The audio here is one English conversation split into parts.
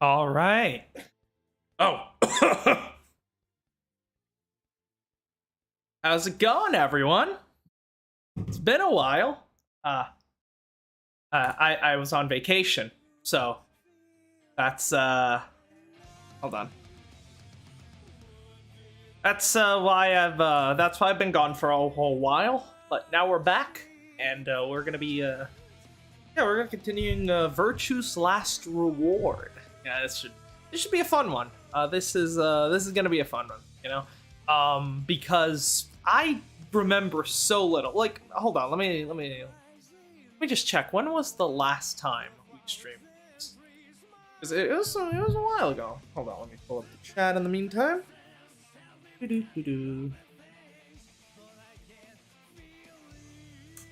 All right. Oh, how's it going, everyone? It's been a while. Uh, I was on vacation, so that's hold on. That's why I've been gone for a whole while. But now we're back, and we're gonna be we're gonna continuing Virtue's Last Reward. Yeah, this should be a fun one. This is gonna be a fun one, because I remember so little. Like, hold on, let me just check. When was the last time we streamed this? 'Cause it was a while ago. Hold on, let me pull up the chat in the meantime. Doo-doo-doo-doo.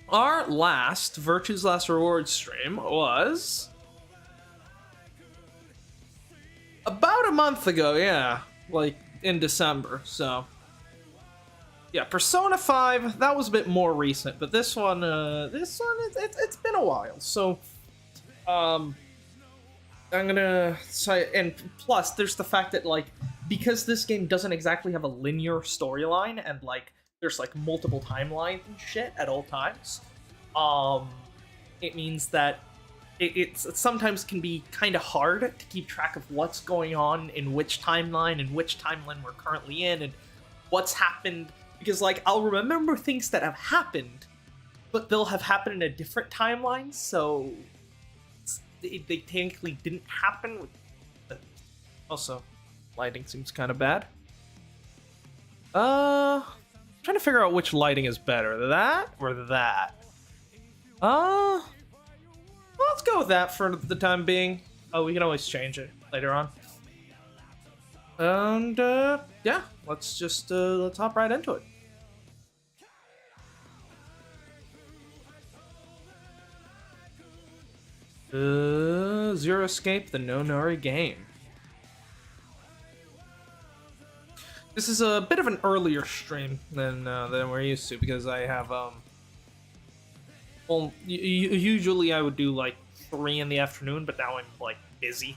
Our last Virtue's Last Reward stream was about a month ago, yeah, like in December. So yeah, Persona 5, that was a bit more recent, but it's been a while. So I'm gonna say, and plus there's the fact that, like, because this game doesn't exactly have a linear storyline, and like there's like multiple timelines and shit at all times, it means that it sometimes can be kind of hard to keep track of what's going on in which timeline and which timeline we're currently in and what's happened, because like I'll remember things that have happened, but they'll have happened in a different timeline, so they technically didn't happen. Also, lighting seems kind of bad. Trying to figure out which lighting is better, that or that. Let's go with that for the time being. Oh, we can always change it later on. And yeah, let's hop right into it. Zero Escape, the Nonori game. This is a bit of an earlier stream than we're used to, because I have well, usually I would do like 3 in the afternoon, but now I'm like busy,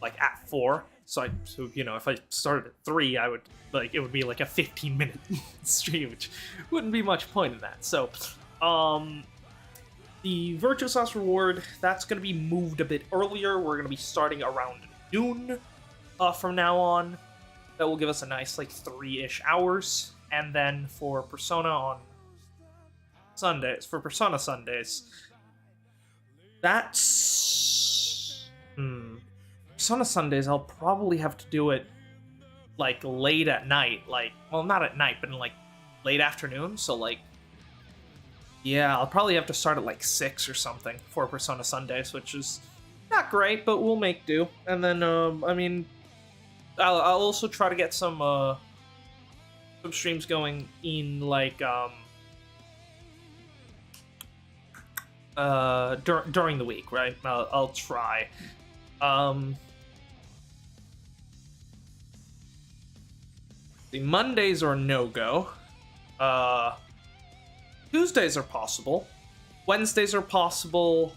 like at 4. So if I started at 3, I would it would be like a 15-minute stream, which wouldn't be much point in that. So, the Virtuous Last Reward, that's going to be moved a bit earlier. We're going to be starting around noon from now on. That will give us a nice, like, 3-ish hours. And then for Persona Sundays, that's... Persona Sundays, I'll probably have to do it, like, late at night. Like, well, not at night, but in, like, late afternoon. So, like, yeah, I'll probably have to start at like 6 or something for Persona Sundays, which is not great, but we'll make do. And then, I mean, I'll also try to get some streams going in like during the week, right? I'll try. The Mondays are no go. Tuesdays are possible. Wednesdays are possible.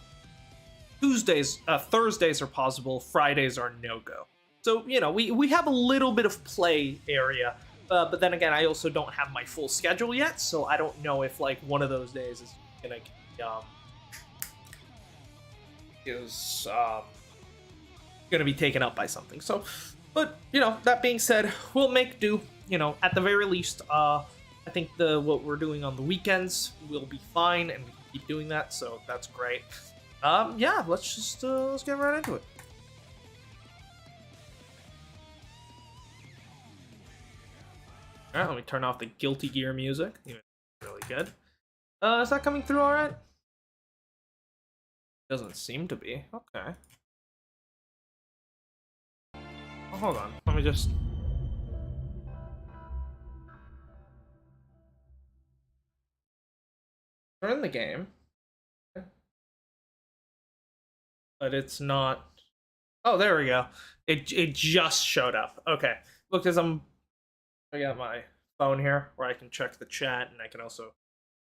Thursdays are possible. Fridays are no-go. So, we have a little bit of play area. But then again, I also don't have my full schedule yet, so I don't know if, like, one of those days is gonna be taken up by something. So, but, that being said, we'll make do. At the very least, I think what we're doing on the weekends will be fine, and we can keep doing that, so that's great. Yeah, let's get right into it. All right, let me turn off the Guilty Gear music. Really good. Is that coming through all right? Doesn't seem to be. Okay. Oh, hold on. Let me just... We're in the game, but it's not. Oh, there we go. It just showed up. Okay, because I got my phone here where I can check the chat, and I can also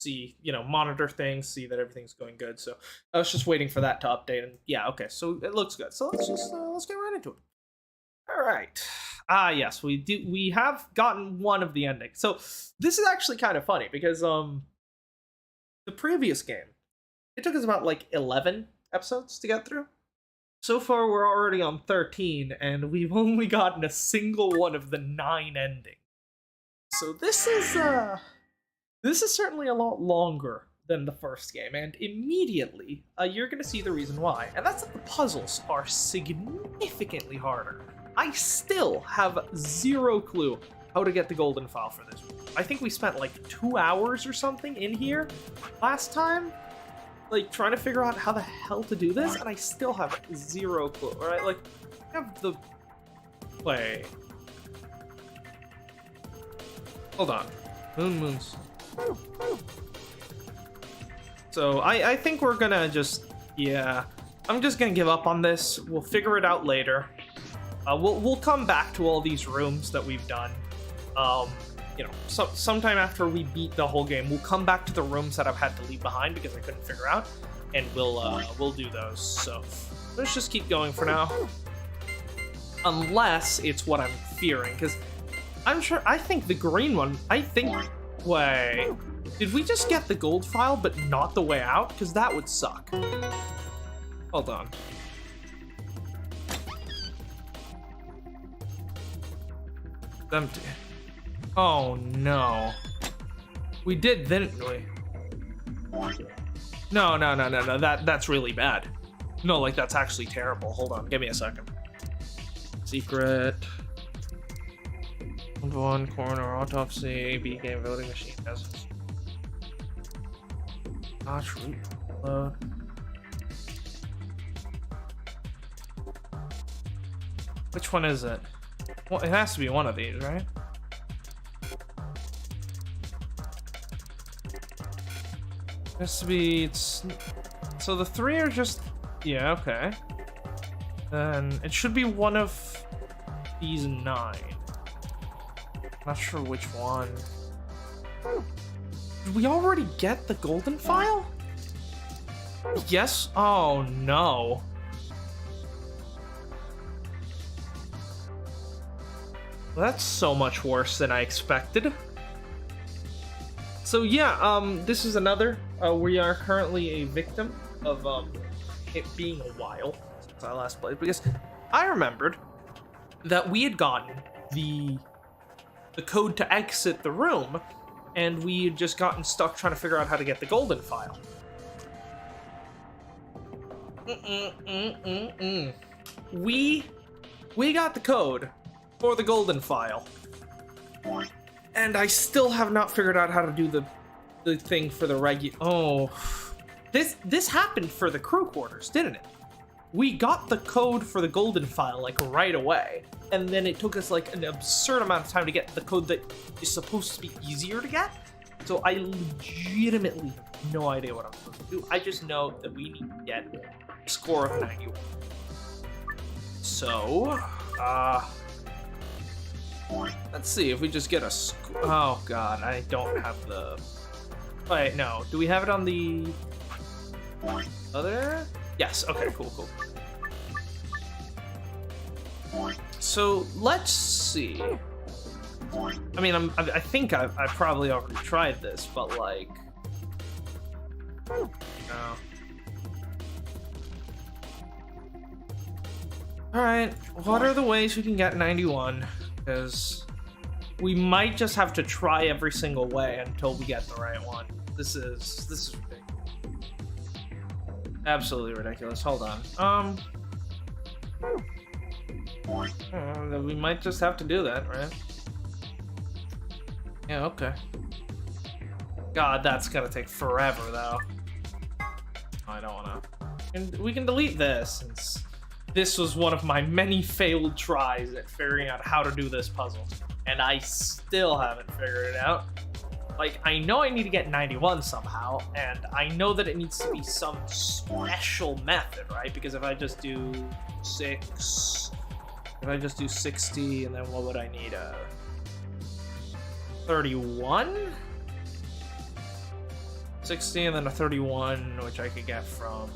see, monitor things, see that everything's going good. So I was just waiting for that to update, and yeah, okay, so it looks good. So let's get right into it. All right. Yes, we have gotten one of the endings. So this is actually kind of funny because the previous game, it took us about like 11 episodes to get through. So far we're already on 13 and we've only gotten a single one of the 9 endings. So this is certainly a lot longer than the first game, and immediately you're going to see the reason why. And that's that the puzzles are significantly harder. I still have zero clue how to get the golden file for this. I think we spent like 2 hours or something in here last time, like trying to figure out how the hell to do this, and I still have zero clue. All right, like I have the wait. Hold on, moons. So I think we're gonna just I'm just gonna give up on this. We'll figure it out later. We'll come back to all these rooms that we've done. Sometime after we beat the whole game, we'll come back to the rooms that I've had to leave behind because I couldn't figure out, and we'll do those. So let's just keep going for now, unless it's what I'm fearing, because I think the green one. Wait, did we just get the gold file but not the way out? Because that would suck. Hold on. Empty. Oh no. We did, didn't we? No. That's really bad. No, like that's actually terrible. Hold on, give me a second. Secret. One corner, autopsy, B game voting machine. Gosh, reload. Which one is it? Well, it has to be one of these, right? It has to be. So the 3 are just. Yeah, okay. Then it should be one of these 9. Not sure which one. Did we already get the golden file? Yes. Oh no. That's so much worse than I expected. So yeah, this is another. We are currently a victim of it being a while since I last played, because I remembered that we had gotten the code to exit the room, and we had just gotten stuck trying to figure out how to get the golden file. We got the code for the golden file, and I still have not figured out how to do the thing for the regular. Oh, this happened for the crew quarters, didn't it? We got the code for the golden file like right away, and then it took us like an absurd amount of time to get the code that is supposed to be easier to get. So I legitimately have no idea what I'm supposed to do. I just know that we need to get a score of 91. So, let's see if we just get a score. Oh god, I don't have the. Wait, no. Do we have it on the other? Yes. Okay. Cool. So let's see. I mean, I think I probably already tried this, but like, no. All right. What are the ways we can get 91? Because we might just have to try every single way until we get the right one. This is ridiculous. Absolutely ridiculous. Hold on. We might just have to do that, right? Yeah, okay. God, that's gonna take forever, though. I don't wanna. And we can delete this, since this was one of my many failed tries at figuring out how to do this puzzle. And I still haven't figured it out. Like, I know I need to get 91 somehow, and I know that it needs to be some special method, right? Because if I just do 6, if I just do 60, and then what would I need? 31? 60 and then a 31, which I could get from...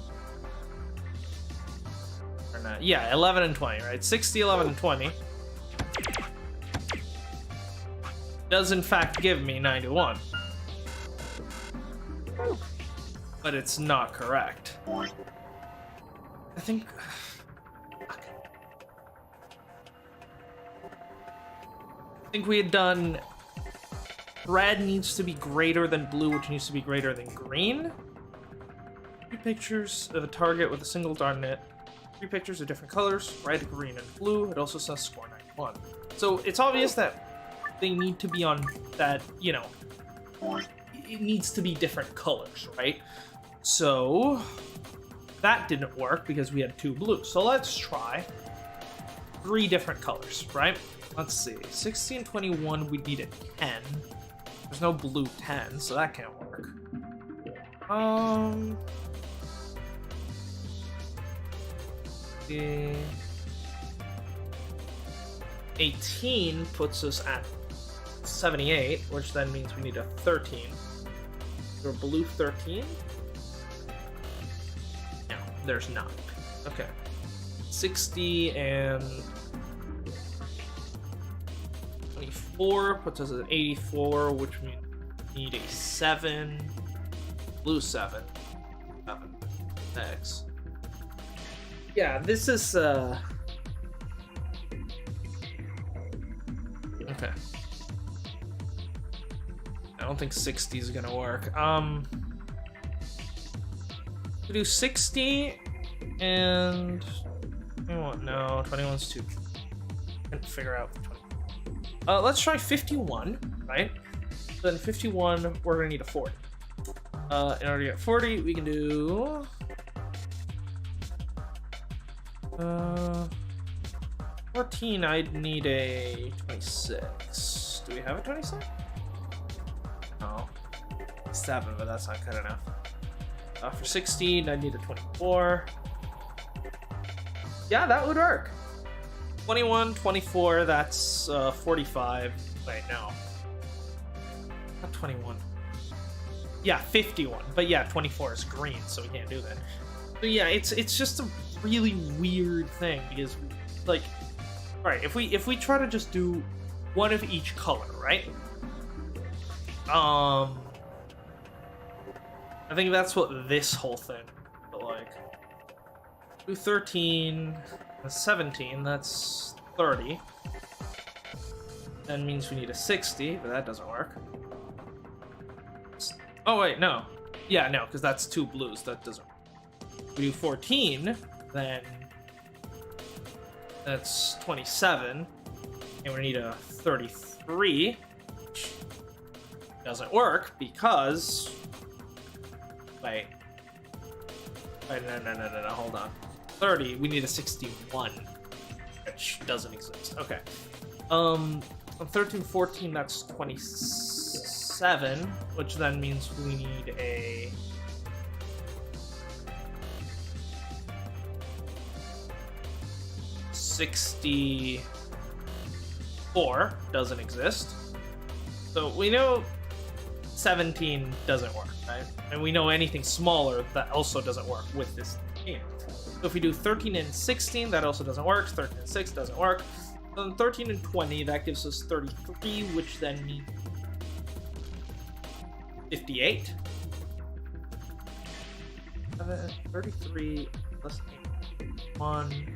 Or not. Yeah, 11 and 20, right? 60, 11, and 20. Does in fact give me 91. But it's not correct. I think... I think we had done... Red needs to be greater than blue, which needs to be greater than green. 3 pictures of a target with a single dart in it. 3 pictures of different colors, red, green, and blue. It also says score 91. So it's obvious that they need to be on that, you know, it needs to be different colors, right? So that didn't work because we had 2 blues. So let's try 3 different colors, right? Let's see. 60 and 21, we need a 10. There's no blue 10, so that can't work. 18 puts us at 78, which then means we need a 13. Or blue 13? No, there's not. Okay. 60 and 24 puts us at 84, which means we need a 7. Blue 7. 7. X. Yeah, this is, okay. I don't think 60 is gonna work. We do 60 and... No, 21's too... Can't figure out the 20. Let's try 51, right? Then 51, we're gonna need a 40. In order to get 40, we can do... 14, I'd need a 26. Do we have a 26? No. 7, but that's not good enough. For 16, I need a 24. Yeah, that would work. 21, 24, that's 45. Wait, no. Not 21. Yeah, 51. But yeah, 24 is green, so we can't do that. But yeah, it's just a really weird thing because, like, all right, if we try to just do one of each color, right? I think that's what this whole thing, but like, do 13, 17, that's 30. That means we need a 60, but that doesn't work. Oh wait, no. Yeah, no, because that's 2 blues, that doesn't work. We do 14, then that's 27, and we need a 33, which doesn't work because... Wait, no, hold on. 30, we need a 61, which doesn't exist. Okay. On 13, 14, that's 27, which then means we need a... $64 doesn't exist. So we know 17 doesn't work, right? And we know anything smaller that also doesn't work with this game. So if we do 13 and 16, that also doesn't work. 13 and 6 doesn't work. Then 13 and 20, that gives us 33, which then means 58. 33 plus 1.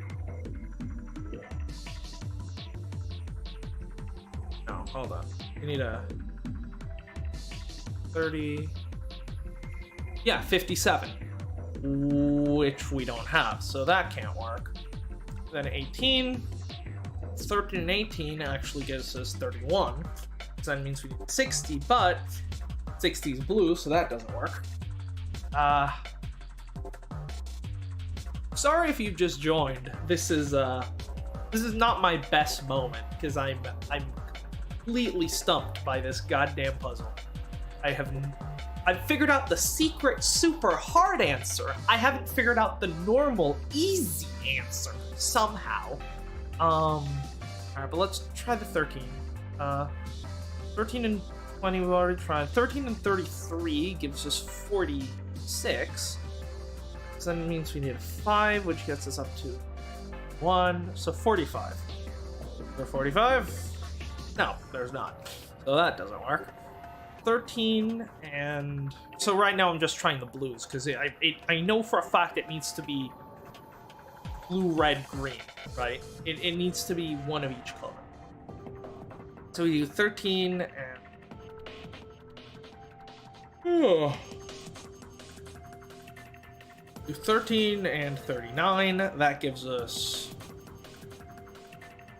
No, hold on. We need a 30. Yeah, 57. Which we don't have, so that can't work. Then 18. 13 and 18 actually gives us 31. So that means we need 60, but 60 is blue, so that doesn't work. Sorry if you've just joined. This is not my best moment because I'm completely stumped by this goddamn puzzle. I've figured out the secret super hard answer. I haven't figured out the normal easy answer somehow. Alright, but let's try the 13. 13 and 20 we've already tried. 13 and 33 gives us 46. So that means we need a 5, which gets us up to 1. So 45. Is there 45? No, there's not. So that doesn't work. 13 and... So right now I'm just trying the blues, because I know for a fact it needs to be blue, red, green, right? It needs to be one of each color. So we do 13 and... Oh. Do 13 and 39. That gives us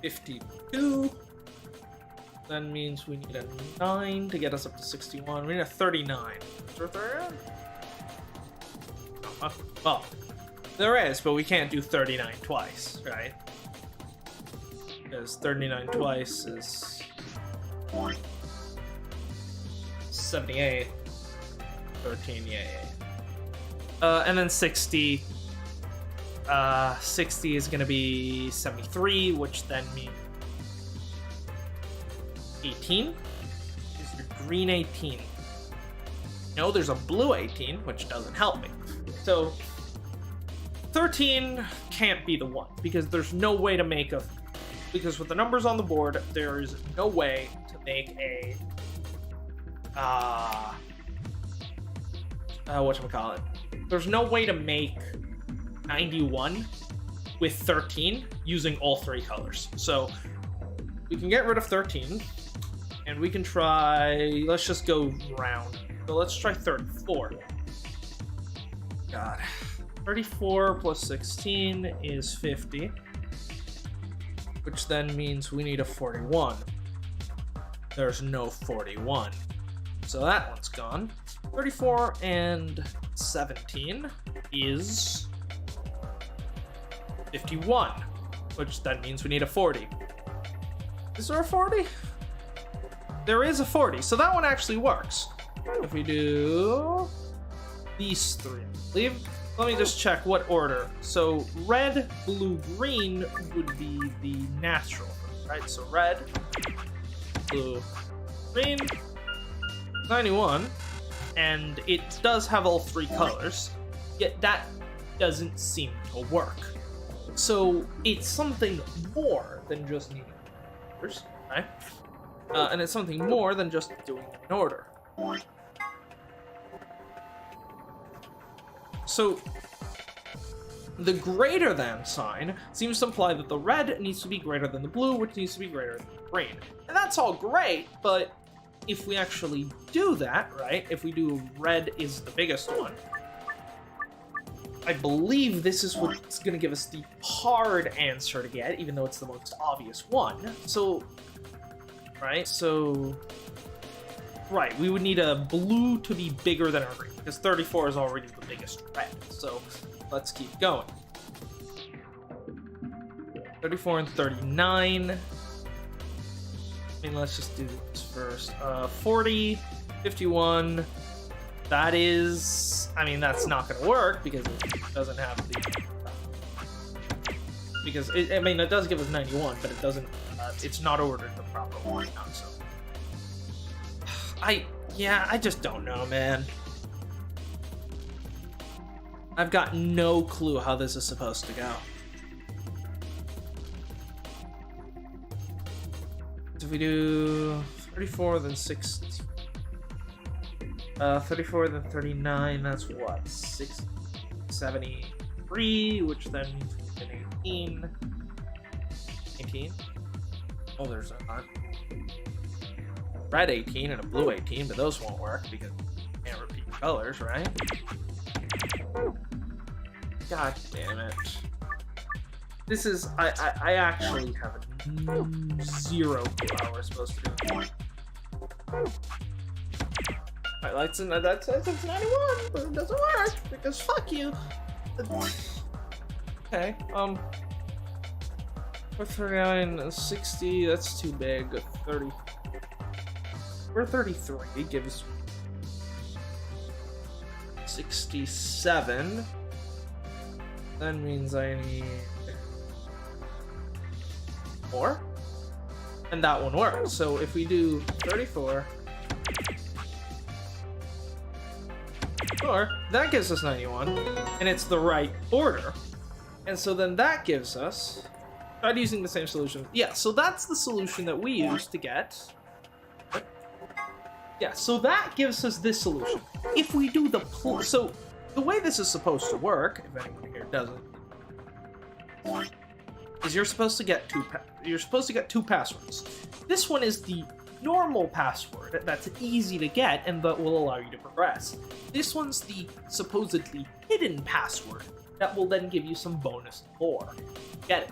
52. That means we need a 9 to get us up to 61. We need a 39. Is there a 39? Well, there is, but we can't do 39 twice, right? Because 39 twice is 78. 13, yeah. And then 60. 60 is gonna be 73, which then means 18 is your green 18. No, there's a blue 18, which doesn't help me. So 13 can't be the one, because there's no way to make a... Because with the numbers on the board, there is no way to make a... whatchamacallit? There's no way to make 91 with 13 using all 3 colors. So we can get rid of 13, and we can try... Let's just go round. So let's try 34. God. 34 plus 16 is 50, which then means we need a 41. There's no 41. So that one's gone. 34 and 17 is 51, which then means we need a 40. Is there a 40? There is a 40, so that one actually works. If we do these 3, I believe. Let me just check what order. So red, blue, green would be the natural, right? So red, blue, green, 91, and it does have all 3 colors, yet that doesn't seem to work. So it's something more than just needing colors, right? And it's something more than just doing it in order. So the greater than sign seems to imply that the red needs to be greater than the blue, which needs to be greater than the green. And that's all great, but if we actually do that, right, if we do red is the biggest one, I believe this is what's going to give us the hard answer to get, even though it's the most obvious one. So, right, so... Right, we would need a blue to be bigger than our green, because 34 is already the biggest red. So let's keep going. 34 and 39. I mean, let's just do this first. 40, 51. That is... I mean, that's not going to work, because it doesn't have the... Because, I mean, it does give us 91, but it doesn't... it's not ordered the proper way now, so... I just don't know, man. I've got no clue how this is supposed to go. If we do 34, then 60. 34, then 39, that's what? 73, which then means we get 18. 18? Oh, there's a red 18 and a blue 18, but those won't work because you can't repeat colors, right? God damn it. This is... I actually have zero clue how we're supposed to do it. Alright, lights in... That says it's 91, but it doesn't work because fuck you. Okay, 39, 60, that's too big. 30... We're 33, gives 67. That means I need 4. And that one works. So if we do 34, Or that gives us 91, and it's the right order. And so then that gives us... Tried using the same solution. Yeah, so that's the solution that we use to get... Yeah, so that gives us this solution. If we do the... So, the way this is supposed to work, if anyone here doesn't, is you're supposed to get two passwords. This one is the normal password that's easy to get and that will allow you to progress. This one's the supposedly hidden password that will then give you some bonus lore. Get it?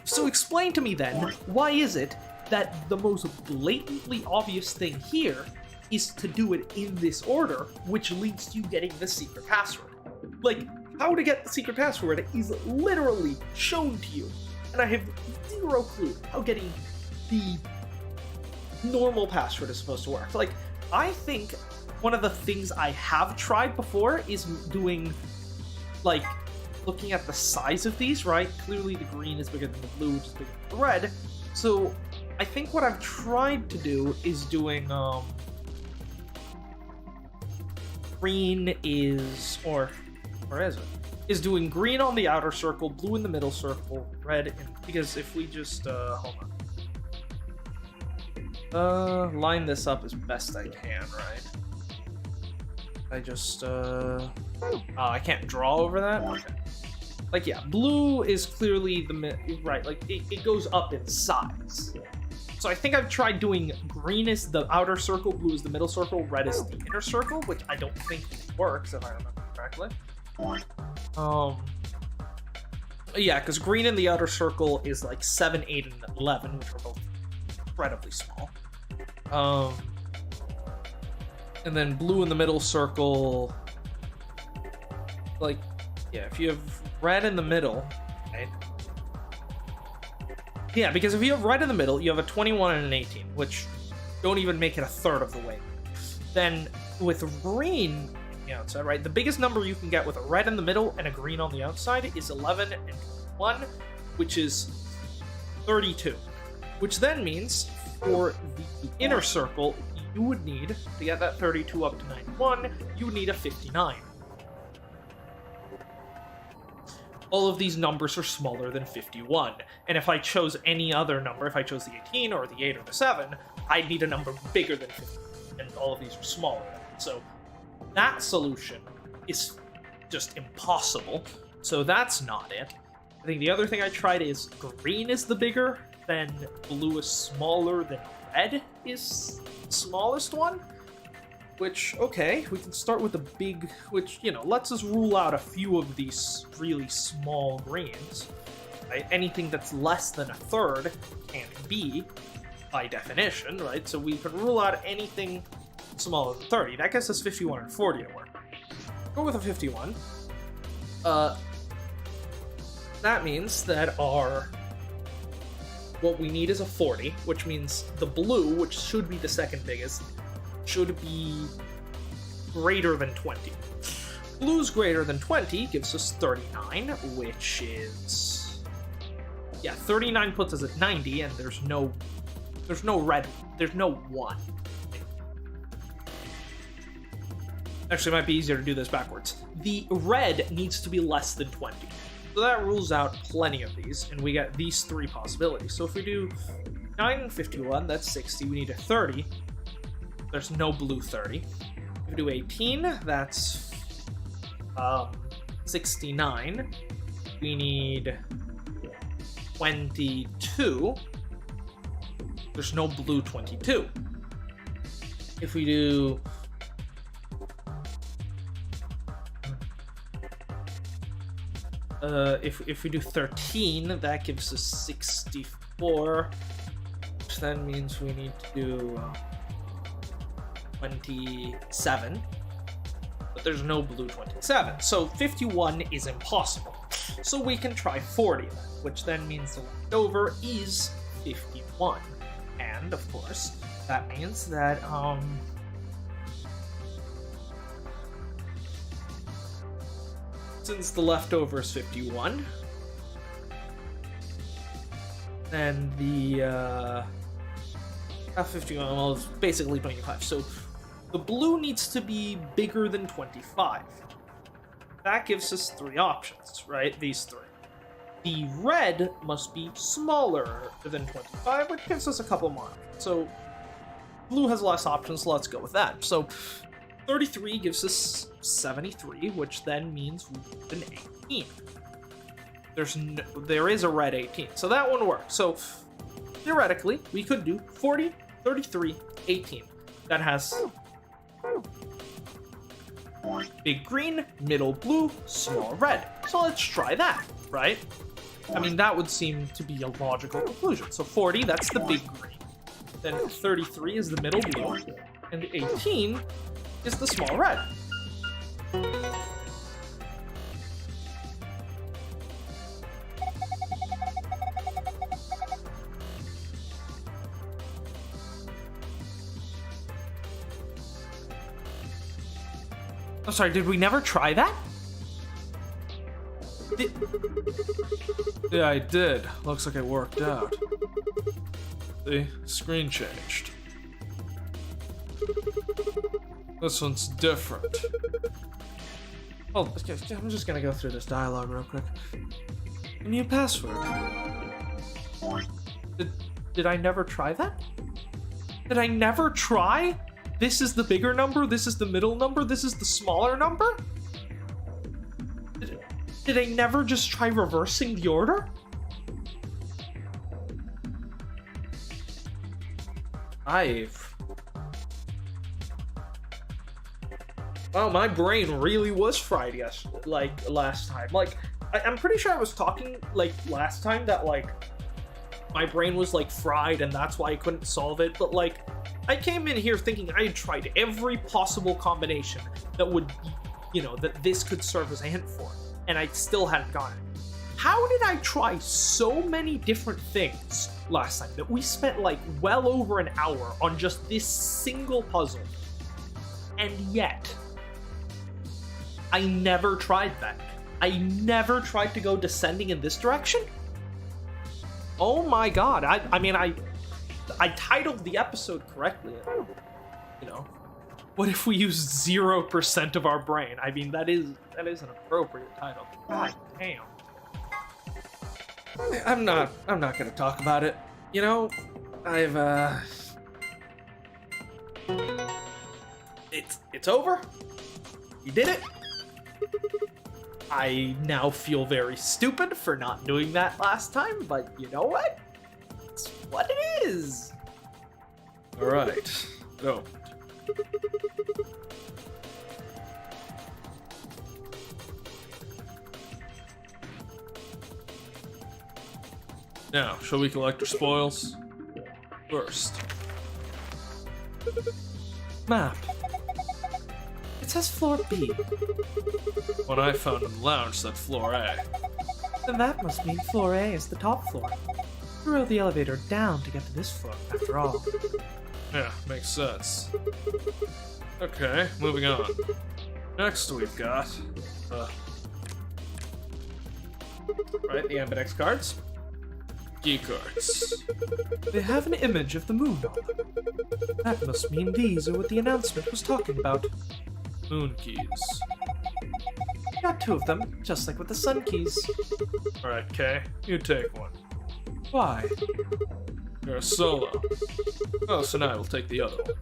So explain to me then, why is it that the most blatantly obvious thing here is to do it in this order, which leads to you getting the secret password? Like, how to get the secret password is literally shown to you, and I have zero clue how getting the normal password is supposed to work. Like, I think one of the things I have tried before is doing, like, looking at the size of these, right? Clearly the green is bigger than the blue, which is bigger than the red. So I think what I've tried to do is doing, green is, or where is it? Is doing green on the outer circle, blue in the middle circle, red in, because if we just, hold on. Line this up as best I can, right? I just, oh, I can't draw over that? Okay. Like, yeah, blue is clearly the, right, like, it goes up in size. So I think I've tried doing green is the outer circle, blue is the middle circle, red is the inner circle, which I don't think works, if I remember correctly. Yeah, because green in the outer circle is like 7, 8, and 11, which are both incredibly small. And then blue in the middle circle, like, yeah, if you have red in the middle, right? Yeah, because if you have red in the middle, you have a 21 and an 18, which don't even make it a third of the way. Then with green on the outside, right, the biggest number you can get with a red in the middle and a green on the outside is 11 and 21, which is 32. Which then means for the inner circle, you would need, to get that 32 up to 91, you would need a 59. All of these numbers are smaller than 51. And if I chose any other number, if I chose the 18 or the 8 or the 7, I'd need a number bigger than 50. And all of these are smaller than that. So that solution is just impossible. So that's not it. I think the other thing I tried is green is the bigger, then blue is smaller, then red is the smallest one. Which, okay, we can start with the big, which, you know, lets us rule out a few of these really small greens. Right? Anything that's less than a third can't be, by definition, right? So we can rule out anything smaller than 30. That gets us 51 and 40 to work. Go with a 51. That means that what we need is a 40, which means the blue, which should be the second biggest, should be greater than 20. Blue's greater than 20 gives us 39, which is... Yeah, 39 puts us at 90, and there's no red, there's no 1. Actually, it might be easier to do this backwards. The red needs to be less than 20. So that rules out plenty of these, and we get these 3 possibilities. So if we do 9 and 51, that's 60, we need a 30. There's no blue 30. If we do 18, that's 69. We need 22. There's no blue 22. If we do... if we do 13, that gives us 64. Which then means we need to do... 27, but there's no blue 27, so 51 is impossible. So we can try 40 then, which then means the leftover is 51. And of course, that means that since the leftover is 51, then the 51, well, it's basically 25. So The blue needs to be bigger than 25. That gives us 3 options, right? These 3. The red must be smaller than 25, which gives us a couple more. So blue has less options, so let's go with that. So 33 gives us 73, which then means we need an 18. There is a red 18, so that one works. So theoretically, we could do 40, 33, 18. That has big green, middle blue, small red. So let's try that, right? I mean, that would seem to be a logical conclusion. So 40, that's the big green. Then 33 is the middle blue. And 18 is the small red. I'm sorry, did we never try that? Yeah, I did. Looks like it worked out. The screen changed. This one's different. Oh, I'm just gonna go through this dialogue real quick. New password. Did I never try that? Did I never try? This is the bigger number, this is the middle number, this is the smaller number? Did I never just try reversing the order? Well, my brain really was fried last time. Like, I'm pretty sure I was talking, like, last time that, like, my brain was, like, fried and that's why I couldn't solve it, but, like, I came in here thinking I had tried every possible combination that would, you know, that this could serve as a hint for, and I still hadn't gotten it. How did I try so many different things last time that we spent like well over an hour on just this single puzzle, and yet I never tried that? I never tried to go descending in this direction? Oh my god, I mean, I titled the episode correctly, you know. What if we use 0% of our brain? I mean, that is an appropriate title. God damn. I'm not gonna talk about it. You know, it's over. You did it. I now feel very stupid for not doing that last time, but you know what? It's what it is. All right. Go. Now, shall we collect our spoils? First. Map. It says floor B. What I found in the lounge said floor A. Then that must mean floor A is the top floor. We rode the elevator down to get to this floor, after all. Yeah, makes sense. Okay, moving on. Next we've got... right, the Ambidex cards. Key cards. They have an image of the moon on them. That must mean these are what the announcement was talking about. Moon keys. Got 2 of them, just like with the sun keys. Alright, Kay, you take one. Why? You're a solo. Oh, so now I will take the other one.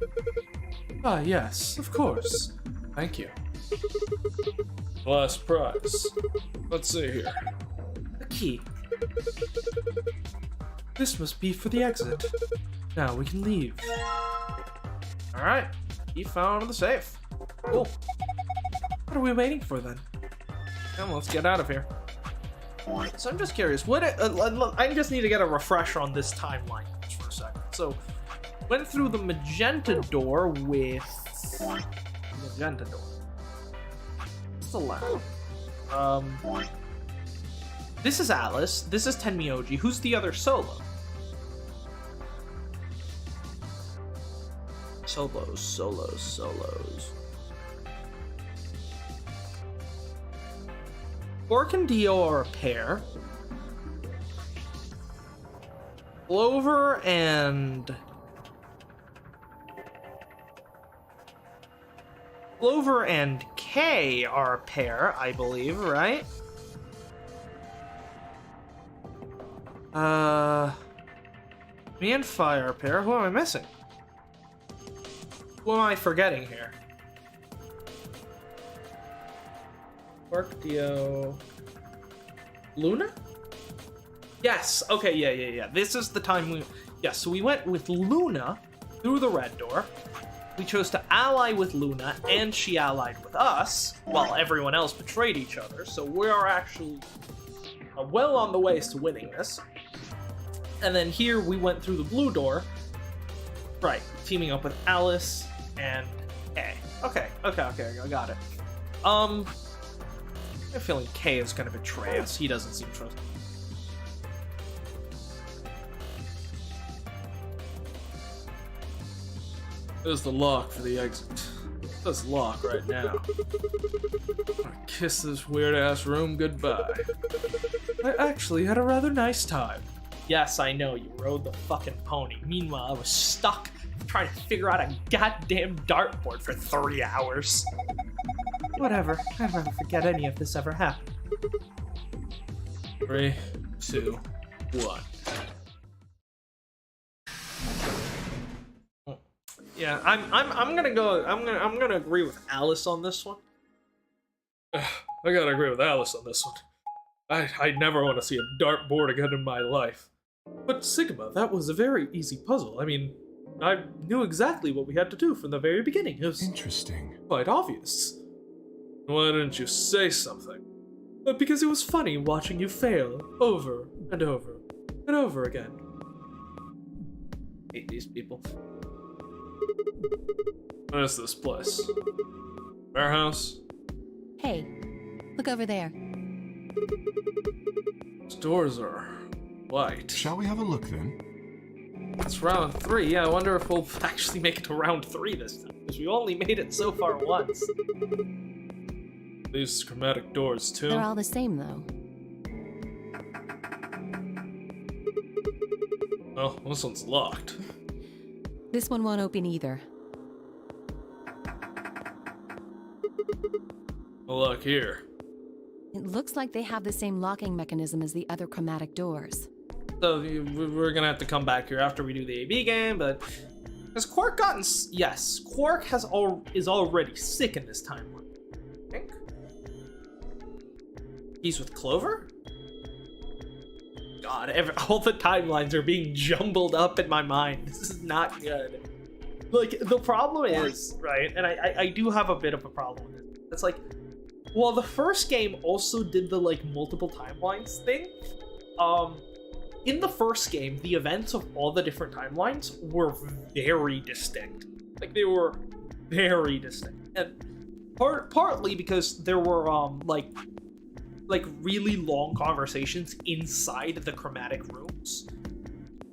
Ah, yes, of course. Thank you. Last prize. Let's see here. A key. This must be for the exit. Now we can leave. Alright, key found in the safe. Cool. What are we waiting for then? Come, let's get out of here. So I'm just curious, I just need to get a refresher on this timeline just for a second. So, went through the magenta door with... magenta door. What's the last? This is Alice, this is Tenmyoji. Who's the other solo? Solos. Orc and Dio are a pair. Clover and... Clover and Kay are a pair, I believe, right? Me and Fi are a pair. Who am I missing? Who am I forgetting here? Quark, Dio... Luna? Yes, okay, yeah. This is the time we... Yes, so we went with Luna through the red door. We chose to ally with Luna, and she allied with us, while everyone else betrayed each other, so we are actually well on the ways to winning this. And then here we went through the blue door, right, teaming up with Alice and Kay. Okay, I got it. I have a feeling Kay is gonna betray us. He doesn't seem trustworthy. There's the lock for the exit. Let's lock right now. I kiss this weird-ass room goodbye. I actually had a rather nice time. Yes, I know, you rode the fucking pony. Meanwhile, I was stuck trying to figure out a goddamn dartboard for 30 hours. Whatever, I'd rather forget any of this ever happened. 3, 2, 1. Yeah, I'm gonna agree with Alice on this one. I gotta agree with Alice on this one. I never want to see a dartboard again in my life. But Sigma, that was a very easy puzzle. I mean, I knew exactly what we had to do from the very beginning. It was interesting. Quite obvious. Why didn't you say something? Because it was funny watching you fail over and over and over again. Hate these people. What is this place? Warehouse? Hey, look over there. These doors are white. Shall we have a look then? It's round 3. Yeah, I wonder if we'll actually make it to round 3 this time, because we only made it so far once. These chromatic doors too. They're all the same, though. Well, this one's locked. This one won't open either. Well, look here. It looks like they have the same locking mechanism as the other chromatic doors. So we're gonna have to come back here after we do the AB game, but has Quark gotten? Yes, Quark is already sick in this timeline. I think he's with Clover. God, all the timelines are being jumbled up in my mind. This is not good. Like, the problem is, right, and I do have a bit of a problem with it. It's like, well, the first game also did the, like, multiple timelines thing. In the first game, the events of all the different timelines were very distinct. Like, they were very distinct. And partly because there were, like really long conversations inside the chromatic rooms.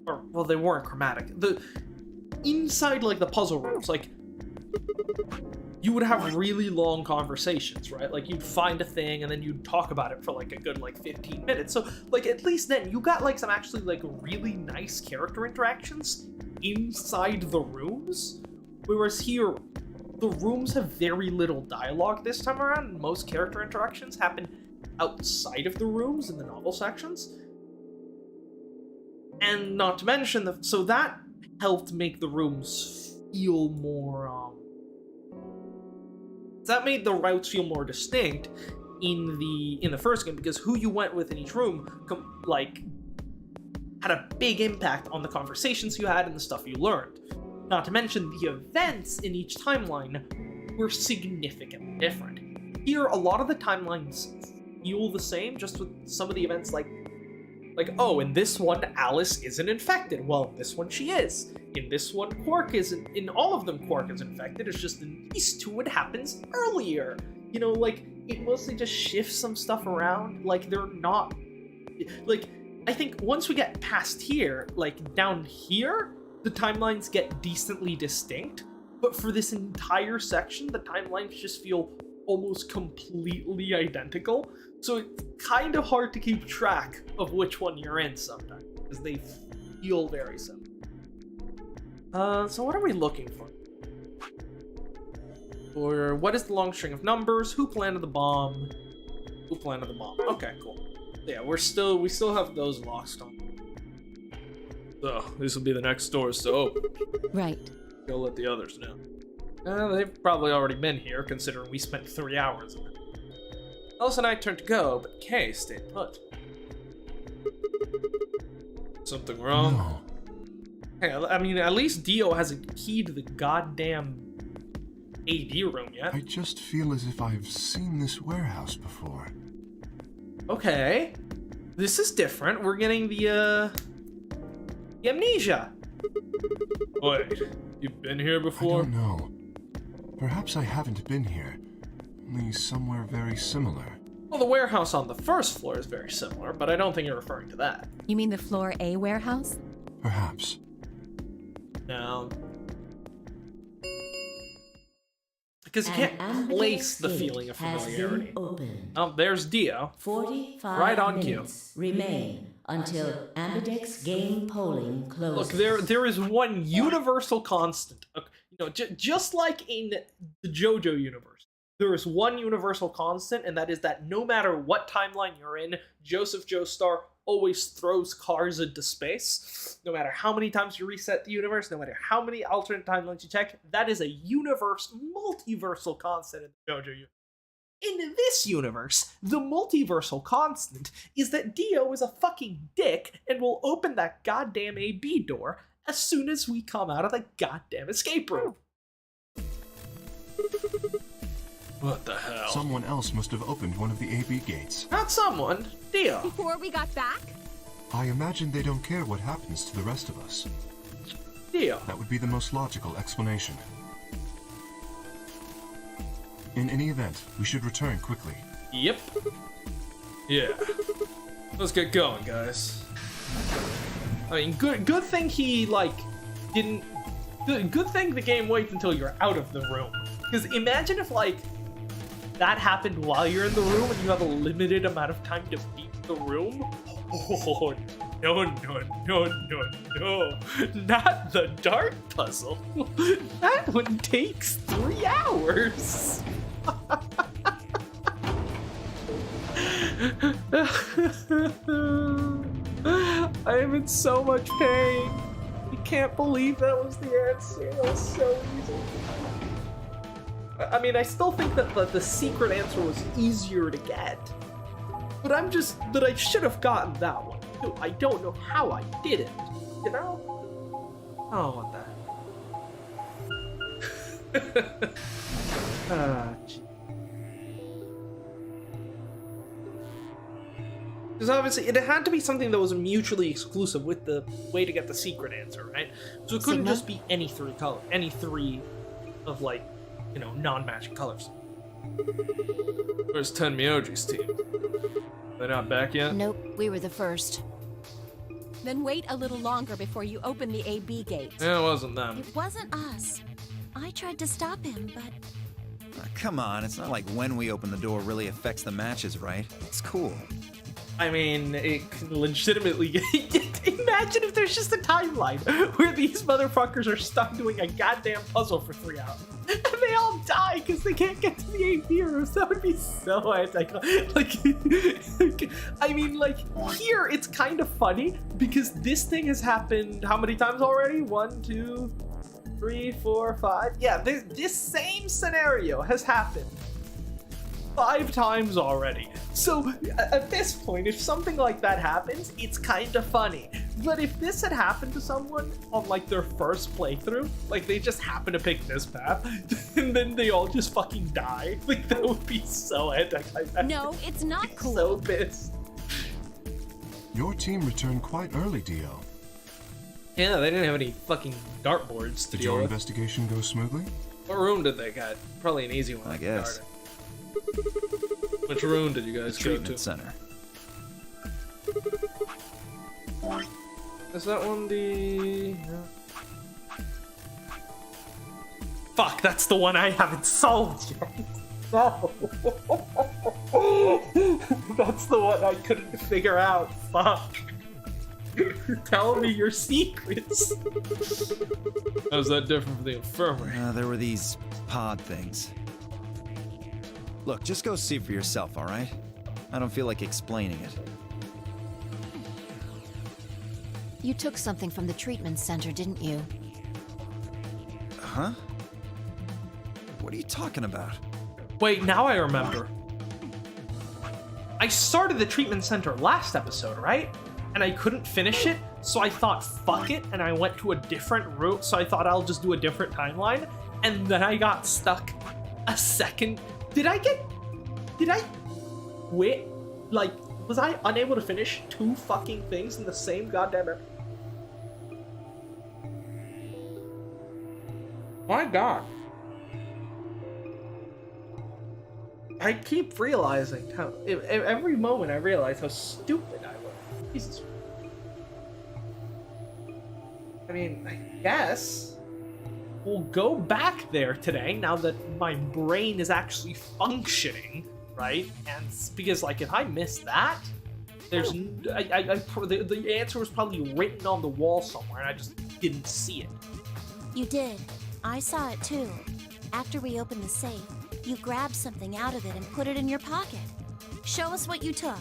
Or, well, they weren't chromatic. Inside, like, the puzzle rooms, like, you would have really long conversations, right? Like, you'd find a thing, and then you'd talk about it for, like, a good, like, 15 minutes. So, like, at least then, you got, like, some actually, like, really nice character interactions inside the rooms. Whereas here, the rooms have very little dialogue this time around, and most character interactions happen outside of the rooms in the novel sections. And not to mention, so that helped make the rooms feel more, that made the routes feel more distinct in the first game, because who you went with in each room, like, had a big impact on the conversations you had and the stuff you learned. Not to mention, the events in each timeline were significantly different. Here, a lot of the timelines feel the same, just with some of the events like, oh, in this one, Alice isn't infected. Well, in this one, she is. In this one, Quark isn't. In all of them, Quark is infected. It's just in these two, it happens earlier. You know, like, it mostly just shifts some stuff around. Like, they're not... Like, I think once we get past here, like, down here, the timelines get decently distinct. But for this entire section, the timelines just feel almost completely identical. So it's kind of hard to keep track of which one you're in sometimes, because they feel very similar. So what are we looking for? Or what is the long string of numbers? Who planted the bomb? Who planted the bomb? Okay, cool. Yeah, we still have those locked on. So, these will be the next doors to open. Right. Go let the others know. They've probably already been here, considering we spent 3 hours in it. Alice and I turned to go, but Kay stayed put. Something wrong? No. Hey, I mean, at least Dio hasn't keyed the goddamn AD room yet. I just feel as if I've seen this warehouse before. Okay. This is different. We're getting the amnesia. Wait, you've been here I before? don't know. Perhaps I haven't been here. Only somewhere very similar. Well, the warehouse on the first floor is very similar, but I don't think you're referring to that. You mean the Floor A warehouse? Perhaps. No. Because you can't place the feeling of familiarity. Oh, there's Dio. 45 Right on cue. minutes remain until Ambidex game polling closes. Look, there is one universal constant. Just like in the JoJo universe, there is one universal constant, and that is that no matter what timeline you're in, Joseph Joestar always throws cars into space. No matter how many times you reset the universe, no matter how many alternate timelines you check, that is a multiversal constant in the JoJo universe. In this universe, the multiversal constant is that Dio is a fucking dick and will open that goddamn AB door as soon as we come out of the goddamn escape room. What the hell? Someone else must have opened one of the AB gates. Not someone, Dio. Before we got back? I imagine they don't care what happens to the rest of us. Dio. That would be the most logical explanation. In any event, we should return quickly. Yep. Yeah. Let's get going, guys. I mean, good thing he, didn't... Good thing the game waits until you're out of the room. Because imagine if, that happened while you're in the room and you have a limited amount of time to beat the room. Oh, no. Not the dark puzzle. That one takes 3 hours. I am in so much pain. I can't believe that was the answer. That was so easy. I mean, I still think that the secret answer was easier to get. But I should have gotten that one. Too. I don't know how I did it. You know? Oh, what the heck? Because obviously, it had to be something that was mutually exclusive with the way to get the secret answer, right? So it couldn't Sigma? just be any three of non-matching colors. Where's Tenmyoji's team? They're not back yet? Nope, we were the first. Then wait a little longer before you open the AB gate. Yeah, it wasn't them. It wasn't us. I tried to stop him, but Come on, it's not like when we open the door really affects the matches, right? It's cool. I mean, it can legitimately... Imagine if there's just a timeline where these motherfuckers are stuck doing a goddamn puzzle for 3 hours. And they all die because they can't get to the AB rooms. That would be so anti... here it's kind of funny because this thing has happened how many times already? 1, 2, 3, 4, 5. Yeah, this same scenario has happened 5 times already. So at this point, if something like that happens, it's kind of funny. But if this had happened to someone on their first playthrough, they just happen to pick this path, and then they all just fucking die, that would be so anticlimactic. no, it's not cool. So pissed. Your team returned quite early, Dio. Yeah, they didn't have any fucking dartboards to Did deal your with. investigation go smoothly? What room did they get? Probably an easy one. I guess. Which room did you guys go Treatment to? center. Is that one the... No. Fuck, that's the one I haven't solved yet. No. That's the one I couldn't figure out. Fuck. Tell me your secrets. How's that different from the infirmary? There were these pod things. Look, just go see for yourself, all right? I don't feel like explaining it. You took something from the treatment center, didn't you? Huh? What are you talking about? Wait, now I remember. I started the treatment center last episode, right? And I couldn't finish it, so I thought, fuck it, and I went to a different route, so I thought I'll just do a different timeline, and then I got stuck a second. Did I quit? Like, was I unable to finish 2 fucking things in the same goddamn episode? My god. I keep realizing how, every moment I realize how stupid I was. Jesus. I mean, I guess we'll go back there today now that my brain is actually functioning, right? And because, like, if I miss that, there's the answer was probably written on the wall somewhere, and I just didn't see it. You did. I saw it too. After we opened the safe, you grabbed something out of it and put it in your pocket. Show us what you took.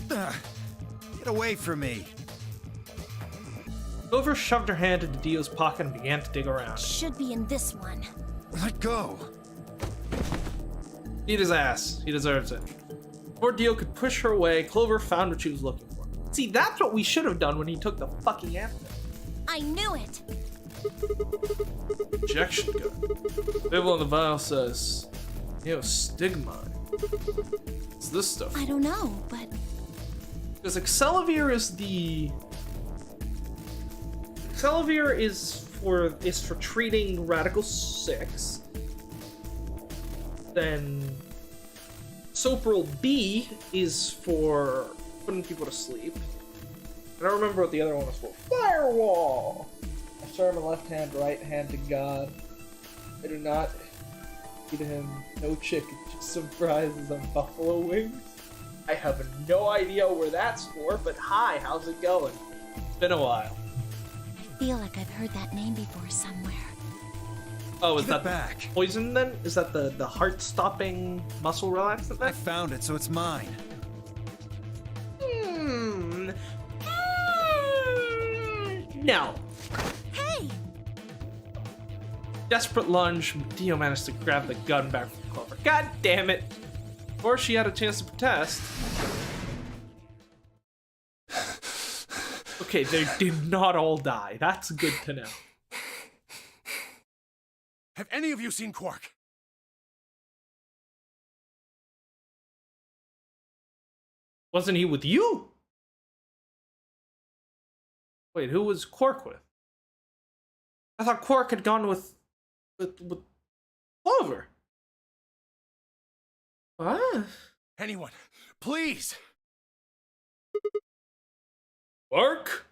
Get away from me. Clover shoved her hand into Dio's pocket and began to dig around. Should be in this one. Let go. Eat his ass. He deserves it. Before Dio could push her away, Clover found what she was looking for. See, that's what we should have done when he took the fucking antidote. I knew it! Injection gun. Label on the vial says Neostigmine. What's this stuff? I don't know, but Because Excelivir is for treating Radical 6. Then Sopril B is for putting people to sleep. I don't remember what the other one was for. Firewall! I serve my left hand, right hand to God. I do not eat him, no chicken, just some fries and buffalo wings. I have no idea where that's for, but hi, how's it going? It's been a while. I feel like I've heard that name before somewhere. Oh, is Give it that back. poison then? Is that the heart-stopping muscle relaxant I then? found it, so it's mine. No. Hey! Desperate lunge, Dio managed to grab the gun back from Clover. God damn it! Before she had a chance to protest. Okay, they did not all die. That's good to know. Have any of you seen Quark? Wasn't he with you? Wait, who was Quark with? I thought Quark had gone with Clover. What? Anyone, please! Quark?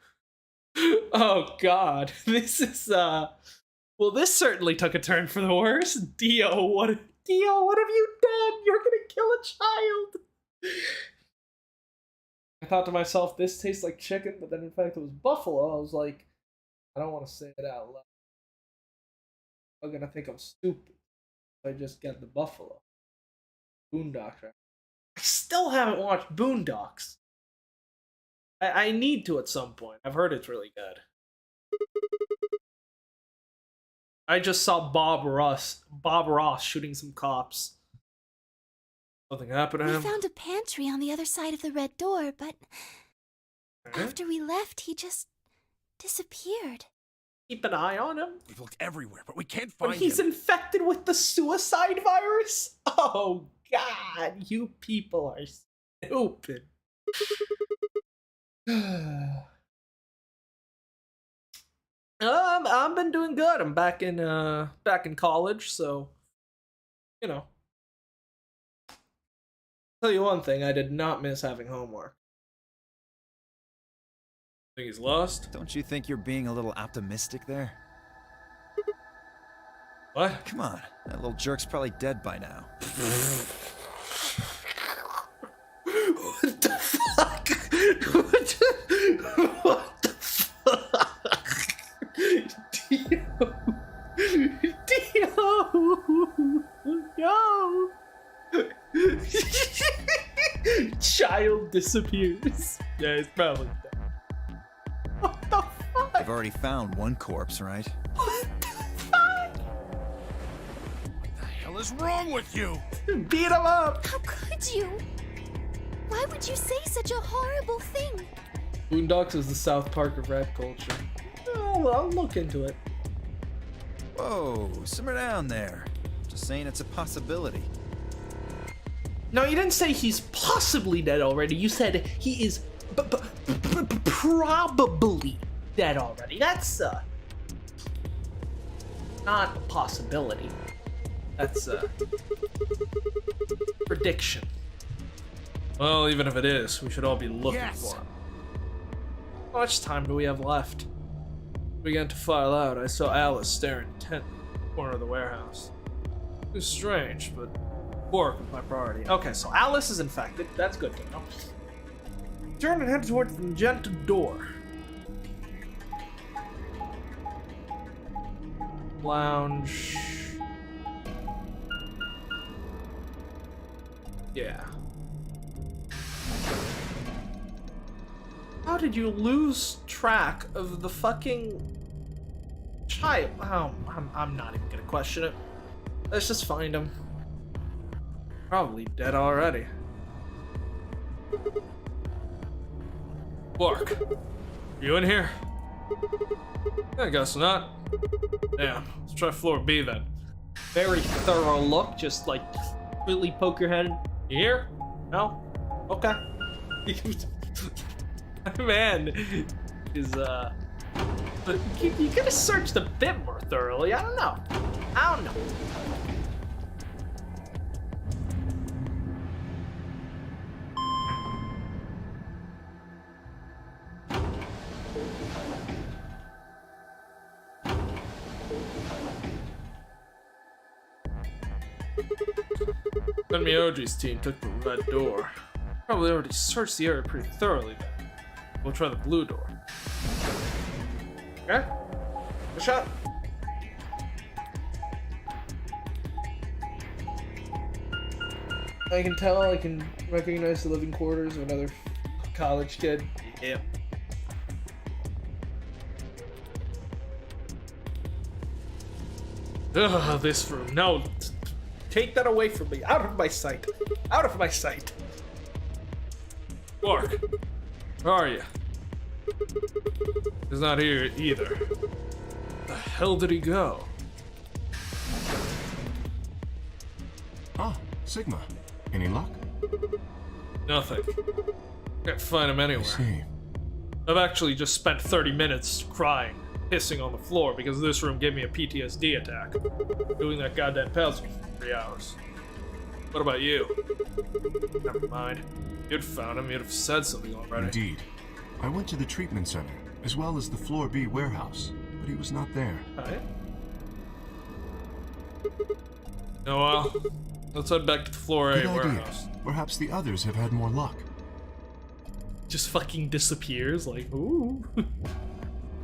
Oh god, this is well, this certainly took a turn for the worse. Dio, what have you done? You're gonna kill a child. I thought to myself, this tastes like chicken, but then in fact it was buffalo. I was like, I don't want to say it out loud. I'm gonna think I'm stupid. I just got the buffalo. Boondocks. Right? I still haven't watched Boondocks. I need to at some point. I've heard it's really good. I just saw Bob Ross shooting some cops. Something happened to We him. found a pantry on the other side of the red door, but after we left, he just disappeared. Keep an eye on him. We've looked everywhere, but we can't When find he's him. infected with the suicide virus? Oh god, you people are stupid. I've been doing good. I'm back in college, so you know. Tell you one thing, I did not miss having homework. Think he's lost? Don't you think you're being a little optimistic there? What? Come on, that little jerk's probably dead by now. What the fuck? disappears. Yeah, he's probably dead. What the fuck? I've already found one corpse, right? What the fuck? The hell is wrong with you? Beat him up! How could you? Why would you say such a horrible thing? Boondocks is the South Park of rap culture. Oh, I'll look into it. Whoa, simmer down there. Just saying it's a possibility. No, you didn't say he's possibly dead already. You said he is probably dead already. That's not a possibility. That's a prediction. Well, even if it is, we should all be looking Yes. for him. How much time do we have left? We began to file out. I saw Alice staring intently in the corner of the warehouse. It was strange, but work was my priority. Okay, so Alice is infected. That's good to know. Turn and head towards the magenta door. Lounge. Yeah. How did you lose track of the fucking child? Oh, I'm not even gonna question it. Let's just find him. Probably dead already. Clark, you in here? I guess not. Damn, let's try floor B then. Very thorough look, just like completely poke your head. You here? No? Okay. Man is But you could have searched a bit more thoroughly. I don't know. Then Miyoji's team took the red door. Probably already searched the area pretty thoroughly then. We'll try the blue door. Okay. Good shot. I can tell, I can recognize the living quarters of another college kid. Yep. Ugh, this room. No, Take that away from me. Out of my sight. Out of my sight. Clark, where are you? He's not here either. Where the hell did he go? Ah, Sigma. Any luck? Nothing. Can't find him I anywhere. see. I've actually just spent 30 minutes crying, pissing on the floor because this room gave me a PTSD attack. Doing that goddamn puzzle for 3 hours. What about you? Never mind. You'd found him, you'd have said something already. Indeed. I went to the treatment center, as well as the Floor B warehouse, but he was not there. Alright. Oh well. Let's head back to the Floor A Good idea. warehouse. Perhaps the others have had more luck. Just fucking disappears. Like, ooh.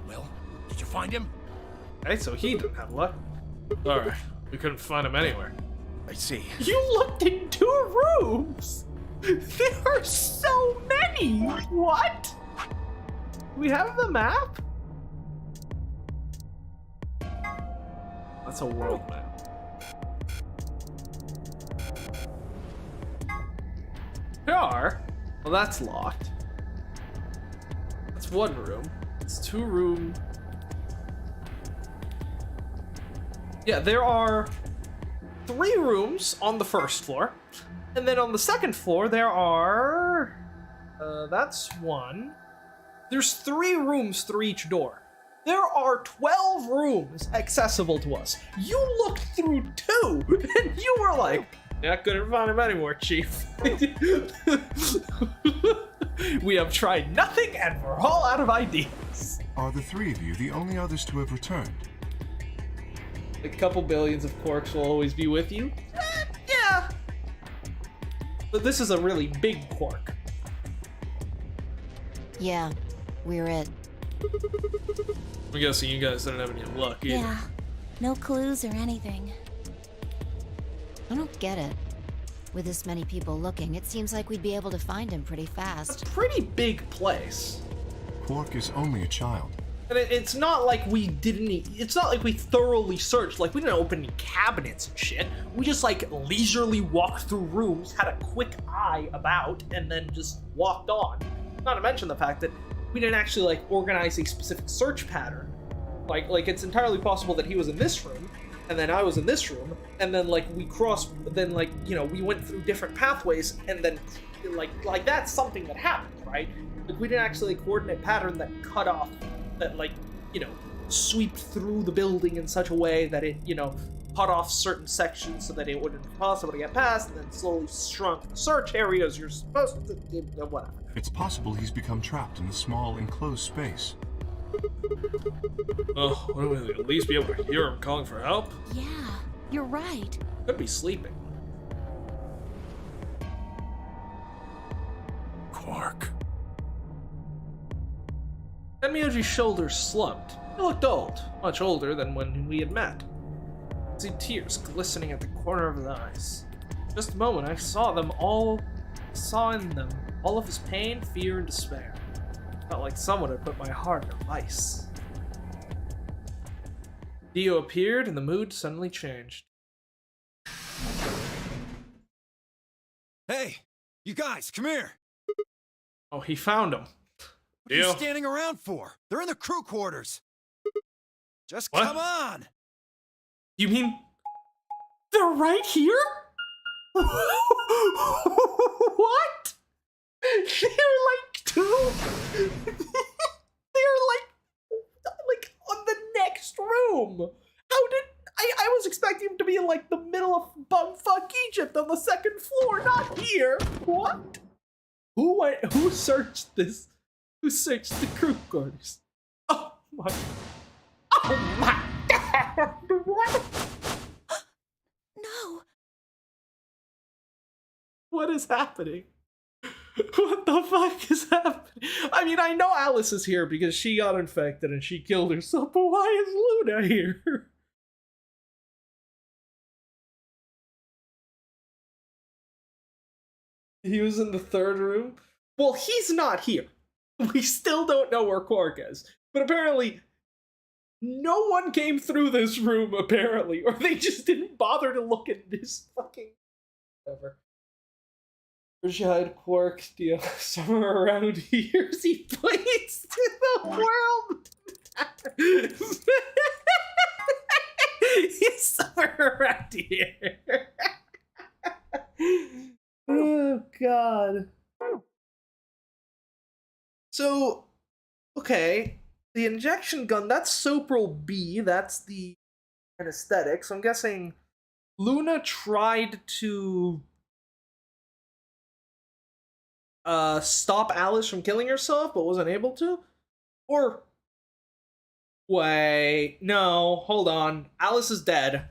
Well, did you find him? Okay, so he didn't have luck. Alright. We couldn't find him anywhere. I see. You looked in 2 rooms. There are so many. What? We have the map? That's a world map. Sure. Well, that's locked. That's 1 room. It's 2 room. Yeah, there are 3 rooms on the first floor. And then on the second floor, there are... that's 1. There's 3 rooms through each door. There are 12 rooms accessible to us. You looked through 2, and you were like, yeah, couldn't find him anymore, Chief. We have tried nothing, and we're all out of ideas. Are the 3 of you the only others to have returned? A couple billions of quarks will always be with you. Yeah. But this is a really big quark. Yeah, we're it. I'm guessing you guys didn't have any luck either. Yeah, no clues or anything. I don't get it. With this many people looking, it seems like we'd be able to find him pretty It's fast. a pretty big place. Quark is only a child. And it's not like we it's not like we thoroughly searched, like we didn't open any cabinets and shit. We just like leisurely walked through rooms, had a quick eye about, and then just walked on. Not to mention the fact that we didn't actually like organize a specific search pattern. Like it's entirely possible that he was in this room, and then I was in this room, and then like we crossed, then like, you know, we went through different pathways, and then like that's something that happened, right? Like we didn't actually coordinate pattern that cut off, that like, you know, sweep through the building in such a way that it, you know, cut off certain sections so that it wouldn't be possible to get past, and then slowly shrunk the search areas you're supposed to, whatever. It's possible he's become trapped in a small enclosed space. Oh, wouldn't we at least be able to hear him calling for help? Yeah, you're right. Could be sleeping. Quark. Tenmyoji's shoulders slumped. He looked old, much older than when we had met. I could see tears glistening at the corner of his eyes. For just a moment, I saw in them all of his pain, fear, and despair. It felt like someone had put my heart in a vice. Dio appeared, and the mood suddenly changed. Hey, you guys, come here. Oh, he found him. What are you Dio? standing around for? They're in the crew quarters. Just What? come on. You mean They're right here? What? They're like two? They're like on the next room. How did I was expecting him to be in like the middle of bumfuck Egypt on the second floor, not here. What? Who searched this? Who searched the crew quarters? Oh my god. What? No. What is happening? What the fuck is happening? I mean, I know Alice is here because she got infected and she killed herself, but why is Luna here? He was in the third room? Well, he's not here. We still don't know where Quark is. But apparently, no one came through this room, apparently, or they just didn't bother to look at this fucking... Whatever. Where's you hide, Quark? Dio, somewhere around here. He points to the world. He's somewhere around here. Oh god. So, okay, the injection gun, that's Sopril B, that's the anesthetic, so I'm guessing Luna tried to stop Alice from killing herself, but wasn't able to? Or, wait, no, hold on, Alice is dead.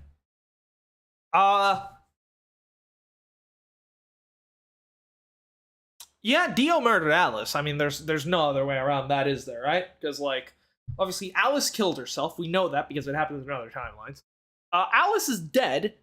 Yeah, Dio murdered Alice. I mean, there's no other way around that, is there, right? Because, like, obviously Alice killed herself. We know that because it happens in other timelines. Alice is dead,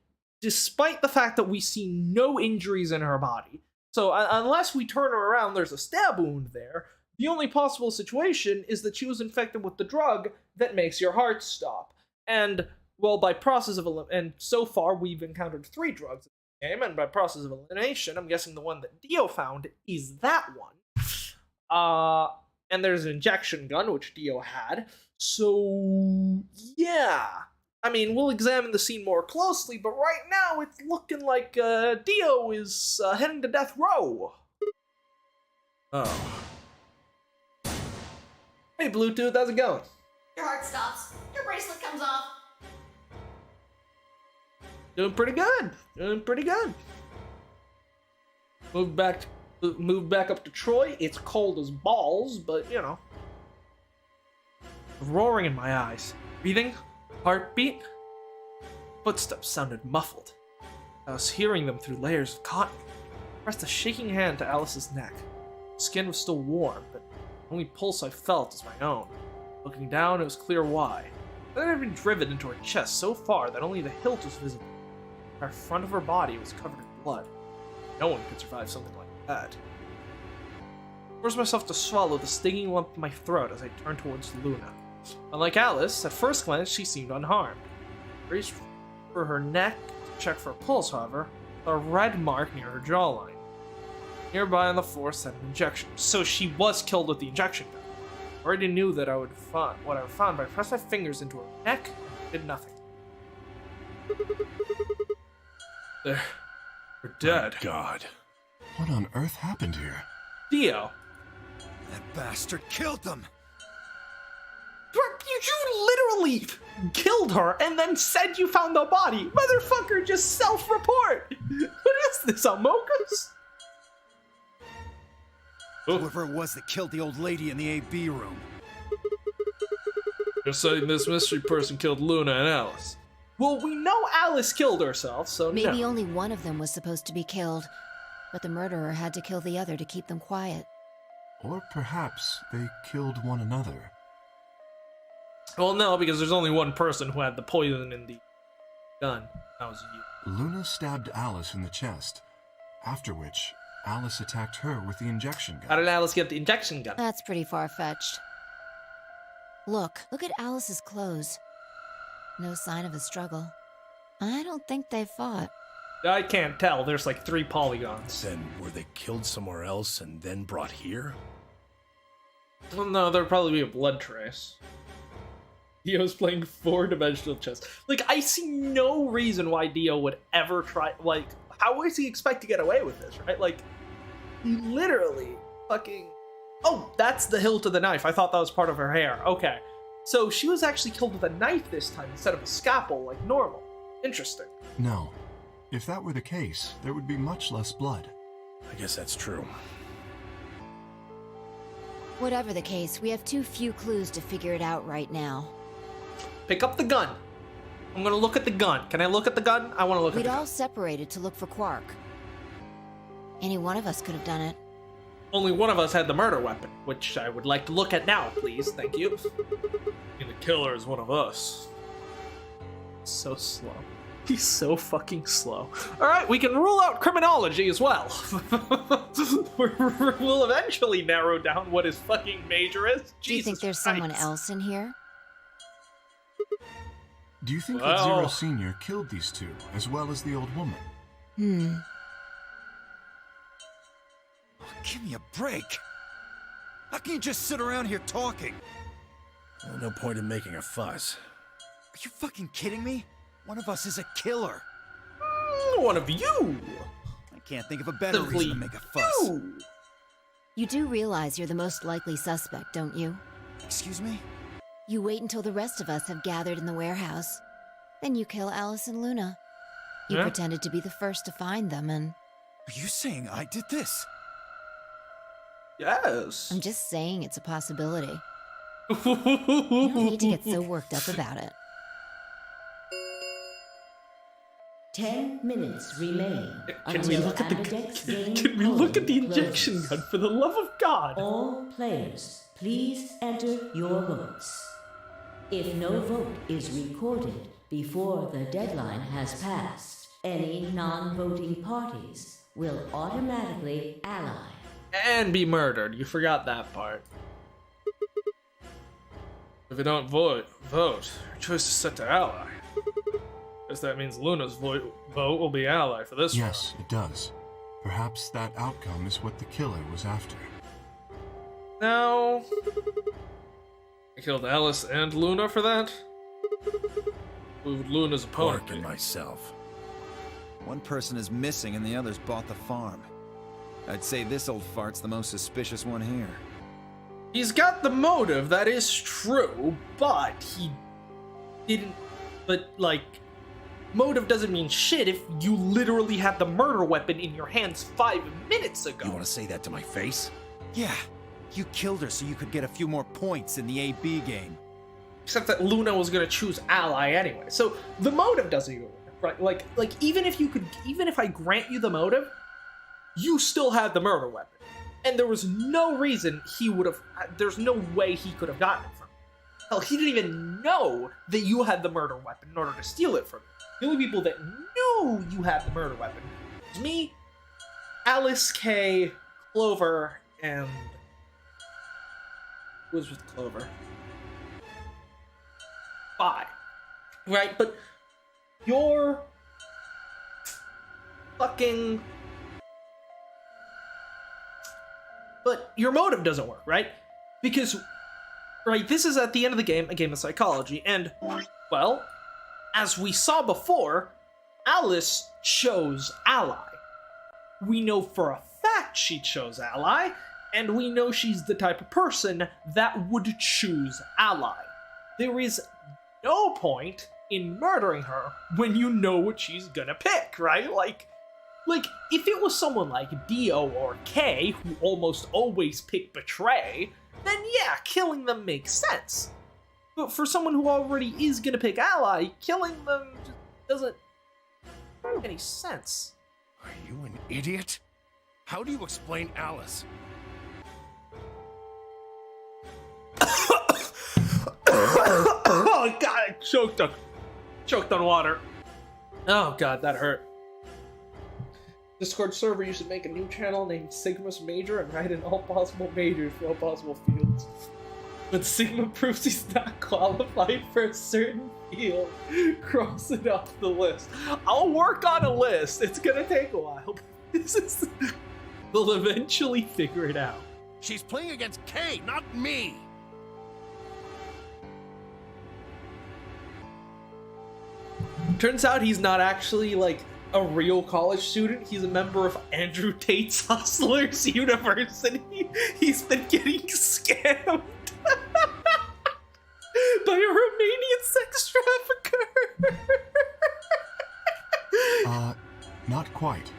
despite the fact that we see no injuries in her body. So, unless we turn her around, there's a stab wound there. The only possible situation is that she was infected with the drug that makes your heart stop. And, well, by process of and so far we've encountered 3 drugs. Game, and by process of elimination, I'm guessing the one that Dio found is that one. And there's an injection gun, which Dio had. So, yeah. I mean, we'll examine the scene more closely, but right now it's looking like Dio is heading to death row. Oh. Hey, Bluetooth, how's it going? Your heart stops. Your bracelet comes off. Doing pretty good. Doing pretty good. Moved back up to Troy. It's cold as balls, but you know. Roaring in my eyes. Breathing. Heartbeat. Footsteps sounded muffled. I was hearing them through layers of cotton. I pressed a shaking hand to Alice's neck. The skin was still warm, but the only pulse I felt was my own. Looking down, it was clear why. It had been driven into her chest so far that only the hilt was visible. Her front of her body was covered in blood. No one could survive something like that. I forced myself to swallow the stinging lump in my throat as I turned towards Luna. Unlike Alice, at first glance she seemed unharmed. I reached for her neck to check for a pulse, however, a red mark near her jawline. Nearby on the floor said an injection. So she was killed with the injection gun. I already knew that I would find what I would find, but I pressed my fingers into her neck and did nothing. They're dead. God. What on earth happened here? Dio, That bastard killed them! you literally killed her and then said you found the body. Motherfucker, just self-report. What is this, Among Us? Whoever it was that killed the old lady in the AB room. You're saying this mystery person killed Luna and Alice. Well, we know Alice killed herself, so Maybe no. only one of them was supposed to be killed, but the murderer had to kill the other to keep them quiet. Or perhaps they killed one another. Well, no, because there's only one person who had the poison in the gun. That was you. Luna stabbed Alice in the chest, after which Alice attacked her with the injection How gun. did Alice get the injection gun? That's pretty far-fetched. Look at Alice's clothes. No sign of a struggle. I don't think they fought. I can't tell. There's like 3 polygons. Then were they killed somewhere else and then brought here? Well, no, there'd probably be a blood trace. Dio's playing 4-dimensional chess. Like, I see no reason why Dio would ever try. Like, how does he expect to get away with this, right? Like, he literally fucking. Oh, that's the hilt of the knife. I thought that was part of her hair. Okay. So she was actually killed with a knife this time instead of a scalpel like normal. Interesting. No. If that were the case, there would be much less blood. I guess that's true. Whatever the case, we have too few clues to figure it out right now. Pick up the gun. I'm gonna look at the gun. Can I look at the gun? I want to look at We'd the all gun. separated to look for Quark. Any one of us could have done it. Only one of us had the murder weapon, which I would like to look at now, please. Thank you. And the killer is one of us. So slow. He's so fucking slow. Alright, we can rule out criminology as well. We'll eventually narrow down what his fucking major is. Do you think Jesus there's Christ. someone else in here? Do you think Well- that Zero Senior killed these two, as well as the old woman? Give me a break! How can you just sit around here talking? Well, no point in making a fuss. Are you fucking kidding me? One of us is a killer. One of you! I can't think of a better Simply reason to make a fuss. You! You do realize you're the most likely suspect, don't you? Excuse me? You wait until the rest of us have gathered in the warehouse. Then you kill Alice and Luna. You Yeah. pretended to be the first to find them, and Are you saying I did this? Yes. I'm just saying it's a possibility. You don't need to get so worked up about it. 10 minutes remain. Can we until look at the Ambidex game Can we look at the polling injection closes. gun for the love of God? All players, please enter your votes. If no vote is recorded before the deadline has passed, any non-voting parties will automatically ally. And be murdered. You forgot that part. If you don't vote, your choice is set to ally. Guess that means Luna's vote will be ally for this Yes, it does. Perhaps that outcome is what the killer was after. Now, I killed Alice and Luna for that? Who would Luna's opponent Quark be? and myself. One person is missing and the others bought the farm. I'd say this old fart's the most suspicious one here. he's got the motive, that is true, but he didn't. But, like, motive doesn't mean shit if you literally had the murder weapon in your hands 5 minutes ago. You want to say that to my face? Yeah, you killed her so you could get a few more points in the AB game. Except that Luna was gonna choose ally anyway. So the motive doesn't even work, right? Like even if I grant you the motive, you still had the murder weapon. And there was no reason there's no way he could have gotten it from you. Hell, he didn't even know that you had the murder weapon in order to steal it from you. The only people that knew you had the murder weapon was me Alice, Kay, Clover, and who was with Clover? Fi, right? But your fucking, but your motive doesn't work, right? Because, right, this is at the end of the game, a game of psychology, and, well, as we saw before, Alice chose Ally. We know for a fact she chose Ally, and we know she's the type of person that would choose Ally. There is no point in murdering her when you know what she's gonna pick, right? Like, if it was someone like Dio or Kay, who almost always pick Betray, then yeah, killing them makes sense. But for someone who already is gonna pick Ally, killing them just doesn't make any sense. Are you an idiot? How do you explain Alice? Oh god, I choked on water. Oh god, that hurt. Discord server, you should make a new channel named Sigma's Major and write in all possible majors for all possible fields. When Sigma proves he's not qualified for a certain field, cross it off the list. I'll work on a list. It's gonna take a while. We'll eventually figure it out. She's playing against Kay, not me! Turns out he's not actually, like, a real college student. He's a member of Andrew Tate's Hustlers University. He's been getting scammed by a Romanian sex trafficker. Not quite.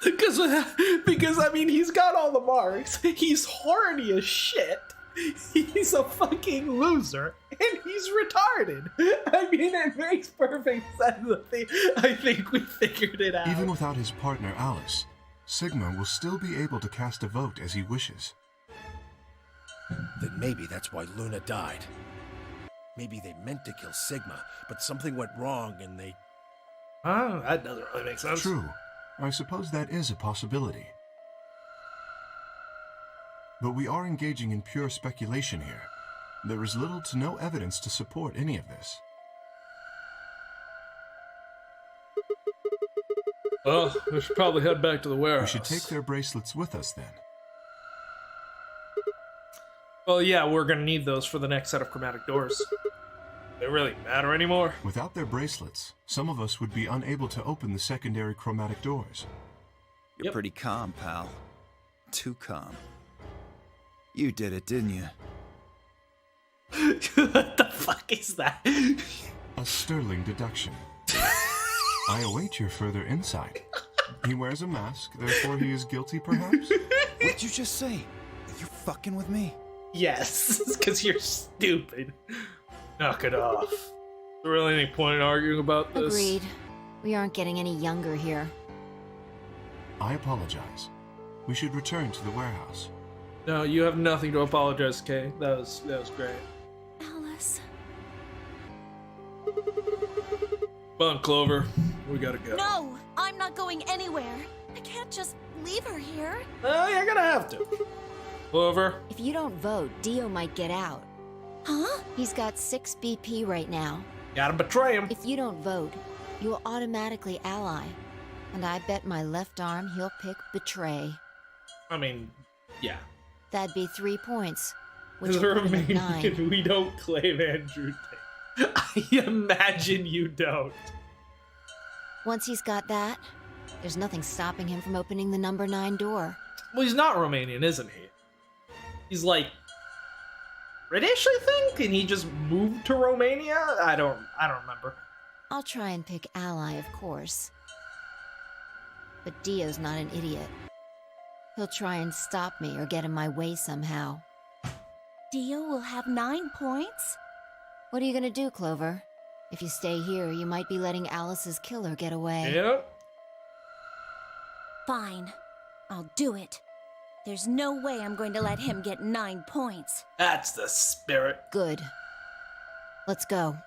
Because I mean, he's got all the marks. He's horny as shit. He's a fucking loser, and he's retarded. I mean, it makes perfect sense. I think we figured it out. Even without his partner Alice, Sigma will still be able to cast a vote as he wishes. Then maybe that's why Luna died. Maybe they meant to kill Sigma, but something went wrong and they... Oh, that doesn't really make sense. True. I suppose that is a possibility. But we are engaging in pure speculation here. There is little to no evidence to support any of this. Well, we should probably head back to the We warehouse. should take their bracelets with us then. Well, yeah, we're gonna need those for the next set of chromatic doors. They really matter anymore? Without their bracelets, some of us would be unable to open the secondary chromatic doors. You're Yep. pretty calm, pal. Too calm. You did it, didn't you? What the fuck is that? A sterling deduction. I await your further insight. He wears a mask, therefore he is guilty, perhaps? What'd you just say? Are you fucking with me? Yes, because you're stupid. Knock it off. Is there really any point in arguing about this? Agreed. We aren't getting any younger here. I apologize. We should return to the warehouse. No, you have nothing to apologize, Kay. That was great. Alice. Come on, Clover. We gotta go. No, I'm not going anywhere. I can't just leave her here. Oh, you're gonna have to. Clover. If you don't vote, Dio might get out. Huh? He's got 6 BP right now. Gotta betray him. If you don't vote, you will automatically ally. And I bet my left arm he'll pick Betray. I mean, yeah. That'd be 3 points, which As a would put him at 9. Romanian, we don't claim Andrew Tate. I imagine you don't. Once he's got that, there's nothing stopping him from opening the number 9 door. Well, he's not Romanian, isn't he? He's like British, I think, and he just moved to Romania. I don't remember. I'll try and pick ally, of course. But Dio's not an idiot. He'll try and stop me or get in my way somehow. Dio will have 9 points? What are you gonna do, Clover? If you stay here, you might be letting Alice's killer get away. Yep. Fine. I'll do it. There's no way I'm going to let him get 9 points. That's the spirit. Good. Let's go.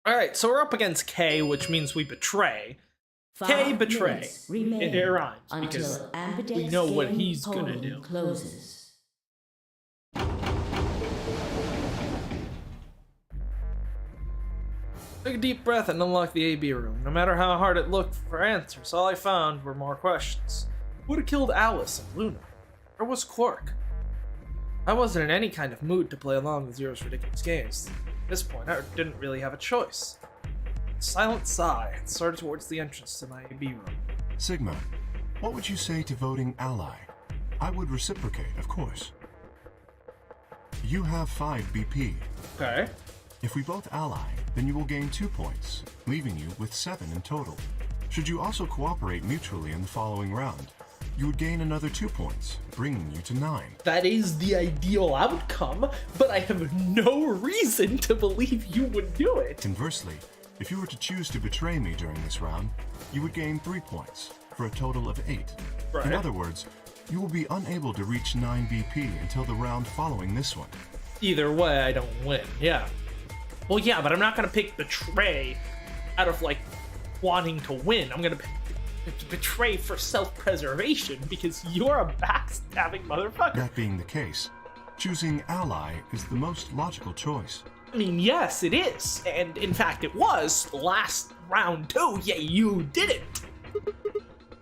Alright, so we're up against K, which means we betray. K 5 betray. minutes remain It rhymes, because until Ambidex's we know what game he's gonna poll do. Closes. Took a deep breath and unlocked the AB room. No matter how hard it looked for answers, all I found were more questions. Who would have killed Alice and Luna? Where was Quark? I wasn't in any kind of mood to play along with Zero's ridiculous games. At this point, I didn't really have a choice. A silent sigh and started towards the entrance to my AB room. Sigma, what would you say to voting ally? I would reciprocate, of course. You have 5 BP. Okay. If we both ally, then you will gain 2 points, leaving you with 7 in total. Should you also cooperate mutually in the following round, you would gain another 2 points, bringing you to 9. That is the ideal outcome, but I have no reason to believe you would do it. Conversely, if you were to choose to betray me during this round, you would gain 3 points, for a total of 8. Right. In other words, you will be unable to reach 9 BP until the round following this one. Either way, I don't win. Yeah. Well, yeah, but I'm not gonna pick betray out of like wanting to win. I'm gonna betray for self-preservation because you're a backstabbing motherfucker. That being the case, choosing ally is the most logical choice. I mean, yes, it is, and in fact, it was last round too. Yeah, you didn't.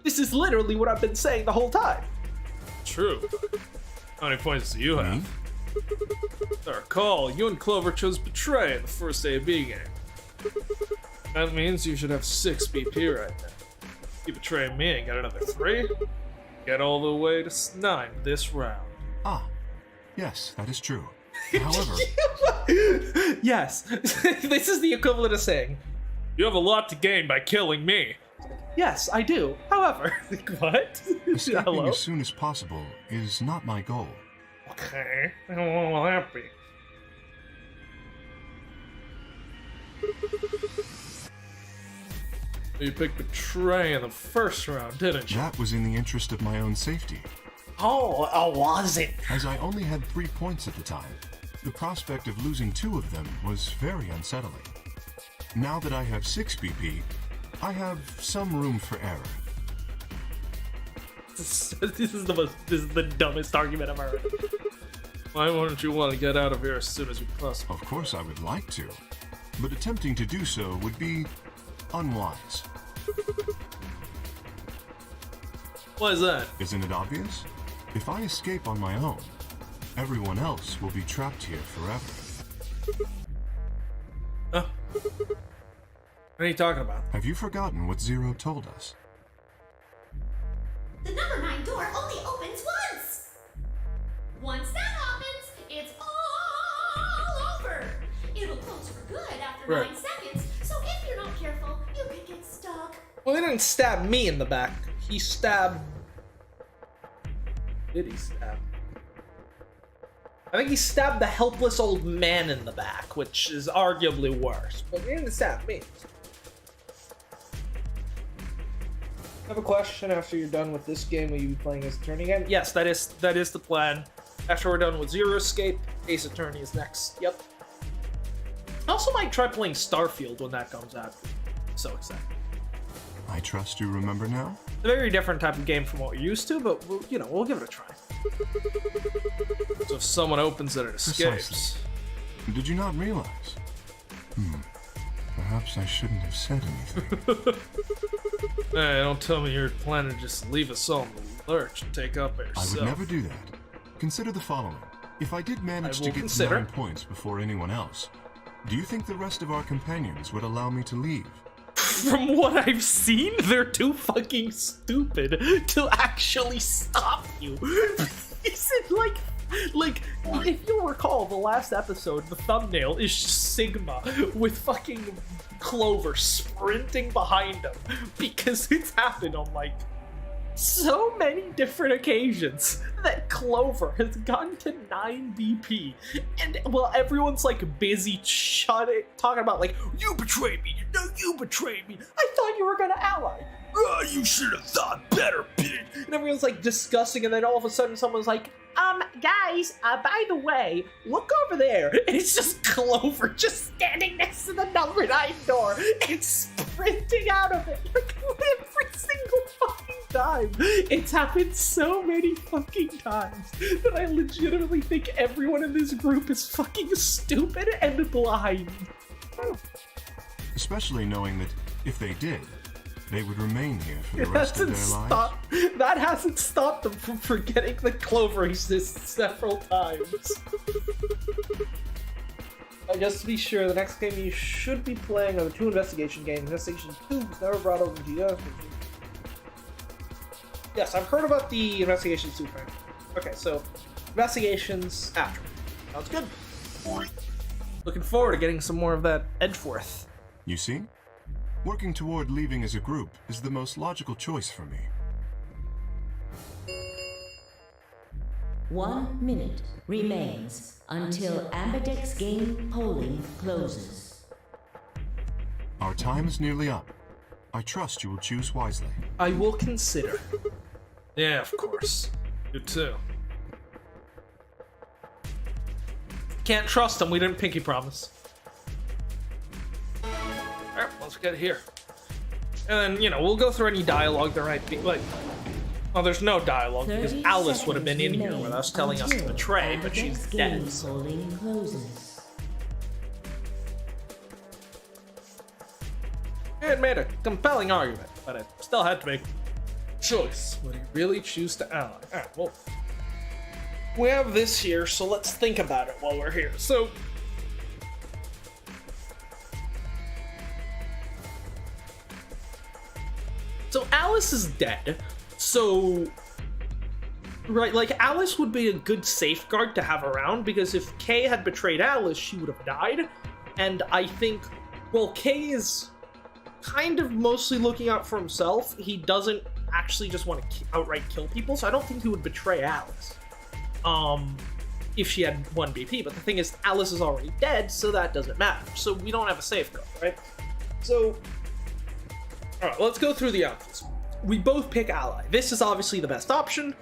This is literally what I've been saying the whole time. True. How many points do you have? Me? I recall, you and Clover chose Betray in the first AB game. That means you should have 6 BP right now. You betray me and get another 3. Get all the way to 9 this round. Ah, yes, that is true. However, Yes, this is the equivalent of saying, You have a lot to gain by killing me. yes, I do. However, what? escaping Hello? as soon as possible is not my goal. Okay, and what will that be? You picked Betray in the first round, didn't you? That was in the interest of my own safety. Oh, was it? As I only had 3 points at the time, the prospect of losing 2 of them was very unsettling. Now that I have 6 BP, I have some room for error. This is the dumbest argument I've ever heard. Why wouldn't you want to get out of here as soon as you possibly? Of course I would like to, but attempting to do so would be unwise. Why is that? Isn't it obvious? If I escape on my own, everyone else will be trapped here forever. Huh? What are you talking about? Have you forgotten what Zero told us? The number 9 door only opens once! Once that happens, it's all over! It'll close for good after Right. 9 seconds, so if you're not careful, you could get stuck. Well, he didn't stab me in the back. He stabbed. Did he stab? I think he stabbed the helpless old man in the back, which is arguably worse. But he didn't stab me. I have a question after you're done with this game. Will you be playing Ace Attorney again? Yes, that is the plan. After we're done with Zero Escape, Ace Attorney is next. Yep. I also might try playing Starfield when that comes out. So excited. I trust you remember now? It's a very different type of game from what we're used to, but we'll give it a try. So if someone opens it, it escapes. Precisely. Did you not realize? Perhaps I shouldn't have said anything. Hey, don't tell me you're planning to just leave us all in the lurch and take up by I yourself. would never do that. Consider the following. If I did manage I to will get consider. 9 points before anyone else, do you think the rest of our companions would allow me to leave? From what I've seen, they're too fucking stupid to actually stop you. Is it like if you recall the last episode, the thumbnail is Sigma with fucking Clover sprinting behind him because it's happened on like so many different occasions that Clover has gotten to 9 BP, and well, everyone's like busy talking about like, you betrayed me, no, you betrayed me, I thought you were gonna ally, you should have thought better, bitch, and everyone's like discussing, and then all of a sudden someone's like, Guys, by the way, look over there. And it's just Clover just standing next to the number 9 door and sprinting out of it like every single fucking time. It's happened so many fucking times that I legitimately think everyone in this group is fucking stupid and blind. Especially knowing that if they did, they would remain here for the rest of their lives. That hasn't stopped them from forgetting that Clover exists several times. Just to be sure, the next game you should be playing are the 2 investigation games. Investigation 2 was never brought over to us. Yes, I've heard about the Investigation 2 thing. Okay, so investigations after. Sounds good. Looking forward to getting some more of that Edgeworth. You see? Working toward leaving as a group is the most logical choice for me. 1 minute remains until Ambidex game polling closes. Our time is nearly up. I trust you will choose wisely. I will consider. Yeah, of course. You too. Can't trust them. We didn't pinky promise. Alright, let's get here. And then, we'll go through any dialogue there might be. Well, there's no dialogue because Alice would have been in here with us telling us to betray, but she's dead. Polling closes. It made a compelling argument, but it still had to make a choice. Would he really choose to ally? Alright, well, we have this here, so let's think about it while we're here. So Alice is dead, so right, Alice would be a good safeguard to have around, because if Kay had betrayed Alice, she would have died, and I think, well, Kay is kind of mostly looking out for himself. He doesn't actually just want to outright kill people, so I don't think he would betray Alice if she had 1 BP, but the thing is, Alice is already dead, so that doesn't matter, so we don't have a safeguard, right? So alright, let's go through the outfits. We both pick ally. This is obviously the best option.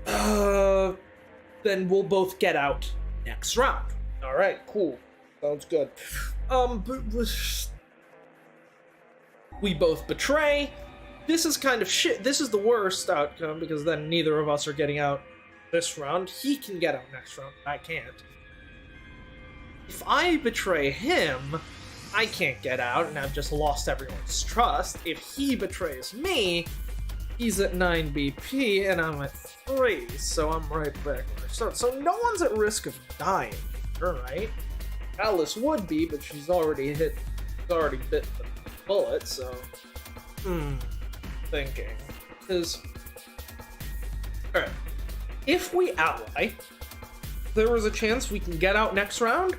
Then we'll both get out next round. Alright, cool. Sounds good. We both betray. This is kind of shit. This is the worst outcome, because then neither of us are getting out this round. He can get out next round, I can't. If I betray him, I can't get out, and I've just lost everyone's trust. If he betrays me, he's at 9 BP, and I'm at 3, so I'm right back where I started. So no one's at risk of dying, right? Alice would be, but she's already bit the bullet, so... Thinking. Because... Alright. If we ally, there is a chance we can get out next round,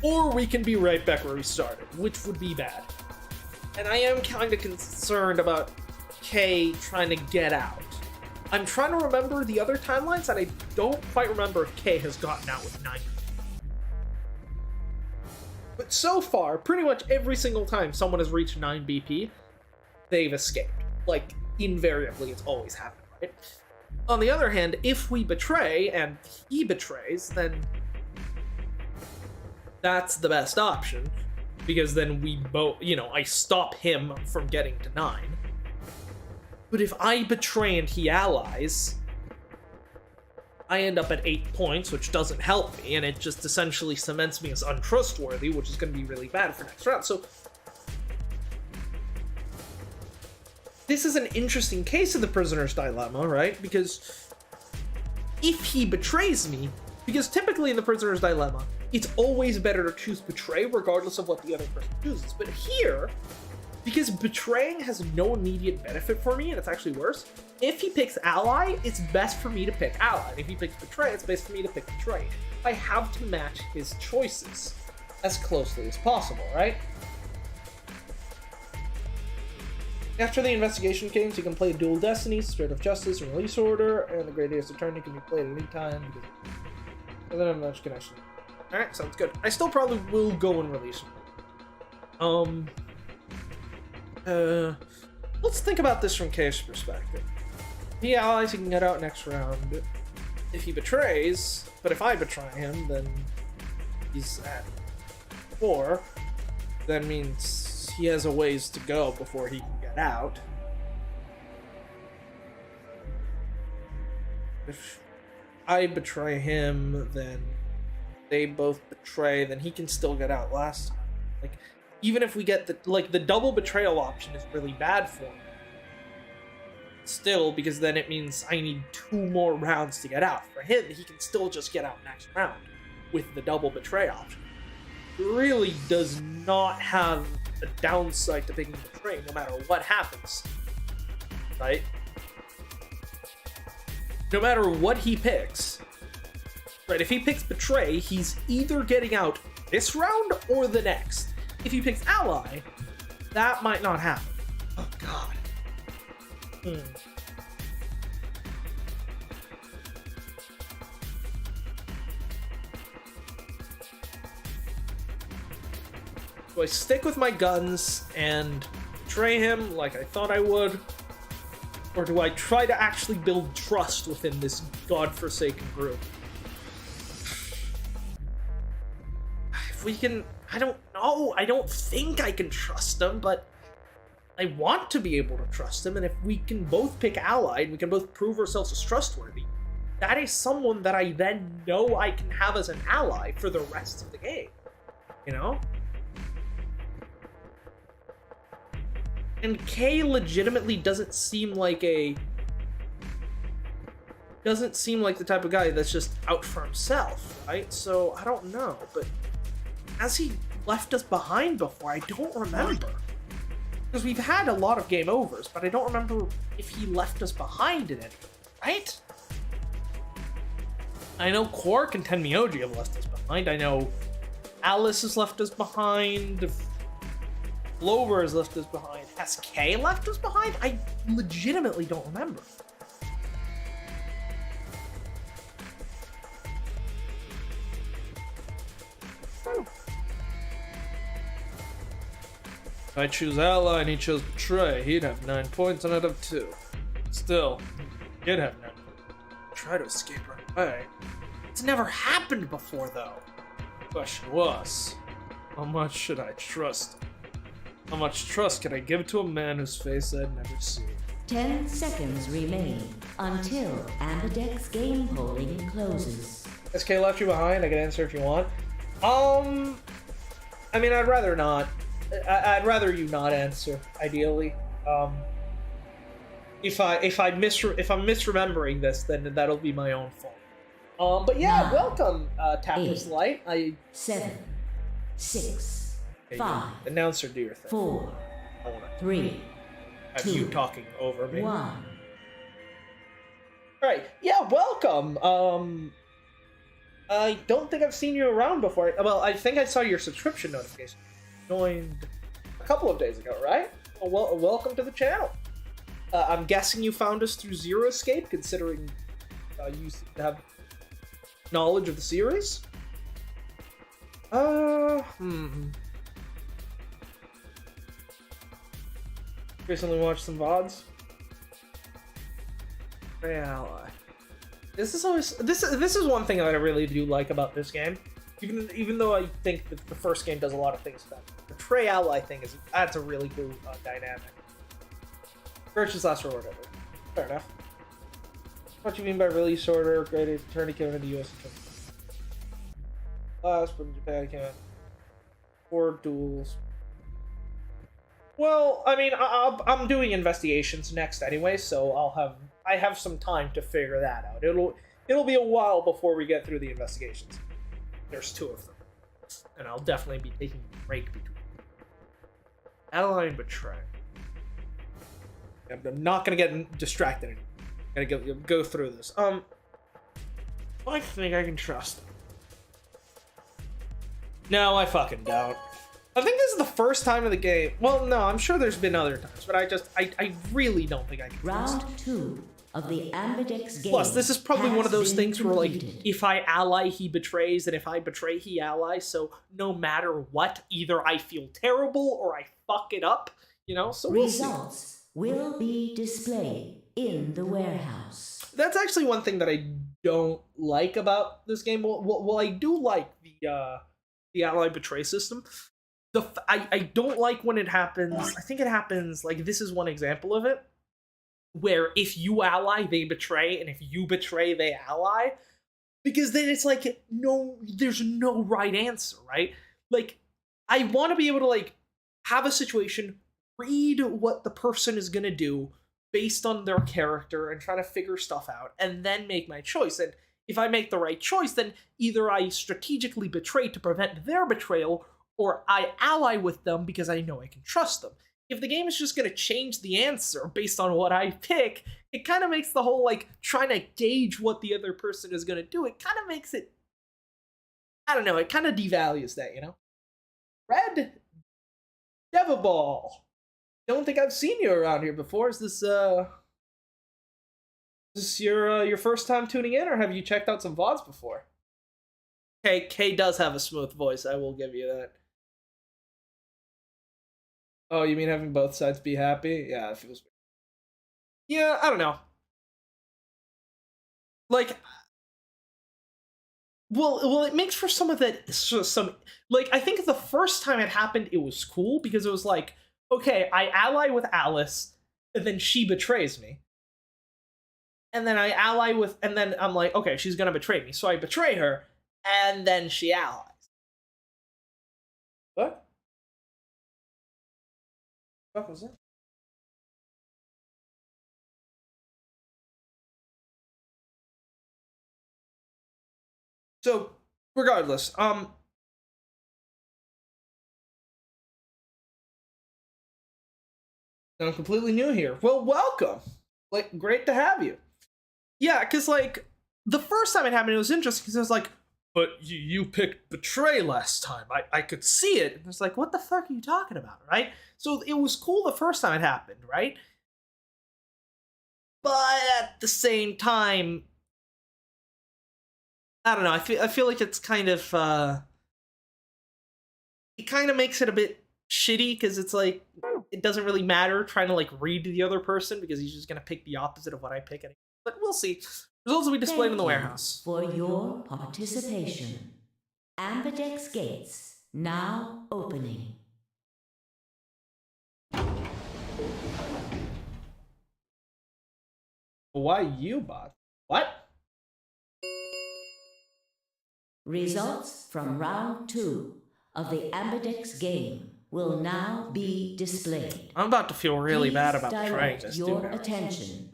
or we can be right back where we started, which would be bad. And I am kind of concerned about Kay trying to get out. I'm trying to remember the other timelines, and I don't quite remember if Kay has gotten out with 9. But so far, pretty much every single time someone has reached 9 BP, they've escaped. Invariably, it's always happened, right? On the other hand, if we betray, and he betrays, then that's the best option, because then we both, I stop him from getting to 9. But if I betray and he allies, I end up at 8 points, which doesn't help me, and it just essentially cements me as untrustworthy, which is going to be really bad for next round. So this is an interesting case of the prisoner's dilemma, right? Because if he betrays me, because typically in the prisoner's dilemma, it's always better to choose betray regardless of what the other person chooses. But here, because betraying has no immediate benefit for me, and it's actually worse, if he picks ally, it's best for me to pick ally. And if he picks betray, it's best for me to pick betray. I have to match his choices as closely as possible, right? After the investigation games, you can play Dual Destinies, Spirit of Justice, and Release Order, and the Great Ace Attorney can be played at any time. And then I'm not connection. Alright, sounds good. I still probably will go and release them. Let's think about this from Kay's perspective. he allies, he can get out next round. If he betrays, but if I betray him, then he's at 4. That means he has a ways to go before he can get out. If I betray him, then they both betray, then he can still get out last time. Like, even if we get the double betrayal option is really bad for him. Still, because then it means I need 2 more rounds to get out. For him, he can still just get out next round with the double betray option. It really does not have a downside to picking betray, no matter what happens. Right? No matter what he picks, right? If he picks betray, he's either getting out this round or the next. If he picks ally, that might not happen. Oh god. Do I stick with my guns and betray him like I thought I would? Or do I try to actually build trust within this godforsaken group? If we can... I don't know. I don't think I can trust him, but I want to be able to trust him, and if we can both pick ally, and we can both prove ourselves as trustworthy, that is someone that I then know I can have as an ally for the rest of the game. You know? And Kay legitimately doesn't seem like the type of guy that's just out for himself, right? So, I don't know, but has he left us behind before? I don't remember. Because we've had a lot of game overs, but I don't remember if he left us behind in anything, right? I know Quark and Tenmyoji have left us behind. I know Alice has left us behind. Clover has left us behind. Has Kay left us behind? I legitimately don't remember. If I choose ally and he chose betray, he'd have 9 points and I'd have 2. Still, he'd have 9 points. Try to escape right away. It's never happened before, though. The question was, how much should I trust him? How much trust can I give to a man whose face I'd never seen? 10 seconds remain until Ambidex game polling closes. SK left you behind? I can answer if you want. I mean, I'd rather not. I'd rather you not answer, ideally. If I'm misremembering this, then that'll be my own fault. But yeah, 9, welcome, Tapper's 8, Light. 7, 6, 5, announcer, do your thing. 4, I wanna 3, have 2, you talking over me. 1. Alright, yeah, welcome. I don't think I've seen you around before. Well, I think I saw your subscription notification. Joined a couple of days ago, right? Well, welcome to the channel. I'm guessing you found us through Zero Escape, considering you seem to have knowledge of the series. Recently watched some VODs. Betray ally. This is one thing that I really do like about this game. Even though I think that the first game does a lot of things better, the Betray ally thing adds a really cool dynamic. Purchase last reward ever. Fair enough. What you mean by release order? Graded attorney came into US attorney. Last from Japan came out. 4 duels. Well, I mean, I'm doing investigations next anyway, so I have some time to figure that out. It'll be a while before we get through the investigations. There's 2 of them, and I'll definitely be taking a break between them. Ally and Betray. I'm not gonna get distracted anymore. I'm gonna go through this. I think I can trust him. No, I fucking don't. I think this is the first time in the game. Well, no, I'm sure there's been other times, but I really don't think I can trust him. Round 2 of the Ambidex game. Plus, this is probably one of those has things been where, like, completed. if I ally, he betrays, and if I betray, he allies, so no matter what, either I feel terrible or I fuck it up, you know? So we'll see. Results will be displayed in the warehouse. That's actually one thing that I don't like about this game. Well, I do like the ally betray system. I don't like when it happens. I think it happens like this is one example of it, where if you ally, they betray, and if you betray, they ally. Because then it's like there's no right answer, right? Like, I want to be able to like have a situation, read what the person is gonna do based on their character and try to figure stuff out, and then make my choice. And if I make the right choice, then either I strategically betray to prevent their betrayal, or I ally with them because I know I can trust them. If the game is just going to change the answer based on what I pick, it kind of makes the whole, like, trying to gauge what the other person is going to do, it kind of makes it, I don't know, it kind of devalues that, you know? Red Devaball. Don't think I've seen you around here before. Is this your first time tuning in, or have you checked out some VODs before? Kay does have a smooth voice, I will give you that. Oh, you mean having both sides be happy? Yeah, it feels weird. Yeah, I don't know. Like, well, it makes for some of that, like, I think the first time it happened, it was cool, because it was like, okay, I ally with Alice, and then she betrays me. And then I ally with, and then I'm like, okay, she's gonna betray me, so I betray her, and then she allies. What? What was that? So, regardless, I'm completely new here. Well, welcome. Like, great to have you. Yeah, because, like, the first time it happened, it was interesting, because it was like, but you picked betray last time. I could see it. And it's like, what the fuck are you talking about, right? So it was cool the first time it happened, right? But at the same time, I don't know. I feel like it's kind of it kind of makes it a bit shitty, because it's like it doesn't really matter trying to like read the other person, because he's just gonna pick the opposite of what I pick. But we'll see. Results will be displayed in the warehouse. For your participation. Ambidex gates now opening. Why you, bot? What? Results from round 2 of the Ambidex game will now be displayed. I'm about to feel really Please bad about betraying direct this your dude. attention.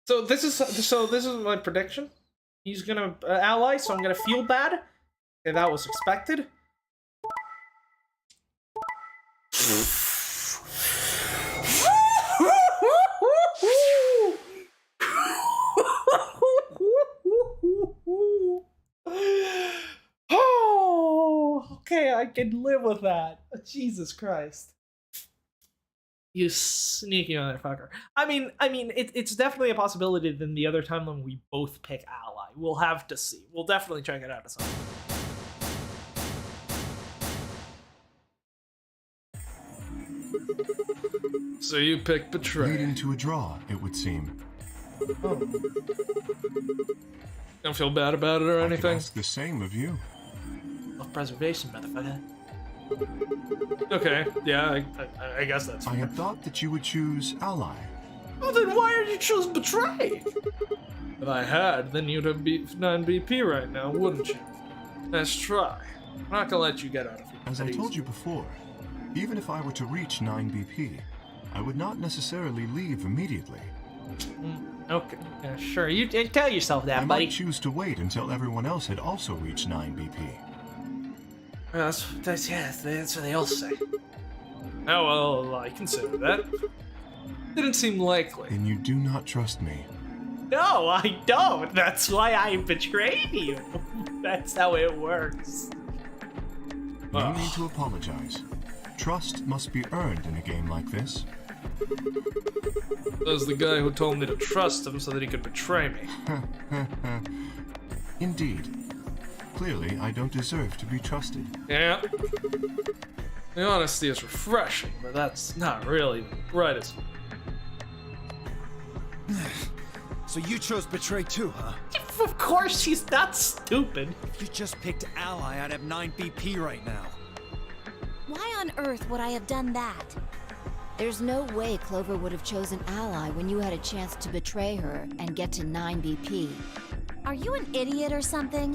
So this is my prediction. He's gonna ally, so I'm gonna feel bad. Okay, that was expected. Oh, okay, I can live with that. Jesus Christ. You sneaky motherfucker. I mean, it's definitely a possibility than the other time when we both pick ally. We'll have to see. We'll definitely check it out at some point. So you pick betray. Leading to a draw, it would seem. Don't feel bad about it or I could anything? ask the same of you. Of preservation, motherfucker. Okay, yeah, I guess that's I fair. had thought that you would choose ally. Well, then why did you choose betray? If I had, then you'd have beat 9BP right now, wouldn't you? Let's try. I'm not gonna let you get out of here. As I told you before, even if I were to reach 9 BP, I would not necessarily leave immediately. Okay, yeah, sure. You tell yourself that, I buddy. might choose to wait until everyone else had also reached 9 BP. Well, that's what they all say. Oh, well, I consider that. Didn't seem likely. Then you do not trust me. No, I don't. That's why I betrayed you. That's how it works. No need to apologize. Trust must be earned in a game like this. That was the guy who told me to trust him so that he could betray me. Indeed. Clearly, I don't deserve to be trusted. Yeah. The honesty is refreshing, but that's not really the brightest. So you chose Betray too, huh? Of course she's not stupid. You just picked Ally out of 9 BP right now. Why on earth would I have done that? There's no way Clover would have chosen Ally when you had a chance to betray her and get to 9 BP. Are you an idiot or something?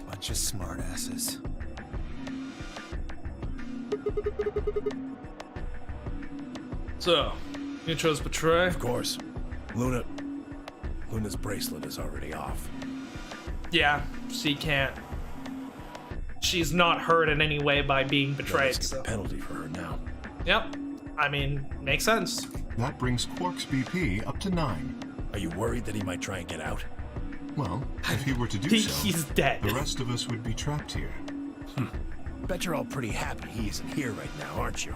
Bunch of smartasses. So, you chose Betray? Of course. Luna's bracelet is already off. Yeah, she can't. She's not hurt in any way by being betrayed. Let's get So. the penalty for her now. Yep. I mean, makes sense. That brings Quark's BP up to 9. Are you worried that he might try and get out? Well, if he were to do so, He's dead. the rest of us would be trapped here. Bet you're all pretty happy he isn't here right now, aren't you?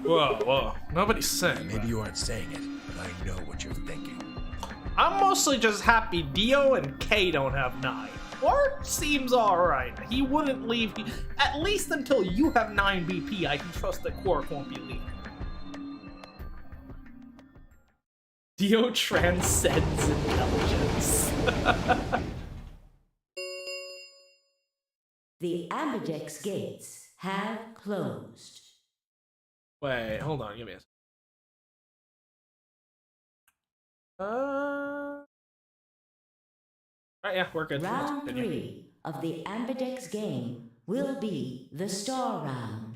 Whoa. Nobody's saying Maybe that. you aren't saying it, but I know what you're thinking. I'm mostly just happy Dio and Kay don't have 9. Quark seems alright. He wouldn't leave. At least until you have 9 BP, I can trust that Quark won't be leaving. Dio transcends intelligence. The Ambidex gates have closed. Wait, hold on, give me a second. Alright, yeah, we're good. Let's Round continue. 3 of the Ambidex game will be the Star Round.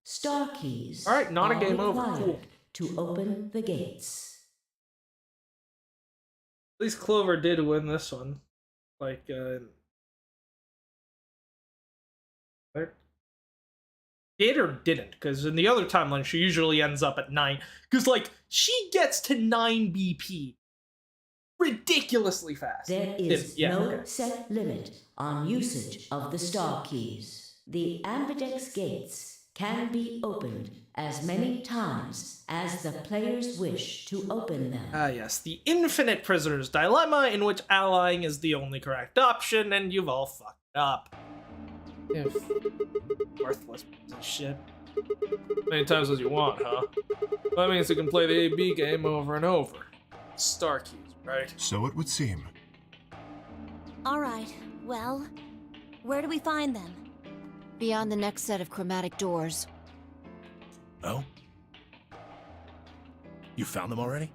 Star keys Alright, not a are game over. required Cool. to open the gates. At least Clover did win this one. Like, Did or didn't? Because in the other timeline, she usually ends up at 9. Because, like, she gets to 9 BP ridiculously fast. There is Yeah, no okay. set limit on usage of the Star keys. The Ambidex gates can be opened as many times as the players wish to open them. Ah, yes, the infinite prisoner's dilemma, in which allying is the only correct option, and you've all fucked up. If worthless piece of shit. many times as you want, huh? That means you can play the AB game over and over. Star keys, right? So it would seem. Alright, well, where do we find them? Beyond the next set of chromatic doors. Oh? You found them already?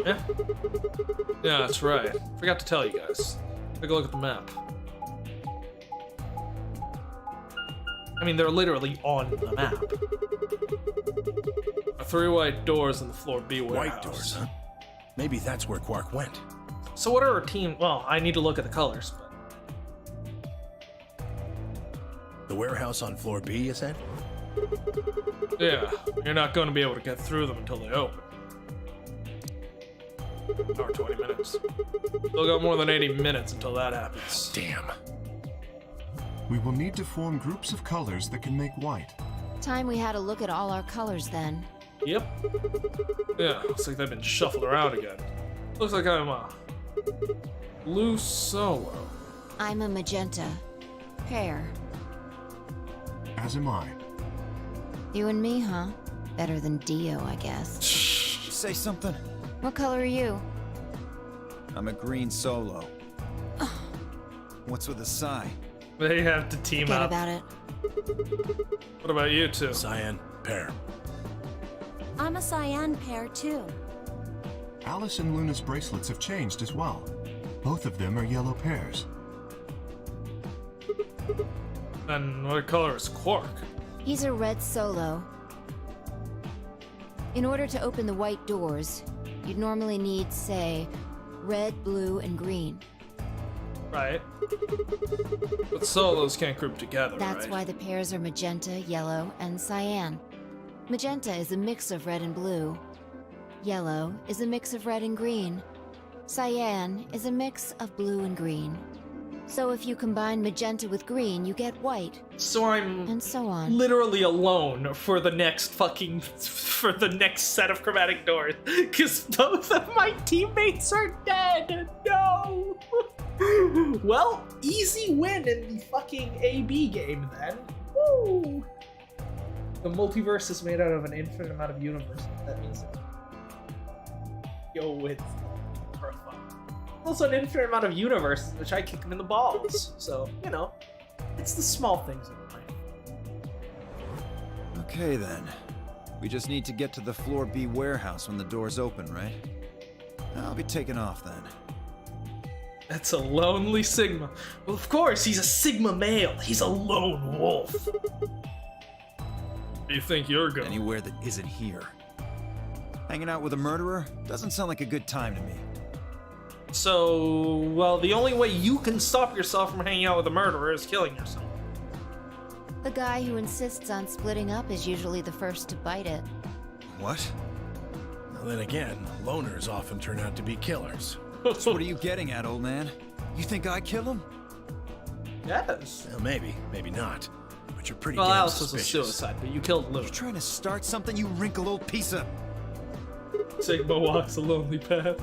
Yeah, that's right. Forgot to tell you guys. Take a look at the map. I mean, they're literally on the map. 3 white doors in the floor B warehouse. White doors, huh? Maybe that's where Quark went. So what are our team? Well, I need to look at the colors, but The warehouse on floor B, you said? Yeah, you're not going to be able to get through them until they open. Hour 20 minutes. Still got more than 80 minutes until that happens. Damn. We will need to form groups of colors that can make white. Time we had a look at all our colors then. Yep. Yeah, looks like they've been shuffled around again. Looks like I'm a blue solo. I'm a magenta. Pear. As am I. You and me, huh? Better than Dio, I guess. Say something. What color are you? I'm a green solo. What's with the sigh? they have to team Forget up. about it. What about you two? Cyan, pair. I'm a cyan pair too. Alice and Luna's bracelets have changed as well. Both of them are yellow pairs. And what color is Quark? He's a red solo. In order to open the white doors, you'd normally need, say, red, blue, and green. Right. But solos can't group together, That's right? why the pairs are magenta, yellow, and cyan. Magenta is a mix of red and blue. Yellow is a mix of red and green. Cyan is a mix of blue and green. So if you combine magenta with green, you get white, So I'm and so on. literally alone for the next set of chromatic doors, because both of my teammates are dead. No. Well, easy win in the fucking AB game then. Woo. the multiverse is made out of an infinite amount of universes, that means that yo wins for a fight. Also an infinite amount of universes, which I kick him in the balls. So, you know, it's the small things in life. Okay then. We just need to get to the Floor B warehouse when the doors open, right? I'll be taking off then. That's a lonely Sigma. Well, of course, he's a Sigma male. He's a lone wolf. Where do you think you're going? Anywhere that isn't here. Hanging out with a murderer doesn't sound like a good time to me. So, well, the only way you can stop yourself from hanging out with a murderer is killing yourself. The guy who insists on splitting up is usually the first to bite it. What? Well, then again, loners often turn out to be killers. So what are you getting at, old man? You think I kill him? Yes. Well, maybe, maybe not. But you're pretty Well, damn Alice was a suspicious. suicide, but you killed Lou. You trying to start something, you wrinkled old piece of... Sigma walks a lonely path.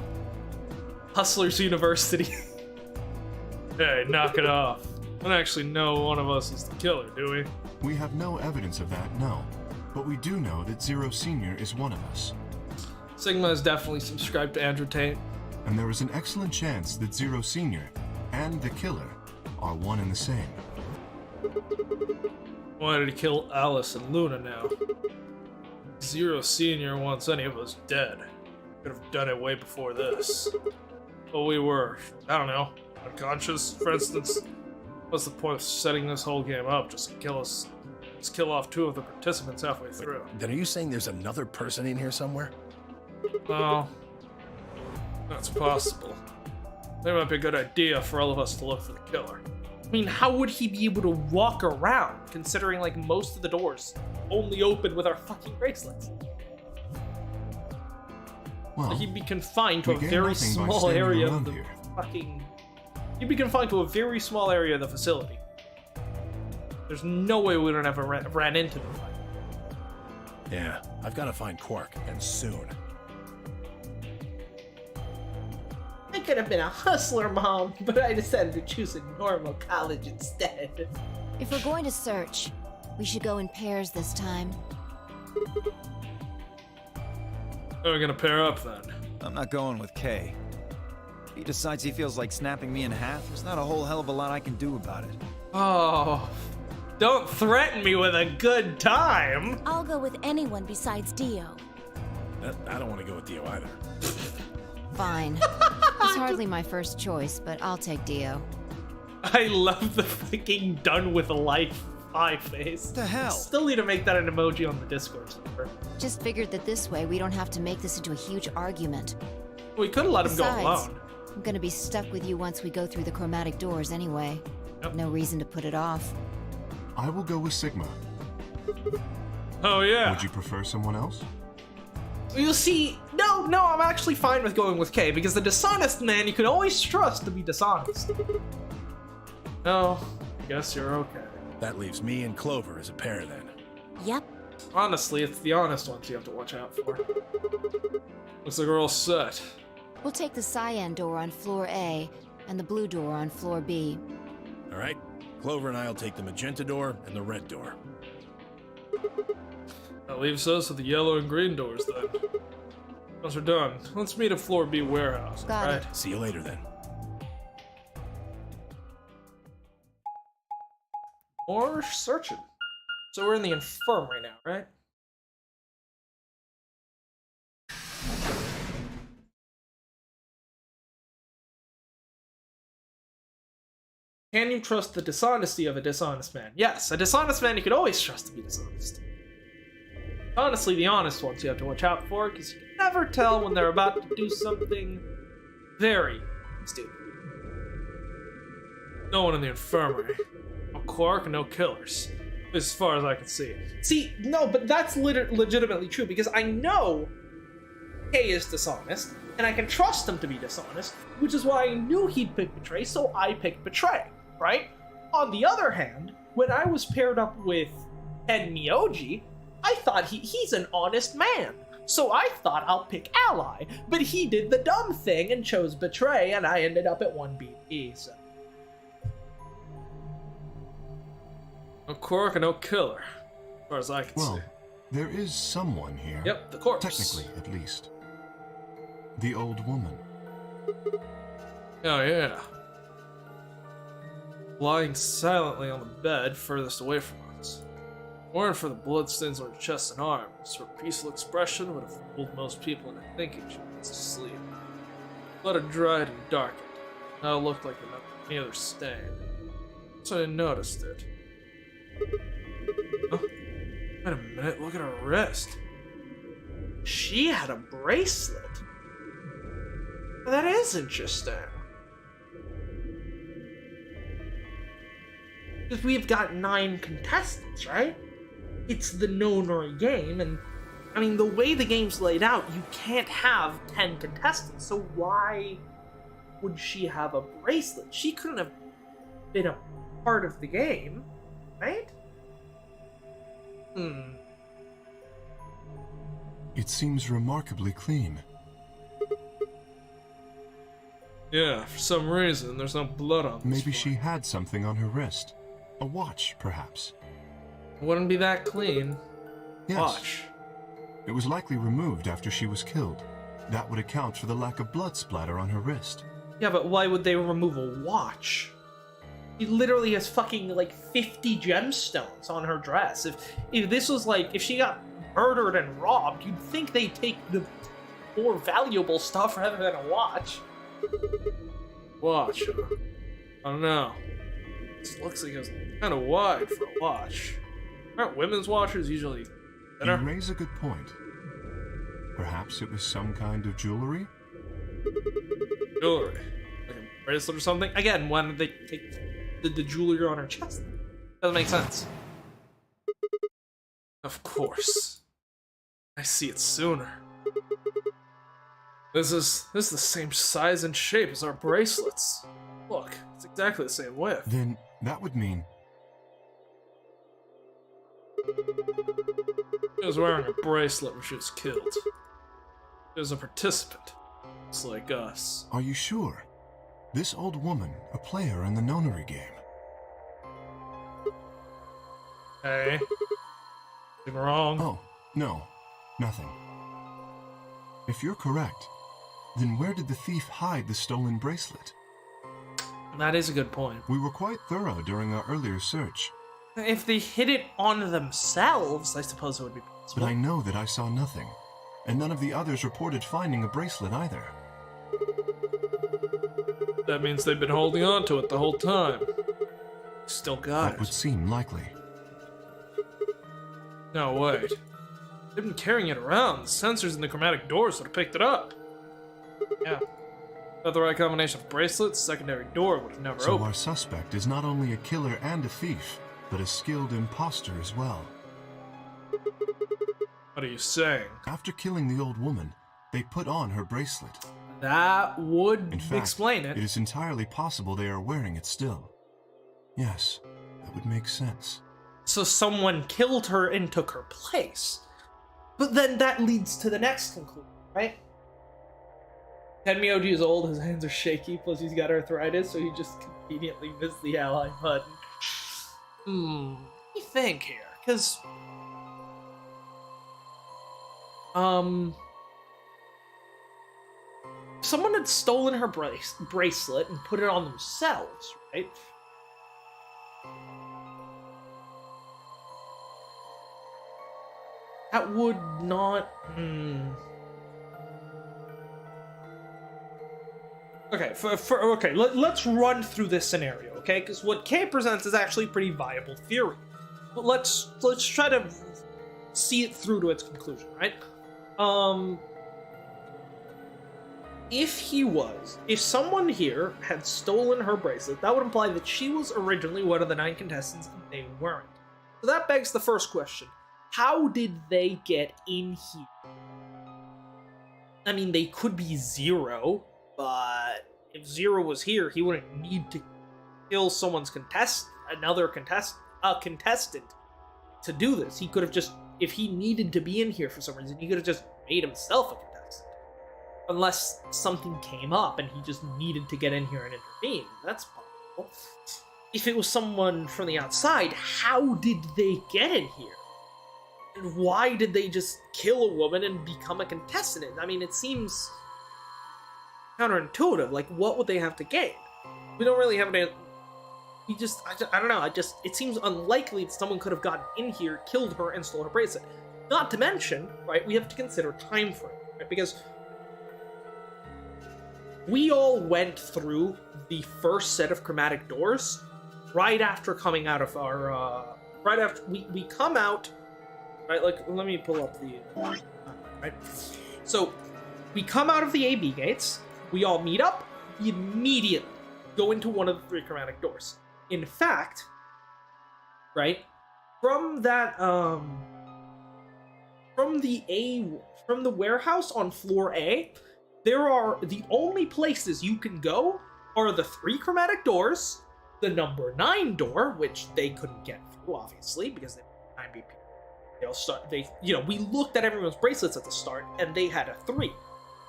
Hustlers University. Hey, knock it off. I don't actually know one of us is the killer, do we? We have no evidence of that, no. But we do know that Zero Senior is one of us. Sigma is definitely subscribed to Andrew Tate. And there is an excellent chance that Zero Senior and the killer are one and the same. Why did he kill Alice and Luna now? Zero Senior wants any of us dead. Could have done it way before this. But we were, I don't know, unconscious, for instance. What's the point of setting this whole game up just to kill us? Just kill off two of the participants halfway through. Then are you saying there's another person in here somewhere? Well, that's possible. It might be a good idea for all of us to look for the killer. I mean, how would he be able to walk around, considering, like, most of the doors only open with our fucking bracelets? Well, He'd be confined to we a gain very nothing by small standing area of around the here. fucking... He'd be confined to a very small area of the facility. There's no way we would have ever ran into them. Yeah, I've got to find Quark, and soon. I could have been a hustler, Mom, but I decided to choose a normal college instead. If we're going to search, we should go in pairs this time. How are we gonna pair up then? I'm not going with Kay. If he decides he feels like snapping me in half, there's not a whole hell of a lot I can do about it. Oh, don't threaten me with a good time. I'll go with anyone besides Dio. I don't want to go with Dio either. Fine. He's hardly my first choice, but I'll take Dio. I love the freaking done with life eye face. What the hell? Still need to make that an emoji on the Discord server. Just figured that this way we don't have to make this into a huge argument. We could have let him go Besides, alone. I'm gonna be stuck with you once we go through the chromatic doors anyway. Yep. No reason to put it off. I will go with Sigma. Oh yeah. Would you prefer someone else? You see, no, I'm actually fine with going with Kay, because the dishonest man you can always trust to be dishonest. No, I guess you're okay. That leaves me and Clover as a pair then. Yep. Honestly, it's the honest ones you have to watch out for. Looks like we're all set. We'll take the cyan door on floor A and the blue door on floor B. All right? Clover and I'll take the magenta door and the red door. That leaves us with the yellow and green doors then. Once we're done, let's meet at Floor B warehouse, Got alright? it. See you later then. More searching. So we're in the infirmary now, right? Can you trust the dishonesty of a dishonest man? Yes, a dishonest man you could always trust to be dishonest. Honestly, the honest ones you have to watch out for, because you can never tell when they're about to do something very stupid. No one in the infirmary. No Quark, no killers. As far as I can see. See, no, but that's legitimately true, because I know Kay is dishonest, and I can trust him to be dishonest, which is why I knew he'd pick Betray, so I picked Betray, right? On the other hand, when I was paired up with Ted Mioji, I thought he's an honest man, so I thought I'll pick Ally, but he did the dumb thing and chose Betray, and I ended up at 1BE, so... No Quark and no killer. far as I can Well, see. there is someone here. Yep, the corpse. Technically, at least. The old woman. Oh, yeah. Lying silently on the bed furthest away from us. Weren't for the bloodstains on her chest and arms, her peaceful expression would have fooled most people into thinking she was asleep. Blood had dried and darkened. Now it looked like any other stain. So I noticed it. Oh, wait a minute, look at her wrist. She had a bracelet. That is interesting. Because we've got 9 contestants, right? It's the no-nor game, and I mean, the way the game's laid out, you can't have 10 contestants, so why would she have a bracelet? She couldn't have been a part of the game, right? It seems remarkably clean. Yeah, for some reason, there's no blood on this Maybe one. she had something on her wrist. A watch, perhaps. Wouldn't be that clean. Yes. Watch. It was likely removed after she was killed. That would account for the lack of blood splatter on her wrist. Yeah, but why would they remove a watch? She literally has fucking like 50 gemstones on her dress. If this was like, if she got murdered and robbed, you'd think they'd take the more valuable stuff rather than a watch. Watch. I don't know. This looks like it's kind of wide for a watch. Aren't women's watches usually You thinner? raise a good point. Perhaps it was some kind of jewelry? Jewelry. Like a bracelet or something? Again, why did they take the jewelry on her chest? Doesn't make sense. Of course. I see it sooner. This is the same size and shape as our bracelets. Look, it's exactly the same width. Then that would mean She was wearing a bracelet when she was killed. She was a participant, just like us. Are you sure? This old woman, a player in the nonary game. Hey. Something wrong? Oh, no. Nothing. If you're correct, then where did the thief hide the stolen bracelet? That is a good point. We were quite thorough during our earlier search, If they hid it on themselves, I suppose it would be possible. but I know that I saw nothing, and none of the others reported finding a bracelet either. That means they've been holding on to it the whole time. Still got That would it. seem likely. No, wait. They've been carrying it around. The sensors in the chromatic doors would have picked it up. Yeah. Without the right combination of bracelets, secondary door would have never So opened. our suspect is not only a killer and a thief, but a skilled imposter as well. What are you saying? After killing the old woman, they put on her bracelet. That would In fact, explain it. it is entirely possible they are wearing it still. Yes, that would make sense. So someone killed her and took her place. But then that leads to the next conclusion, right? Tenmyoji is old, his hands are shaky, plus he's got arthritis, so he just conveniently missed the ally button. Let me think here, because... someone had stolen her bracelet and put it on themselves, right? That would not... Okay, okay, let's run through this scenario, okay? Because what Kay presents is actually a pretty viable theory. But let's try to see it through to its conclusion, right? If someone here had stolen her bracelet, that would imply that she was originally one of the 9 contestants and they weren't. So that begs the first question. How did they get in here? I mean, they could be Zero, but if Zero was here, he wouldn't need to kill someone's contestant to do this. He could have just, if he needed to be in here for some reason, he could have just made himself a contestant. Unless something came up and he just needed to get in here and intervene. That's possible. If it was someone from the outside, how did they get in here? And why did they just kill a woman and become a contestant? I mean, it seems counterintuitive. Like, what would they have to gain? We don't really have an... I don't know, it seems unlikely that someone could have gotten in here, killed her, and stole her bracelet. Not to mention, right, we have to consider time frame, right? Because we all went through the first set of chromatic doors right after coming out of our, right after we come out, right, like, let me pull up the, right? So, we come out of the AB gates, we all meet up, we immediately go into one of the 3 chromatic doors. In fact, right, from that, from the warehouse on floor A, there are, the only places you can go are the 3 chromatic doors, the number 9 door, which they couldn't get through, obviously, because they were 9 BP. We looked at everyone's bracelets at the start, and they had a 3,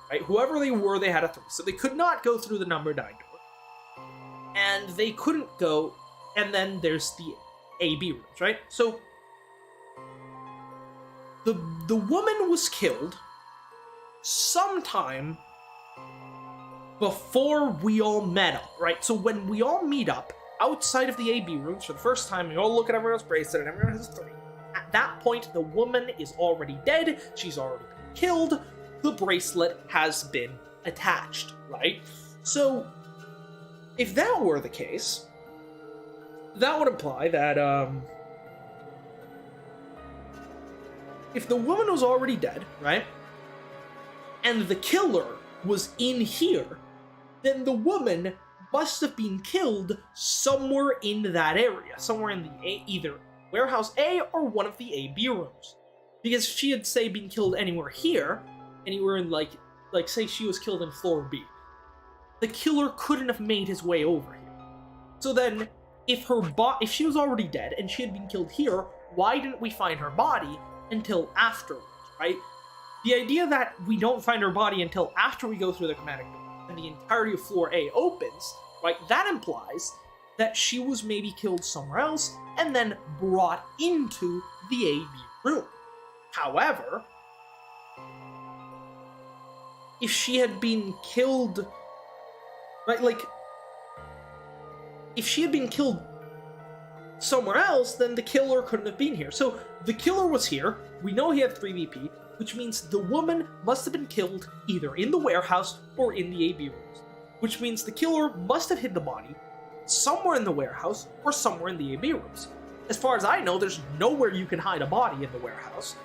right? Whoever they were, they had a 3, so they could not go through the number 9 door. And they couldn't go, and then there's the AB rooms, right? So, the woman was killed sometime before we all met up, right? So when we all meet up outside of the AB rooms for the first time, we all look at everyone's bracelet, and everyone has a 3. At that point, the woman is already dead, she's already been killed, the bracelet has been attached, right? So, if that were the case, that would imply that, if the woman was already dead, right, and the killer was in here, then the woman must have been killed somewhere in that area, somewhere in the either warehouse A or one of the AB rooms. Because if she had, say, been killed anywhere here, anywhere in, like say she was killed in floor B, the killer couldn't have made his way over here. So then, if she was already dead and she had been killed here, why didn't we find her body until afterwards, right? The idea that we don't find her body until after we go through the chromatic door and the entirety of floor A opens, right, that implies that she was maybe killed somewhere else and then brought into the AB room. However, if she had been killed, right, like, if she had been killed somewhere else, then the killer couldn't have been here. So, the killer was here, we know he had 3 VP, which means the woman must have been killed either in the warehouse or in the AB rooms. Which means the killer must have hid the body somewhere in the warehouse or somewhere in the AB rooms. As far as I know, there's nowhere you can hide a body in the warehouse.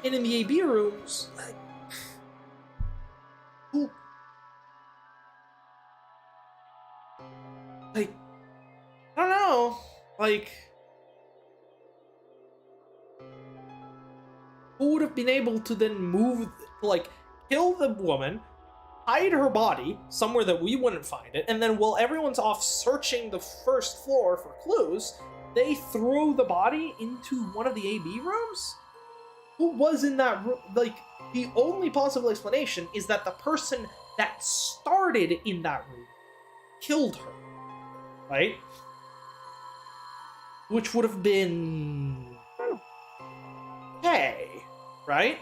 And in the AB rooms, I don't know, who would have been able to then move, kill the woman, hide her body somewhere that we wouldn't find it, and then while everyone's off searching the first floor for clues, they throw the body into one of the AB rooms? Who was in that room? The only possible explanation is that the person that started in that room killed her, right? Which would have been Kay, right?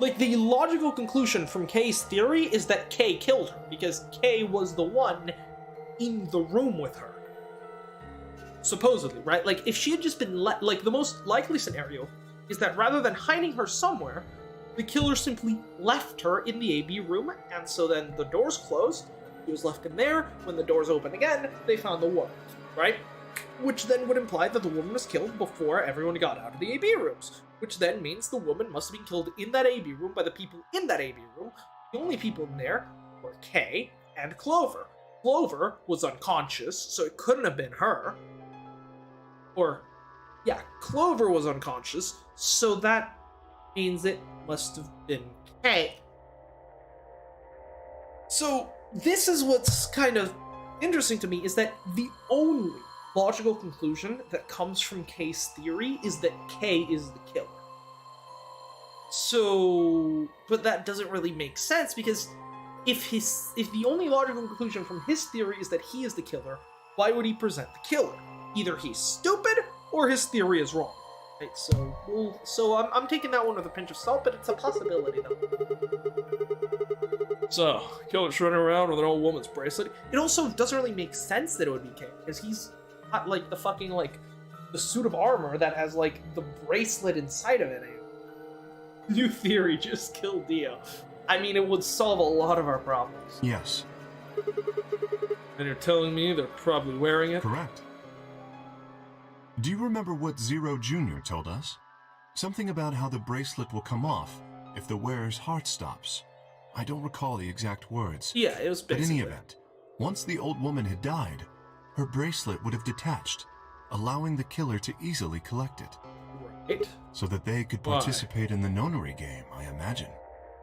The logical conclusion from Kay's theory is that Kay killed her, because Kay was the one in the room with her. Supposedly, right? If she had just been the most likely scenario is that rather than hiding her somewhere, the killer simply left her in the AB room, and so then the doors closed, she was left in there, when the doors opened again, they found the woman, right? Which then would imply that the woman was killed before everyone got out of the AB rooms, which then means the woman must have been killed in that AB room by the people in that AB room. The only people in there were Kay and Clover. Clover was unconscious, so it couldn't have been her. Clover was unconscious, so that means it must have been Kay. So, this is what's kind of interesting to me, is that the only logical conclusion that comes from Kay's theory is that Kay is the killer. So, but that doesn't really make sense, because if the only logical conclusion from his theory is that he is the killer, why would he present the killer? Either he's stupid or his theory is wrong. Right, so I'm taking that one with a pinch of salt, but it's a possibility though. So, killer's running around with an old woman's bracelet. It also doesn't really make sense that it would be King, because he's got like the fucking like the suit of armor that has like the bracelet inside of it. New theory, just kill Dio. I mean, it would solve a lot of our problems. Yes, And you're telling me they're probably wearing it? correct. Do you remember what Zero Jr. told us? Something about how the bracelet will come off if the wearer's heart stops. I don't recall the exact words. Yeah, it was But in basically. any event, once the old woman had died, her bracelet would have detached, allowing the killer to easily collect it, Right? so that they could Why? participate in the nonary game, I imagine.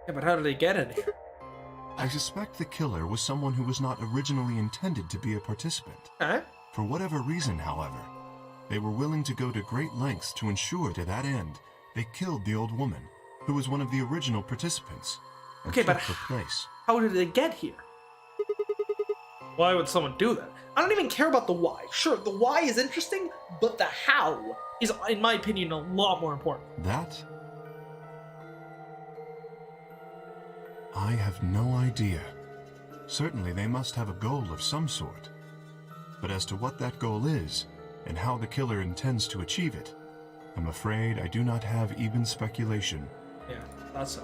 Yeah, but how did they get in here? I suspect the killer was someone who was not originally intended to be a participant. Okay. For whatever reason, however, they were willing to go to great lengths to ensure to that end they killed the old woman, who was one of the original participants, and Okay, but took her place. How did they get here? Why would someone do that? I don't even care about the why. Sure, the why is interesting, but the how is, in my opinion, a lot more important. That? I have no idea. Certainly they must have a goal of some sort. But as to what that goal is, and how the killer intends to achieve it, I'm afraid I do not have even speculation. Yeah, that's so.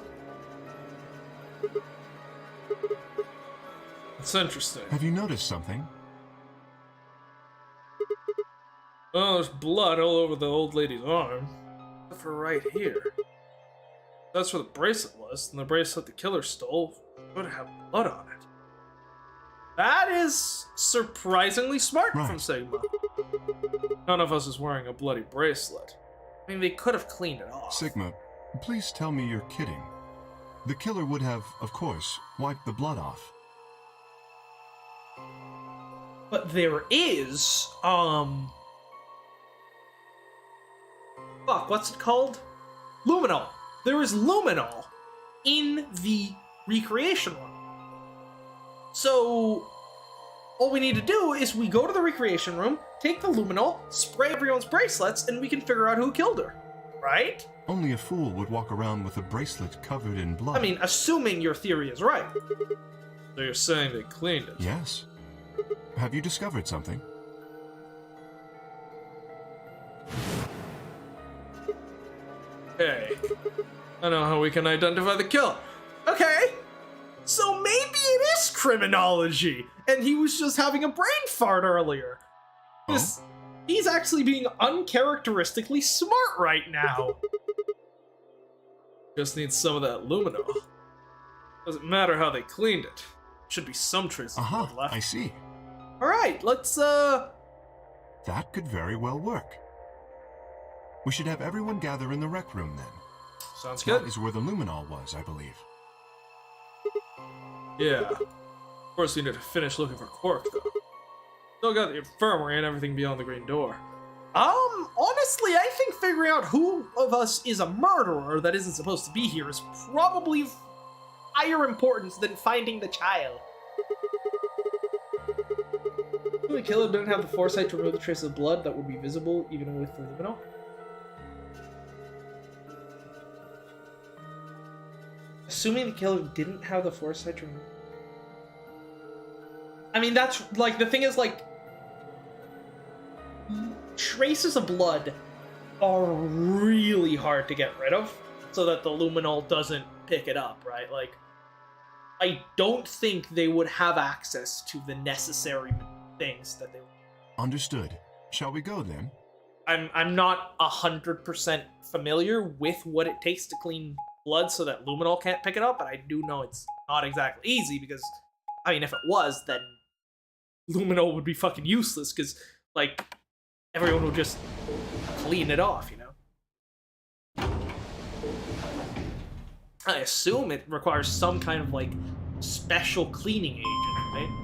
It's interesting. Have you noticed something? Oh, there's blood all over the old lady's arm. Except for right here. That's where the bracelet was, and the bracelet the killer stole would have blood on it. That is surprisingly smart Right. from Sigma. None of us is wearing a bloody bracelet. I mean, they could have cleaned it off. Sigma, please tell me you're kidding. The killer would have, of course, wiped the blood off. But there is, fuck, what's it called? Luminol. There is luminol in the recreation room. So, all we need to do is we go to the recreation room, take the luminol, spray everyone's bracelets, and we can figure out who killed her. Right? Only a fool would walk around with a bracelet covered in blood. I mean, assuming your theory is right. So you're saying they cleaned it? Yes. Have you discovered something? Hey, I know how we can identify the killer. Okay. So maybe it is criminology, and he was just having a brain fart earlier. This, he's actually being uncharacteristically smart right now. Just need some of that luminol. Doesn't matter how they cleaned it. Should be some traces of Aha, blood left. I see. All right, let's That could very well work. We should have everyone gather in the rec room then. Sounds That good. is where the luminol was, I believe. Yeah. Of course we need to finish looking for Quark, though. Still got the infirmary and everything beyond the green door. honestly, I think figuring out who of us is a murderer that isn't supposed to be here is probably of higher importance than finding the child. The killer didn't have the foresight to remove the traces of blood that would be visible even with the luminol. Assuming the killer didn't have the foresight to remove... I mean, that's, like, the thing is, like, traces of blood are really hard to get rid of so that the luminol doesn't pick it up, right? Like, I don't think they would have access to the necessary things that they would. Understood. Shall we go then? I'm not 100% familiar with what it takes to clean blood so that luminol can't pick it up, but I do know it's not exactly easy because, I mean, if it was, then luminol would be fucking useless because, like, everyone would just clean it off, you know? I assume it requires some kind of, like, special cleaning agent, right?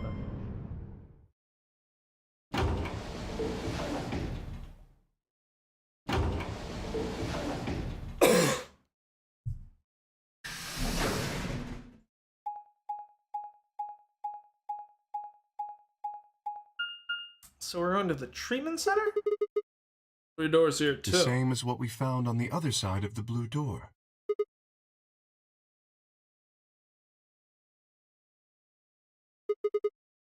So we're going to the treatment center? 3 doors here, The too. same as what we found on the other side of the blue door.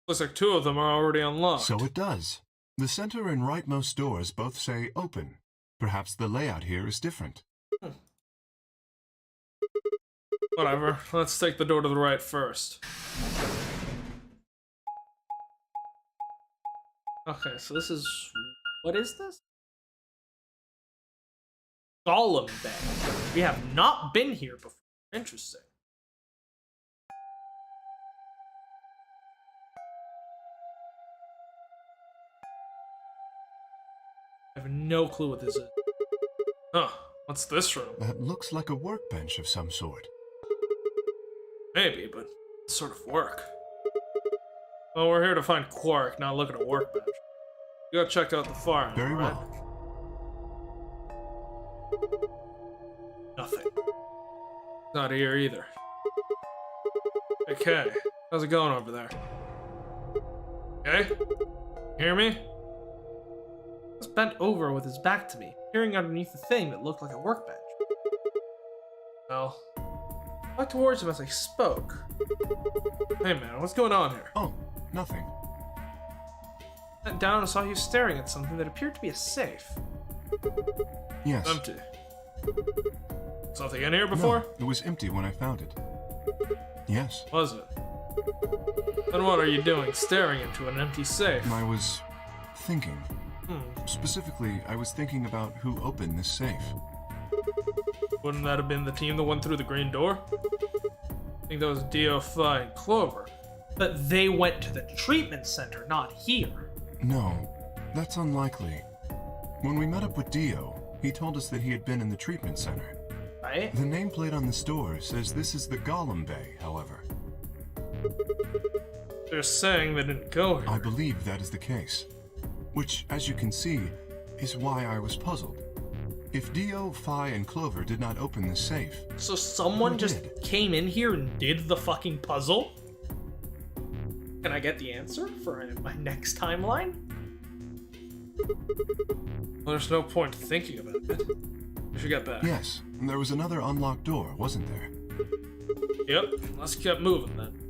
Looks like 2 of them are already unlocked. So it does. The center and rightmost doors both say open. Perhaps the layout here is different. Whatever. Let's take the door to the right first. Okay, so this is... What is this? Golem Bay. We have not been here before. Interesting. I have no clue what this is. Huh. What's this room? That looks like a workbench of some sort. Maybe, but it's sort of work. Well, we're here to find Quark, not look at a workbench. You gotta check out the farm. Very alright? well. Nothing. Not here either. Okay, how's it going over there? Okay? Hear me? He was bent over with his back to me, peering underneath the thing that looked like a workbench. Well, I walked towards him as I spoke. hey man, what's going on here? Oh, nothing. I bent down and saw he was staring at something that appeared to be a safe. Yes. Empty. Something in here before? No, it was empty when I found it. Yes. Was it? Then what are you doing staring into an empty safe? I was thinking. Specifically, I was thinking about who opened this safe. Wouldn't that have been the team that went through the green door? I think that was Dio, Phi, and Clover. But they went to the treatment center, not here. No, that's unlikely. When we met up with Dio, he told us that he had been in the treatment center. Right? The nameplate on the store says this is the Golem Bay, however. They're saying they didn't go here. I believe that is the case. Which, as you can see, is why I was puzzled. If Dio, Phi, and Clover did not open the safe, So someone Who just did? came in here and did the fucking puzzle? Can I get the answer for my next timeline? Well, there's no point thinking about it. We should get back. yes, there was another unlocked door, wasn't there? Yep, let's keep moving then.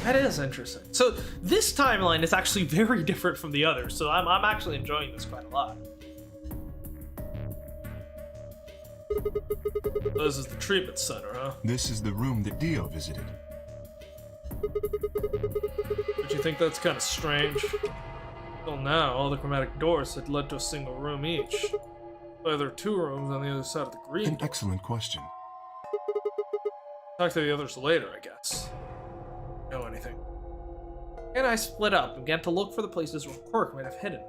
That is interesting. So this timeline is actually very different from the others, so I'm actually enjoying this quite a lot. This is the treatment center, huh? This is the room that Dio visited. Don't you think that's kind of strange? Till now, all the chromatic doors had led to a single room each. But there are 2 rooms on the other side of the green. An excellent question. Talk to the others later, I guess. Know anything? And I split up and began to look for the places where Quark might have hidden.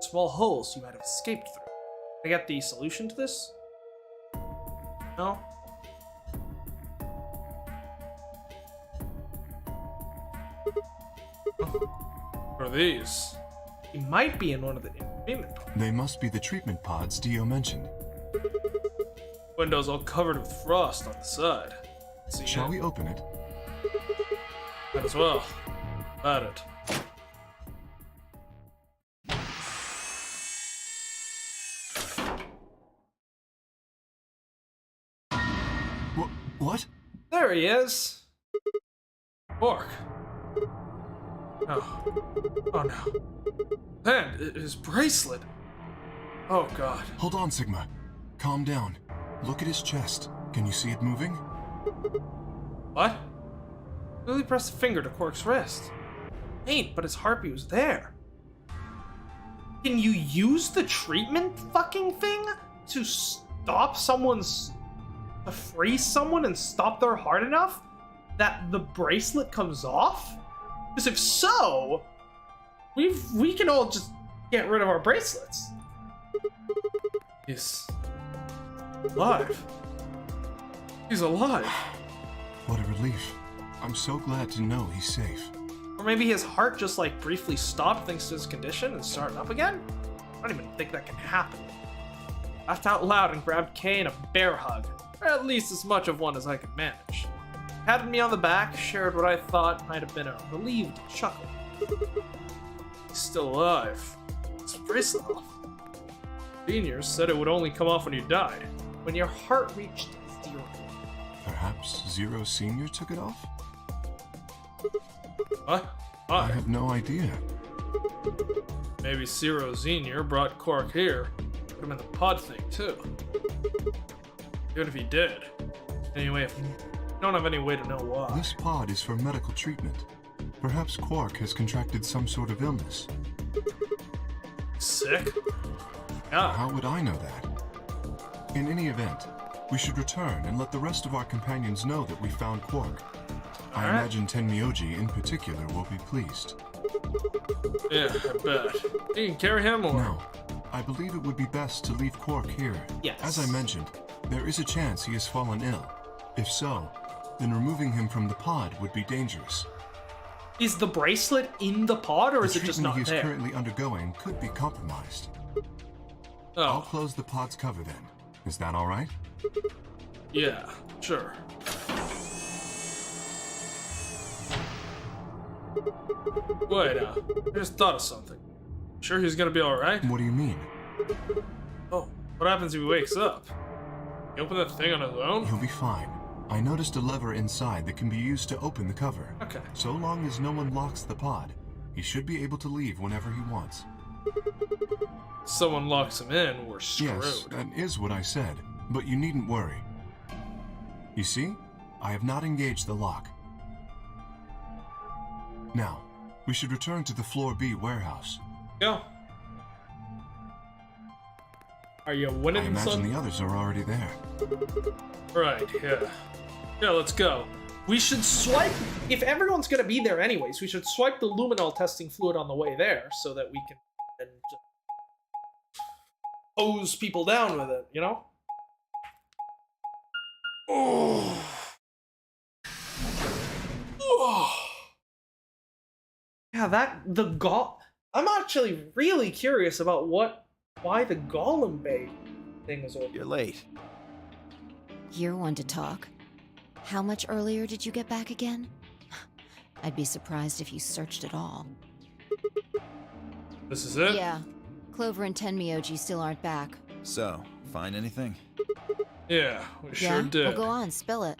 Small holes he might have escaped through. Can I get the solution to this? No? What are these? He might be in one of the treatment pods. They must be the treatment pods Dio mentioned. Windows all covered with frost on the side. See Shall it? we open it? Might as well. At it. What? There he is! Quark. Oh no. And his bracelet. Oh god. Hold on, Sigma. Calm down. Look at his chest. Can you see it moving? What? Lily pressed a finger to Quark's wrist. Faint, but his heartbeat was there. Can you use the treatment fucking thing to stop someone's... to freeze someone and stop their heart enough that the bracelet comes off? Because if so, we can all just get rid of our bracelets. He's alive. He's alive. What a relief. I'm so glad to know he's safe. Or maybe his heart just like briefly stopped thanks to his condition and started up again? I don't even think that can happen. I laughed out loud and grabbed Kay in a bear hug. or at least as much of one as I could manage. Patted me on the back, shared what I thought might have been a relieved chuckle. He's still alive. His bracelet off. Seniors said it would only come off when you died. When your heart reached 0. Perhaps Zero Senior took it off? What? I Why? have no idea. Maybe Zero Senior brought Quark here. Put him in the pod thing, too. Even if he did. Anyway, if you don't have any way to know why. This pod is for medical treatment. Perhaps Quark has contracted some sort of illness. Sick? Yeah. How would I know that? In any event, we should return and let the rest of our companions know that we found Quark. I Alright. imagine Tenmyoji in particular will be pleased. Yeah, I bet. You can carry him or... No, I believe it would be best to leave Quark here. Yes. As I mentioned, there is a chance he has fallen ill. If so, then removing him from the pod would be dangerous. Is the bracelet in the pod, or The is it just treatment not he is there? currently undergoing could be compromised. I'll Oh, close the pod's cover then. Is that all right? yeah, sure. Wait, I just thought of something. Sure he's gonna be alright? What do you mean? Oh, what happens if he wakes up? He open that thing on his own? He'll be fine. I noticed a lever inside that can be used to open the cover. Okay. So long as no one locks the pod, he should be able to leave whenever he wants. Someone locks him in, we're screwed. Yes, that is what I said, but you needn't worry. You see, I have not engaged the lock. Now, we should return to the Floor B warehouse. Go. Are you I winning, imagine son? the others are already there. Right, yeah. Yeah, let's go. We should swipe. If everyone's gonna be there anyways, we should swipe the luminol testing fluid on the way there so that we can then just hose people down with it, you know? Oh. Oh. Yeah, I'm actually really curious about why the Golem Bay thing is open. You're late. You're one to talk. How much earlier did you get back again? I'd be surprised if you searched at all. This is it? Yeah. Clover and Tenmyoji still aren't back. So, find anything? Yeah, we Yeah? sure did. Well, go on, spill it.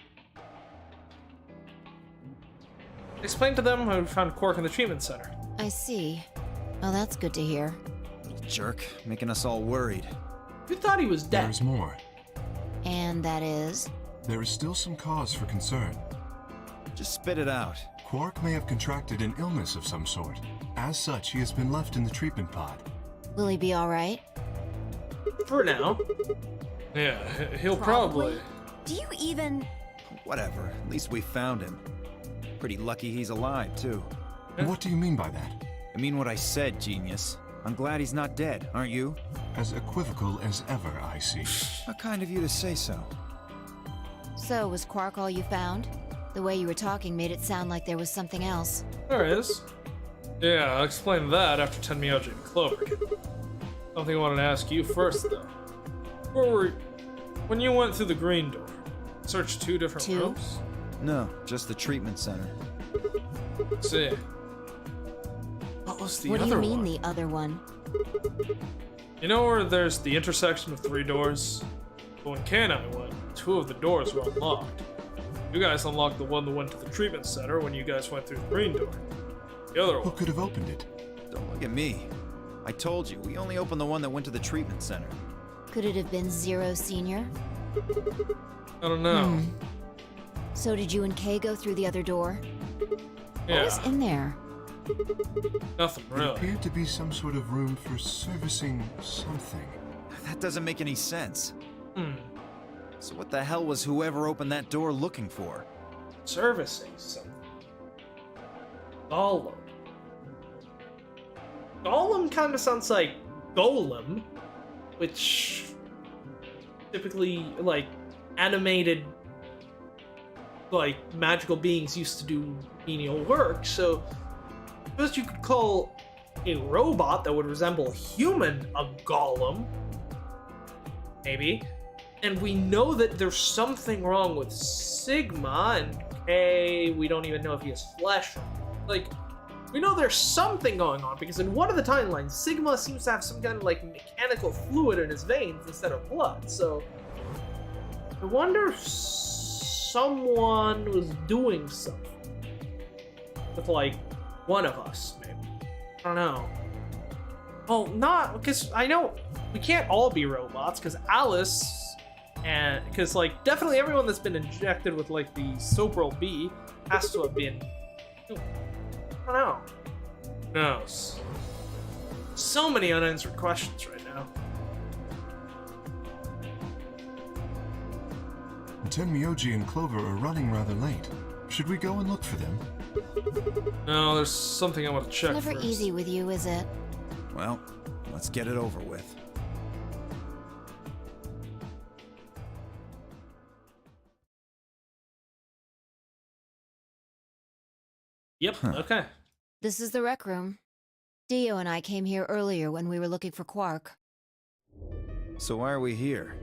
Explain to them how we found Quark in the treatment center. I see. Well, that's good to hear. Jerk, making us all worried. You thought he was dead. There's more. And that is? There is still some cause for concern. Just spit it out. Quark may have contracted an illness of some sort. As such, he has been left in the treatment pod. Will he be alright? For now. Yeah, he'll probably. Do you even. Whatever, at least we found him. Pretty lucky he's alive, too. What do you mean by that? I mean what I said, genius. I'm glad he's not dead, aren't you? As equivocal as ever, I see. How kind of you to say so. So, was Quark all you found? The way you were talking made it sound like there was something else. There is. Yeah, I'll explain that after Tenmyoji and Clover get back. Something I wanted to ask you first, though. When you went through the green door, searched 2 different Two? rooms? No, just the treatment center. See. What was the What do other you mean, one? the other one? You know where there's the intersection of 3 doors? But when Ken and I went, 2 of the doors were unlocked. You guys unlocked the one that went to the treatment center when you guys went through the green door. The other Who one. could have opened it? Don't look at me. I told you, we only opened the one that went to the treatment center. Could it have been Zero Senior? I don't know. So did you and Kay go through the other door? Yeah, What was in there? nothing It really. appeared to be some sort of room for servicing something. That doesn't make any sense. Hmm. So what the hell was whoever opened that door looking for? Servicing something. Golem. Golem kind of sounds like Golem, which typically, like, animated, like, magical beings used to do menial work, so I suppose you could call a robot that would resemble a human a golem. Maybe. And we know that there's something wrong with Sigma, and Kay, we don't even know if he has flesh. Like, we know there's something going on, because in one of the timelines, Sigma seems to have some kind of, like, mechanical fluid in his veins instead of blood, so... I wonder if someone was doing something. With, like, one of us, maybe. I don't know. Well, not, because I know we can't all be robots, because Alice... And because, like, definitely everyone that's been injected with, like, the Sobril B has to have been. I don't know. Who knows? So many unanswered questions right now. Tenmyoji and Clover are running rather late. Should we go and look for them? No, there's something I want to check Never first. easy with you, is it? Well, let's get it over with. Yep, okay. This is the rec room. Dio and I came here earlier when we were looking for Quark. So why are we here?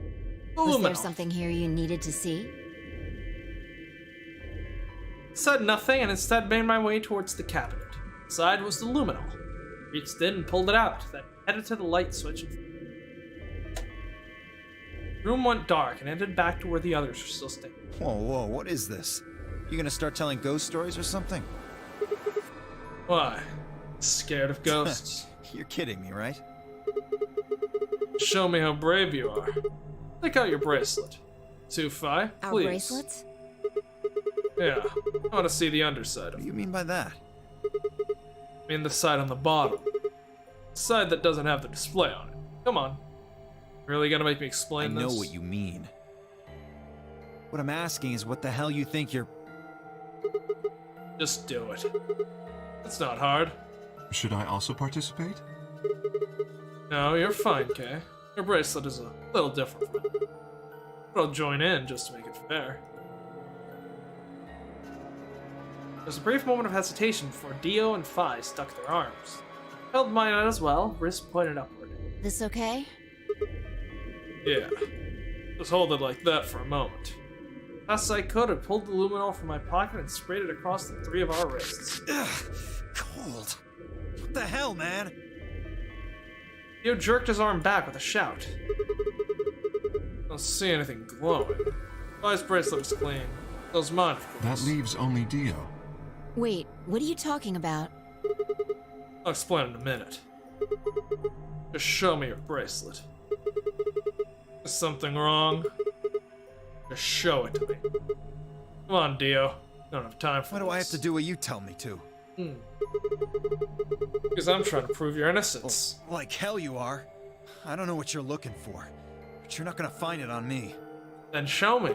Was there something here you needed to see? Said nothing and instead made my way towards the cabinet. Inside was the luminol. Reached in and pulled it out, then headed to the light switch. The room went dark and ended back to where the others were still standing. Whoa, what is this? You gonna start telling ghost stories or something? Why? Scared of ghosts? You're kidding me, right? Show me how brave you are. Take out your bracelet. Tufai, Our please. bracelets? Yeah, I want to see the underside What of do it. you mean by that? I mean the side on the bottom. The side that doesn't have the display on it. Come on. Really gonna make me explain I this? know what you mean. What I'm asking is what the hell you think you're... Just do it. It's not hard. Should I also participate? No, you're fine, Kay. Your bracelet is a little different from it. But I'll join in just to make it fair. There's a brief moment of hesitation before Dio and Phi stuck their arms. Held mine out as well, wrist pointed upward. This okay? Yeah. Just hold it like that for a moment. Fast as I could, I pulled the luminol from my pocket and sprayed it across the three of our wrists. Ugh, cold. What the hell, man? Dio jerked his arm back with a shout. Don't see anything glowing. Phi's bracelet is clean. So's mine, of course. That leaves only Dio. Wait, what are you talking about? I'll explain in a minute. Just show me your bracelet. Is something wrong? Just show it to me. Come on, Dio. Don't have time for Why this. do I have to do what you tell me to? Because I'm trying to prove your innocence. Like hell you are. I don't know what you're looking for, but you're not gonna find it on me. Then show me.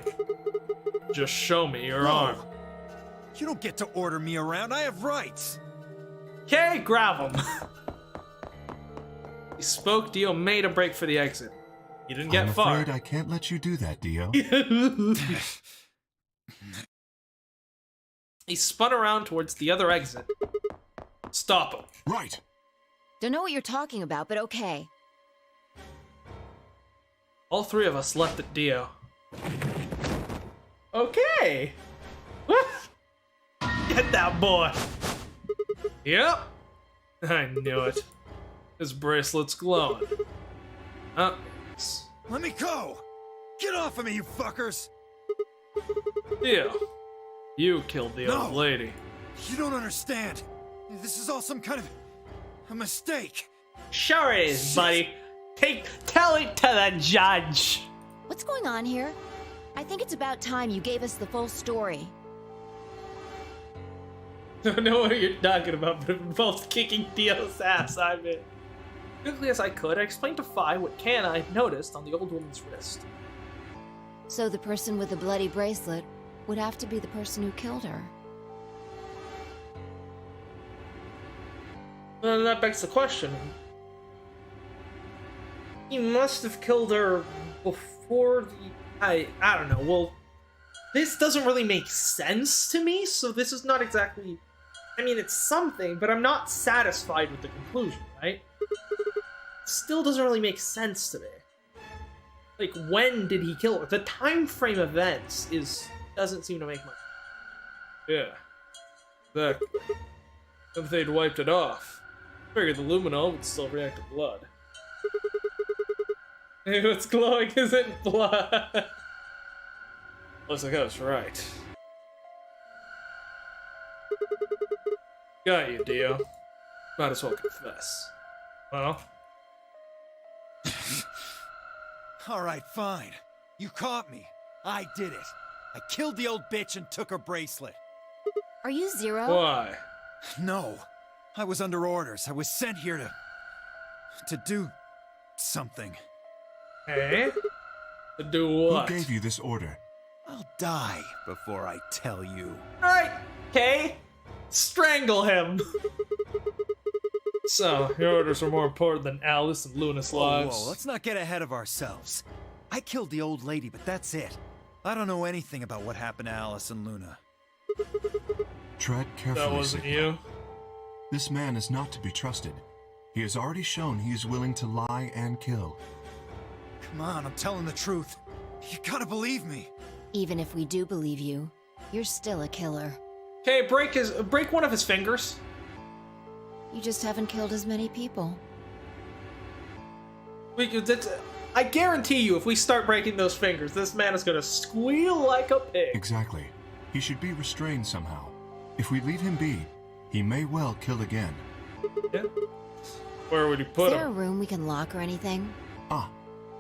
Just show me your No. arm. You don't get to order me around. I have rights. Okay, grab him. He spoke, Dio made a break for the exit. He didn't get I'm far. afraid I can't let you do that, Dio. He spun around towards the other exit. Stop him. Right. Don't know what you're talking about, but okay. All three of us leapt at Dio. Okay. Get that boy. Yep. I knew it. His bracelet's glowing. Yes. Let me go. Get off of me, you fuckers. Dio. You killed the No. old lady. You don't understand. This is all some kind of a mistake. Sure it is, buddy. Tell it to the judge. What's going on here? I think it's about time you gave us the full story. I don't know what you're talking about, but it involves kicking Dio's ass, I mean. Quickly as I could, I explained to Phi what Can I had noticed on the old woman's wrist. So the person with the bloody bracelet would have to be the person who killed her. Then that begs the question. He must have killed her before the... I don't know, well... This doesn't really make sense to me, so this is not exactly... I mean, it's something, but I'm not satisfied with the conclusion, right? Still doesn't really make sense to me. Like, when did he kill her? The time frame events doesn't seem to make much. Yeah. Exactly. If they'd wiped it off, figured the luminol would still react to blood. Hey, what's glowing isn't blood. Looks like I was right. Got you, Dio. Might as well confess. Well, Alright, fine. You caught me. I did it. I killed the old bitch and took her bracelet. Are you Zero? why? No. I was under orders. I was sent here to do something. Eh? To do what? Who gave you this order? I'll die before I tell you. Alright, okay. Strangle him. So, your orders were more important than Alice and Luna's lives. Whoa, let's not get ahead of ourselves. I killed the old lady, but that's it. I don't know anything about what happened to Alice and Luna. Tread carefully, That wasn't Sigma. you. This man is not to be trusted. He has already shown he is willing to lie and kill. Come on, I'm telling the truth. You gotta believe me. Even if we do believe you, you're still a killer. Okay, break one of his fingers. You just haven't killed as many people. I guarantee you, if we start breaking those fingers, this man is gonna squeal like a pig. Exactly. He should be restrained somehow. If we leave him be, he may well kill again. Yeah. Where would you Is put there a him? room we can lock or anything? Ah,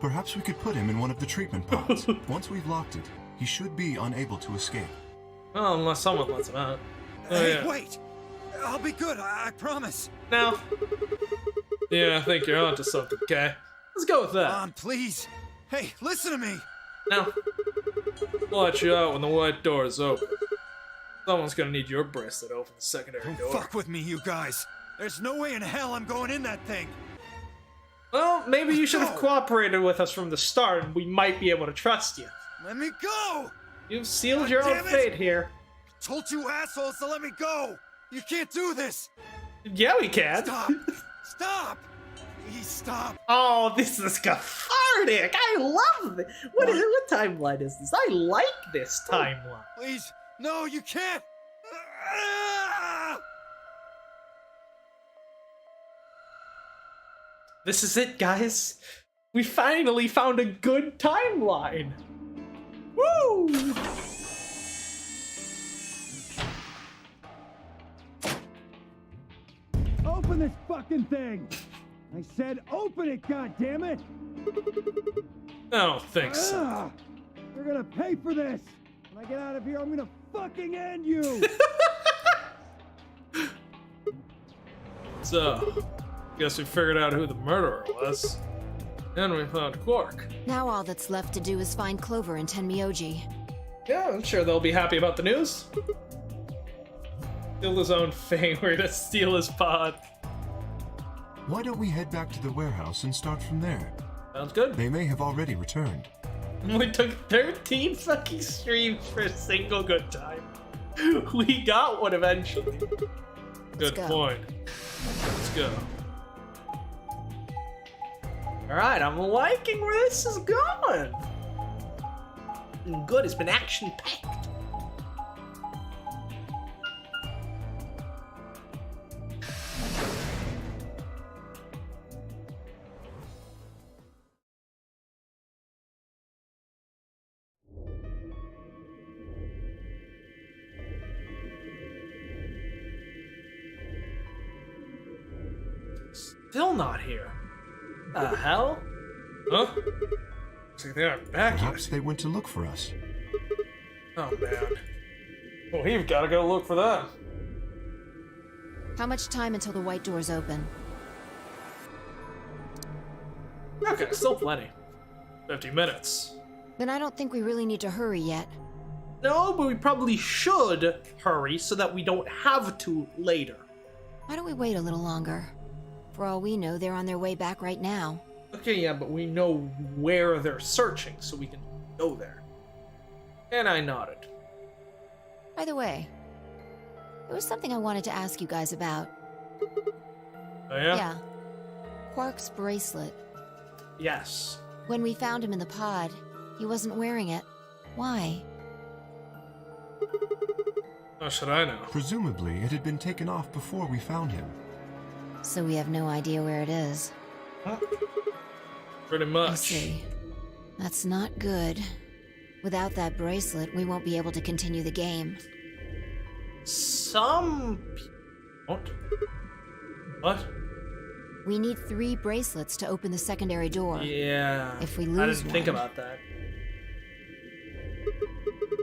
perhaps we could put him in one of the treatment pods. Once we've locked it, he should be unable to escape. Well, unless someone lets him out. Oh, Hey, yeah. wait! I'll be good, I promise. Now, Yeah, I think you're onto something, okay? let's go with that. Please. Hey, listen to me. Now, We'll let you out when the white door is open. Someone's gonna need your bracelet to open the secondary Don't door. fuck with me, you guys. There's no way in hell I'm going in that thing. well, maybe you should have No. cooperated with us from the start, and we might be able to trust you. Let me go! You've sealed God your own damn it. fate here. Told you assholes to let me go! You can't do this! Yeah, we can. Stop! Stop! Please stop! Oh, this is cathartic. I love it. What timeline is this? I like this timeline. Please! No, you can't! Ah! This is it, guys. We finally found a good timeline. Woo! Open this fucking thing! I said open it, goddammit! I don't think so. Ah, you're gonna pay for this! When I get out of here, I'm gonna fucking end you! So, guess we figured out who the murderer was. And we found Quark. Now all that's left to do is find Clover and Tenmyoji. Yeah, I'm sure they'll be happy about the news. Steal his own fame, we're gonna steal his pod. Why don't we head back to the warehouse and start from there? Sounds good. They may have already returned. We took 13 fucking streams for a single good time. We got one eventually. Good go. point. Let's go. Alright, I'm liking where this is going. Good, it's been action packed. Still not here. The hell? Huh? Looks like they aren't back Perhaps yet. they went to look for us. Oh, man. Well, we've gotta go look for them. How much time until the white doors open? Okay, still plenty. 50 minutes. Then I don't think we really need to hurry yet. No, but we probably should hurry so that we don't have to later. Why don't we wait a little longer? For all we know, they're on their way back right now. Okay, yeah, but we know where they're searching, so we can go there. And I nodded. By the way, there was something I wanted to ask you guys about. Oh, yeah? Quark's bracelet. Yes. When we found him in the pod, he wasn't wearing it. Why? How should I know? Presumably, it had been taken off before we found him. So we have no idea where it is. Pretty I much. see. That's not good. Without that bracelet, we won't be able to continue the game. Some won't. What? We need 3 bracelets to open the secondary door. Yeah. If we I lose didn't think one- about that.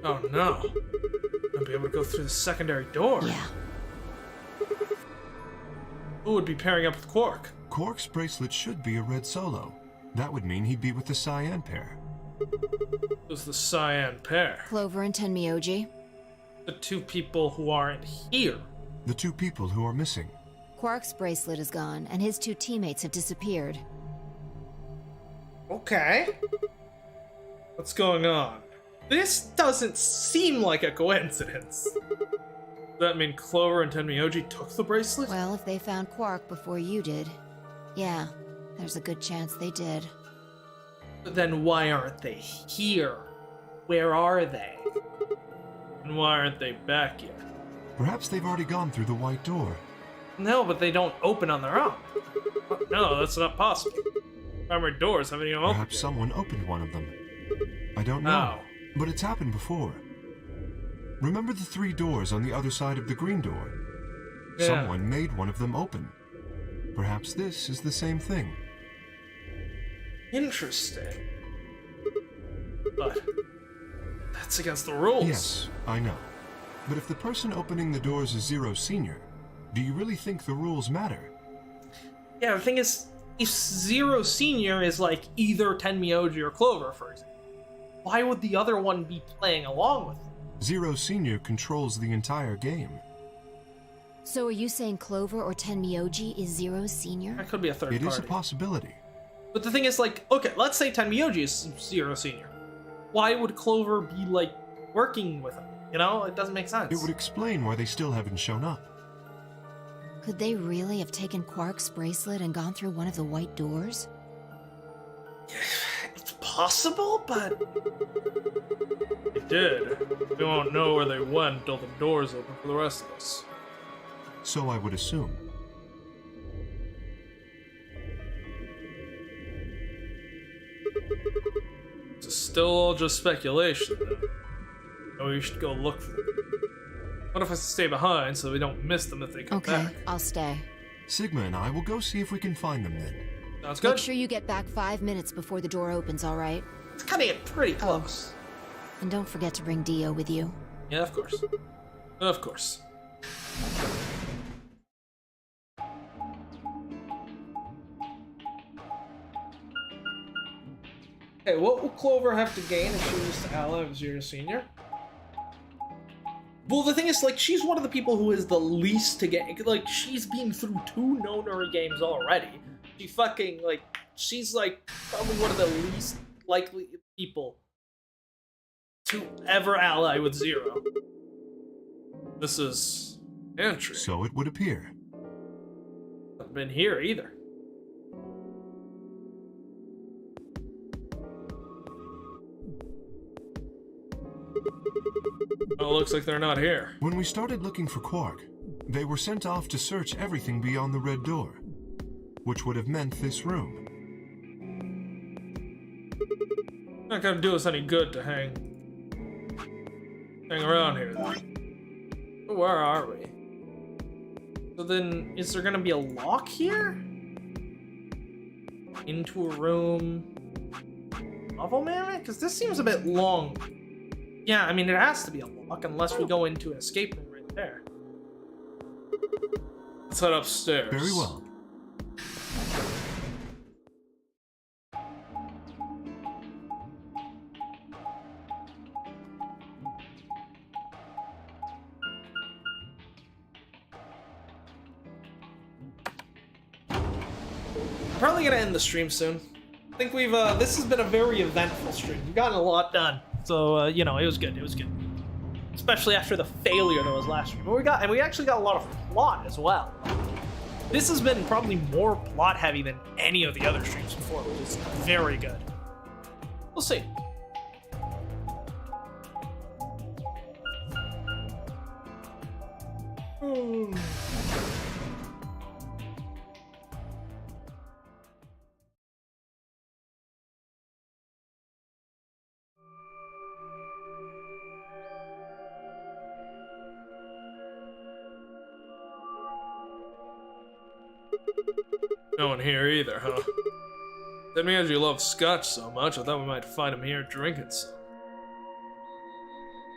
Oh no. I'll be able to go through the secondary door. Yeah. Who would be pairing up with Quark? Quark's bracelet should be a red solo. That would mean he'd be with the Cyan pair. Who's the Cyan pair? Clover and Tenmyoji. The 2 people who aren't here. The 2 people who are missing. Quark's bracelet is gone, and his 2 teammates have disappeared. Okay. What's going on? This doesn't seem like a coincidence. Does that mean Clover and Tenmyoji took the bracelet? Well, if they found Quark before you did, yeah, there's a good chance they did. But then why aren't they here? Where are they? And why aren't they back yet? Perhaps they've already gone through the white door. No, but they don't open on their own. No, that's not possible. Primary doors haven't even opened Perhaps yet. someone opened one of them. I don't know. How? But it's happened before. Remember the 3 doors on the other side of the green door? Yeah. Someone made one of them open. Perhaps this is the same thing. Interesting. But that's against the rules. Yes, I know. But if the person opening the doors is Zero Senior, do you really think the rules matter? Yeah, the thing is, if Zero Senior is like either Tenmyoji or Clover, for example, why would the other one be playing along with them? Zero Senior controls the entire game. So are you saying Clover or Tenmyoji is Zero Senior? That could be a third It is party. a possibility. But the thing is, like, okay, let's say Tenmyoji is Zero Senior. Why would Clover be, like, working with him? You know, it doesn't make sense. It would explain why they still haven't shown up. Could they really have taken Quark's bracelet and gone through one of the white doors? It's possible, but They did. We won't know where they went until the doors open for the rest of us. So I would assume. It's still all just speculation, though. Maybe we should go look for them. What if I stay behind so we don't miss them if they come Okay, back? I'll stay. Sigma and I will go see if we can find them then. Sounds Make good. sure you get back 5 minutes before the door opens, all right? it's cutting it pretty close. And don't forget to bring Dio with you. Yeah, of course. Of course. Okay, what will Clover have to gain if she was to ally of Zero Senior? Well, the thing is, like, she's one of the people who is the least to get. Like, she's been through 2 no-Nuri games already. She fucking, like, she's, like, probably one of the least likely people to ever ally with Zero. This is entry. So it would appear. Haven't been here either. Oh, looks like they're not here. When we started looking for Quark, they were sent off to search everything beyond the red door, which would have meant this room. Not gonna do us any good to hang around here. Where are we? So then, is there gonna be a lock here? Into a room? Novel Man? Because this seems a bit long. Yeah, I mean, it has to be a lock unless we go into an escape room right there. Let's head upstairs. Very well. I'm probably gonna end the stream soon. I think we've, this has been a very eventful stream. We've gotten a lot done. So, you know, it was good, it was good. Especially after the failure that was last stream. But we actually got a lot of plot as well. This has been probably more plot heavy than any of the other streams before, which is very good. We'll see. No one here either, huh? That means you love scotch so much, I thought we might find him here drinking some.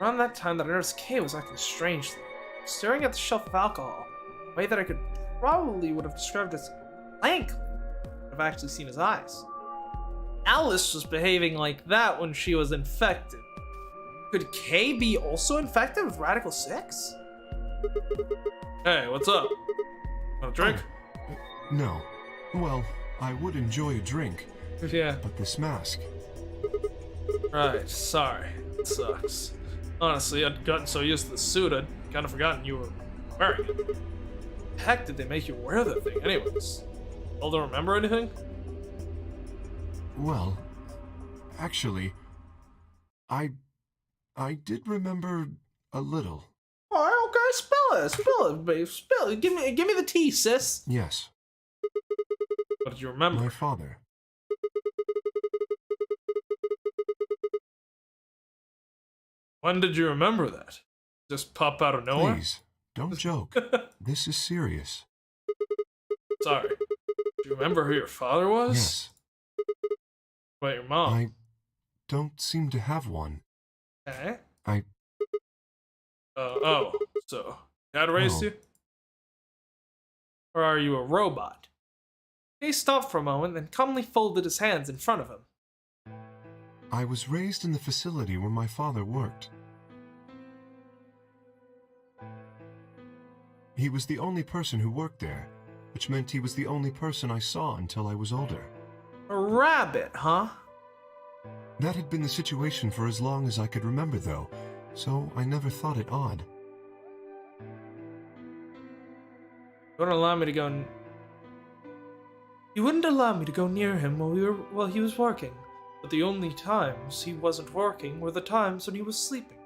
Around that time that I noticed Kay was acting strangely, staring at the shelf of alcohol, a way that I could probably would have described as blankly. I've actually seen his eyes. Alice was behaving like that when she was infected. Could Kay be also infected with Radical 6? Hey, what's up? Want a drink? No. Well, I would enjoy a drink, Yeah. but this mask. Right, sorry. It sucks. Honestly, I'd gotten so used to the suit, I'd kind of forgotten you were wearing it. Heck did they make you wear that thing anyways? All don't remember anything? Well, actually, I did remember a little. Alright, okay, spill it, babe, spill it. Give me the tea, sis. Yes, What did you remember? my father. When did you remember that? Just pop out of nowhere? Please, don't joke. This is serious. Sorry. Do you remember who your father was? Yes, What about your mom? I don't seem to have one. Eh? I... Oh, so dad raised No. you? Or are you a robot? He stopped for a moment, then calmly folded his hands in front of him. I was raised in the facility where my father worked. He was the only person who worked there, which meant he was the only person I saw until I was older. A rabbit, huh? That had been the situation for as long as I could remember, though, so I never thought it odd. You wouldn't allow me to go. You wouldn't allow me to go near him while he was working, but the only times he wasn't working were the times when he was sleeping.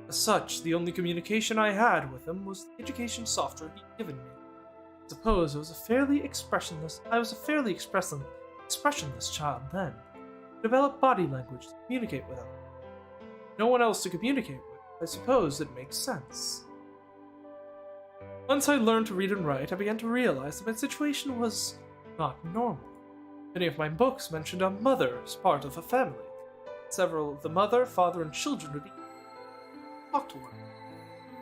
As such, the only communication I had with him was the education software he'd given me. I suppose I was a fairly expressionless child then. Developed body language to communicate with him. No one else to communicate with. I suppose it makes sense. Once I learned to read and write, I began to realize that my situation was not normal. Many of my books mentioned a mother as part of a family. Several of the mother, father, and children would talk to her.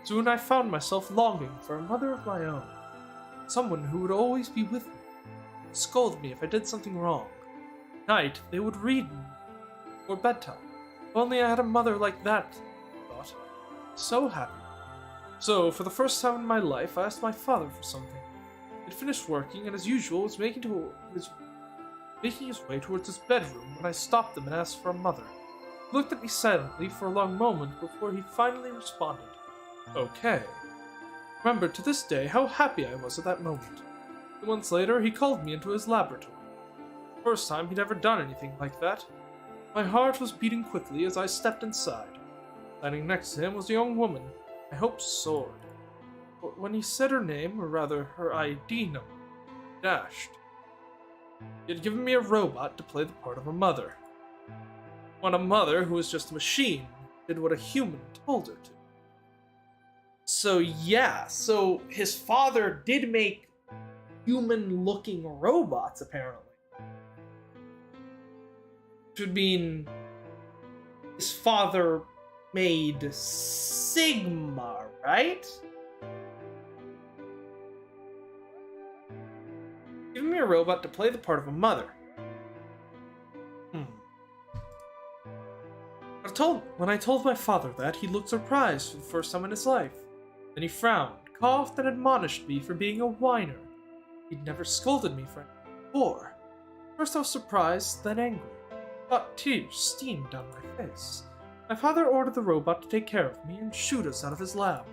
Soon I found myself longing for a mother of my own. Someone who would always be with me, scold me if I did something wrong. At night, they would read me before bedtime. If only I had a mother like that, I thought. So happy. So, for the first time in my life, I asked my father for something. He'd finished working, and as usual, was making his way towards his bedroom when I stopped him and asked for a mother. He looked at me silently for a long moment before he finally responded, "Okay." I remember to this day how happy I was at that moment. 2 months later, he called me into his laboratory. The first time he'd ever done anything like that. My heart was beating quickly as I stepped inside. Standing next to him was a young woman. My hopes soared. But when he said her name, or rather her ID number, I dashed. He had given me a robot to play the part of a mother. Not a mother who was just a machine, did what a human told her to. So yeah, so his father did make human-looking robots, apparently. Which would mean his father made Sigma, right? Giving me a robot to play the part of a mother. When I told my father that, he looked surprised for the first time in his life. Then he frowned, coughed, and admonished me for being a whiner. He'd never scolded me for anything before. First I was surprised, then angry. Hot tears steamed down my face. My father ordered the robot to take care of me and shoot us out of his lab.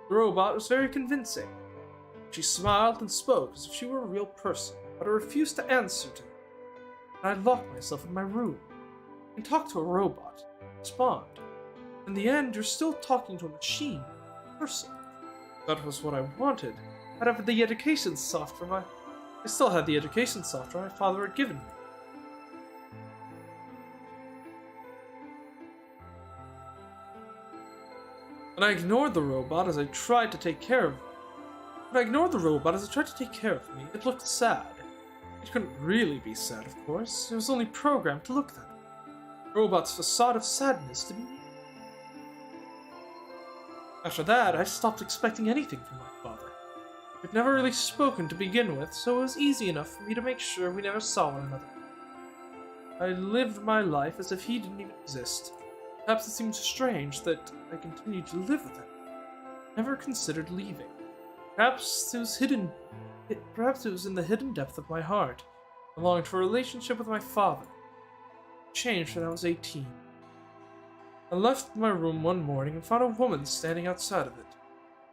The robot was very convincing. She smiled and spoke as if she were a real person, but I refused to answer to her. And I locked myself in my room. and talk to a robot, respond. In the end, you're still talking to a machine, a person. That was what I wanted. I still had the education software my father had given me. And I ignored the robot as I tried to take care of me. It looked sad. It couldn't really be sad, of course. It was only programmed to look that way. The robot's facade of sadness to be. After that, I stopped expecting anything from my father. We'd never really spoken to begin with, so it was easy enough for me to make sure we never saw one another. I lived my life as if he didn't even exist. Perhaps it seemed strange that I continued to live with him. Never considered leaving. Perhaps it was in the hidden depth of my heart. I longed for a relationship with my father. It changed when I was 18. I left my room one morning and found a woman standing outside of it.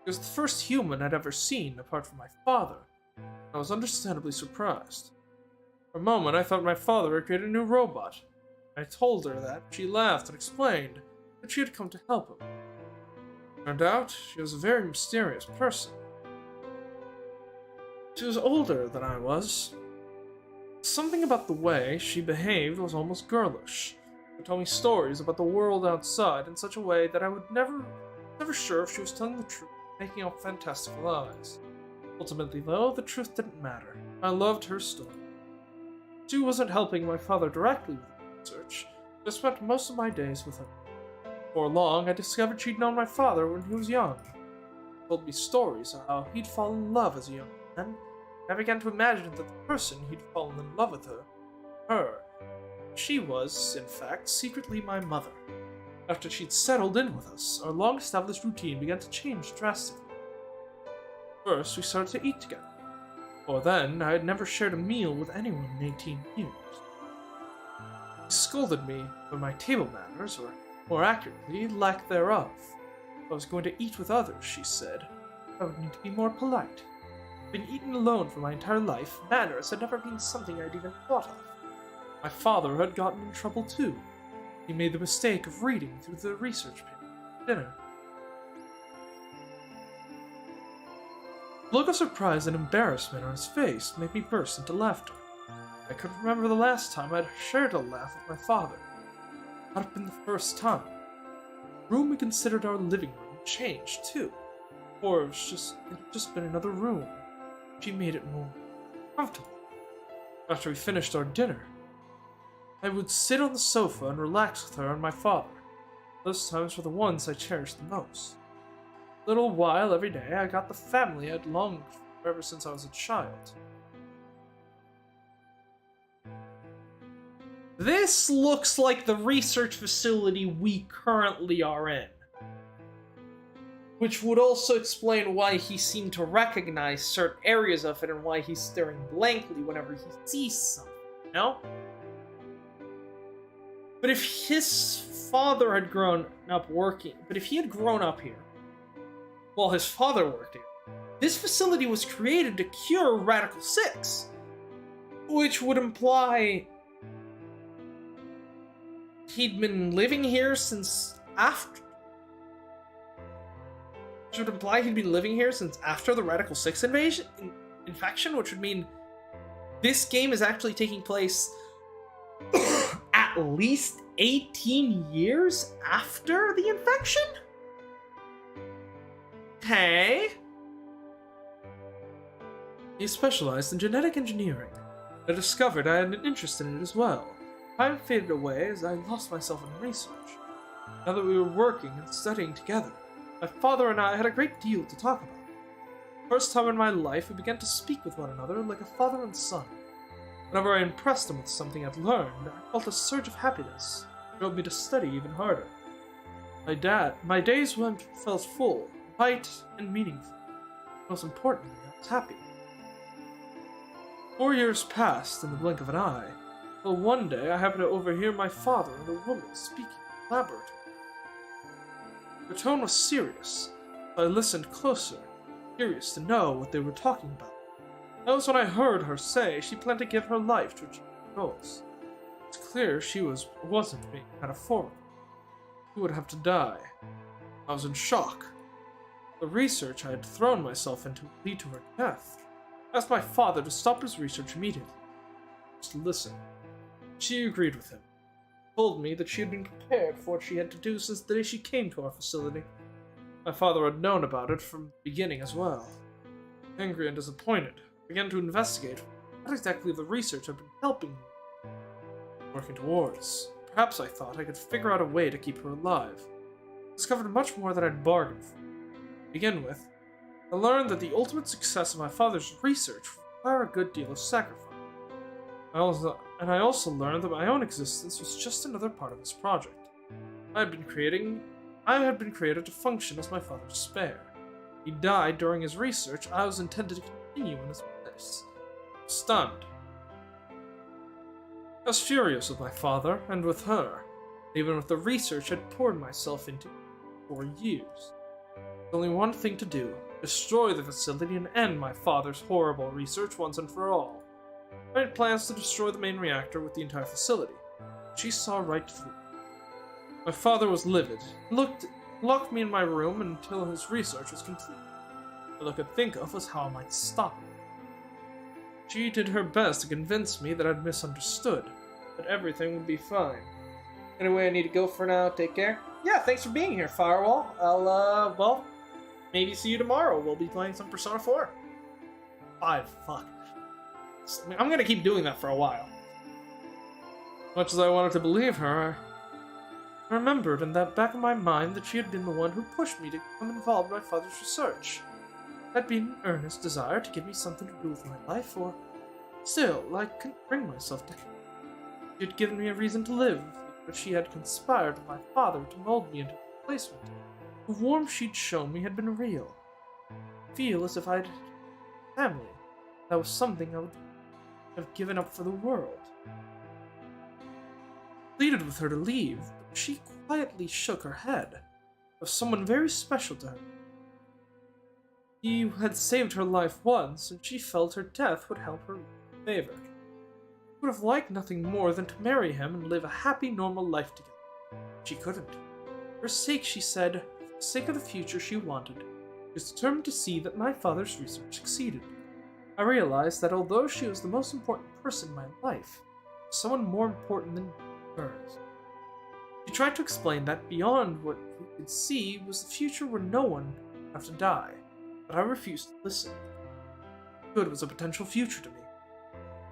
It was the first human I'd ever seen, apart from my father. I was understandably surprised. For a moment, I thought my father had created a new robot. I told her that. She laughed and explained that she had come to help him. Turned out, she was a very mysterious person. She was older than I was. Something about the way she behaved was almost girlish. She told me stories about the world outside in such a way that I would never sure if she was telling the truth, making up fantastical lies. Ultimately, though, the truth didn't matter. I loved her story. She wasn't helping my father directly with the research, but I spent most of my days with her. Before long, I discovered she'd known my father when he was young. She told me stories of how he'd fallen in love as a young man. I began to imagine that the person who'd fallen in love with her, she was, in fact, secretly my mother. After she'd settled in with us, our long-established routine began to change drastically. First, we started to eat together. Before then, I had never shared a meal with anyone in 18 years. She scolded me for my table manners, or more accurately, lack thereof. If I was going to eat with others, she said, I would need to be more polite. Having eaten alone for my entire life, manners had never been something I'd even thought of. My father had gotten in trouble too. He made the mistake of reading through the research paper at dinner. The look of surprise and embarrassment on his face made me burst into laughter. I couldn't remember the last time I'd shared a laugh with my father. It had been the first time. The room we considered our living room changed too. Or it had just been another room. She made it more comfortable. After we finished our dinner, I would sit on the sofa and relax with her and my father. Those times were the ones I cherished the most. A little while every day, I got the family I'd longed for ever since I was a child. This looks like the research facility we currently are in. Which would also explain why he seemed to recognize certain areas of it and why he's staring blankly whenever he sees something, you know? But if his father had grown up if he had grown up here, while his father worked here, this facility was created to cure Radical 6, which would imply he'd been living here since after. Which would imply he'd been living here since after the Radical 6 infection, which would mean this game is actually taking place at least 18 years after the infection? Okay. He specialized in genetic engineering. I discovered I had an interest in it as well. Time faded away as I lost myself in research. Now that we were working and studying together, my father and I had a great deal to talk about. First time in my life, we began to speak with one another like a father and son. Whenever I impressed him with something I'd learned, I felt a surge of happiness. It drove me to study even harder. My days felt full, bright, and meaningful. Most importantly, I was happy. 4 years passed in the blink of an eye, till one day I happened to overhear my father and a woman speaking in the laboratory. Their tone was serious, so I listened closer, curious to know what they were talking about. That was when I heard her say she planned to give her life to achieve her goals. It's clear she wasn't being metaphorical. She would have to die. I was in shock. The research I had thrown myself into would lead to her death. I asked my father to stop his research immediately. Just listen. She agreed with him. Told me that she had been prepared for what she had to do since the day she came to our facility. My father had known about it from the beginning as well. Angry and disappointed, I began to investigate what exactly the research had been helping me working towards. Perhaps I thought I could figure out a way to keep her alive. I discovered much more than I'd bargained for. To begin with, I learned that the ultimate success of my father's research would require a good deal of sacrifice. I also learned that my own existence was just another part of his project. I had been created to function as my father's spare. He died during his research. I was intended to continue in his place. Stunned. I was furious with my father and with her, even with the research I'd poured myself into for years. There's only one thing to do: destroy the facility and end my father's horrible research once and for all. I had plans to destroy the main reactor with the entire facility. She saw right through. My father was livid, locked me in my room until his research was complete. All I could think of was how I might stop it. She did her best to convince me that I'd misunderstood, that everything would be fine. Anyway, I need to go for now. Take care. Yeah, thanks for being here, Firewall. I'll, maybe see you tomorrow. We'll be playing some Persona 4. 5, fuck. I'm gonna keep doing that for a while. Much as I wanted to believe her, I remembered in that back of my mind that she had been the one who pushed me to become involved in my father's research. That'd been an earnest desire to give me something to do with my life, or still, I couldn't bring myself to. She had given me a reason to live, but she had conspired with my father to mold me into a replacement. The warmth she'd shown me had been real. I feel as if I'd family. That was something I would have given up for the world. I pleaded with her to leave, but she quietly shook her head. Of someone very special to her. He had saved her life once, and she felt her death would help her favor. She would have liked nothing more than to marry him and live a happy, normal life together. She couldn't. For her sake, she said, for the sake of the future she wanted, she was determined to see that my father's research succeeded. I realized that although she was the most important person in my life, someone more important than hers. She tried to explain that beyond what we could see was the future where no one would have to die. But I refused to listen. Good was a potential future to me.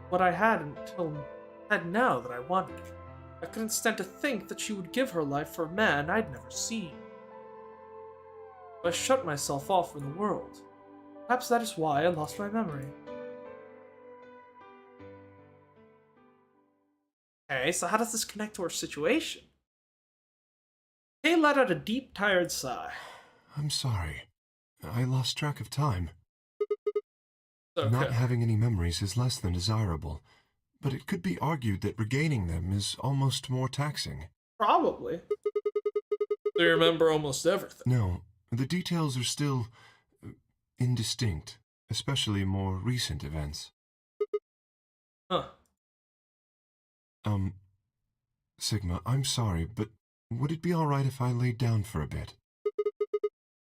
What I had now that I wanted. I couldn't stand to think that she would give her life for a man I'd never seen. I shut myself off from the world. Perhaps that is why I lost my memory. Okay, so how does this connect to our situation? Kay let out a deep, tired sigh. I'm sorry. I lost track of time. Okay. Not having any memories is less than desirable, but it could be argued that regaining them is almost more taxing. Probably. Do you remember almost everything? No, the details are still indistinct, especially more recent events. Huh. Sigma, I'm sorry, but would it be alright if I laid down for a bit?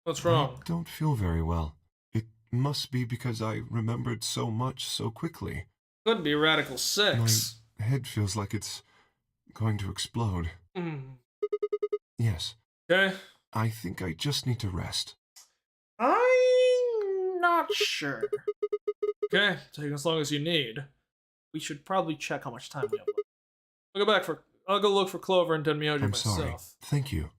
What's wrong? I don't feel very well. It must be because I remembered so much so quickly. Could be Radical 6. My head feels like it's going to explode. Yes. Okay. I think I just need to rest. I'm not sure. Okay, take as long as you need. We should probably check how much time we have left. I'll go look for Clover and Denmyoji I'm myself. sorry. Thank you.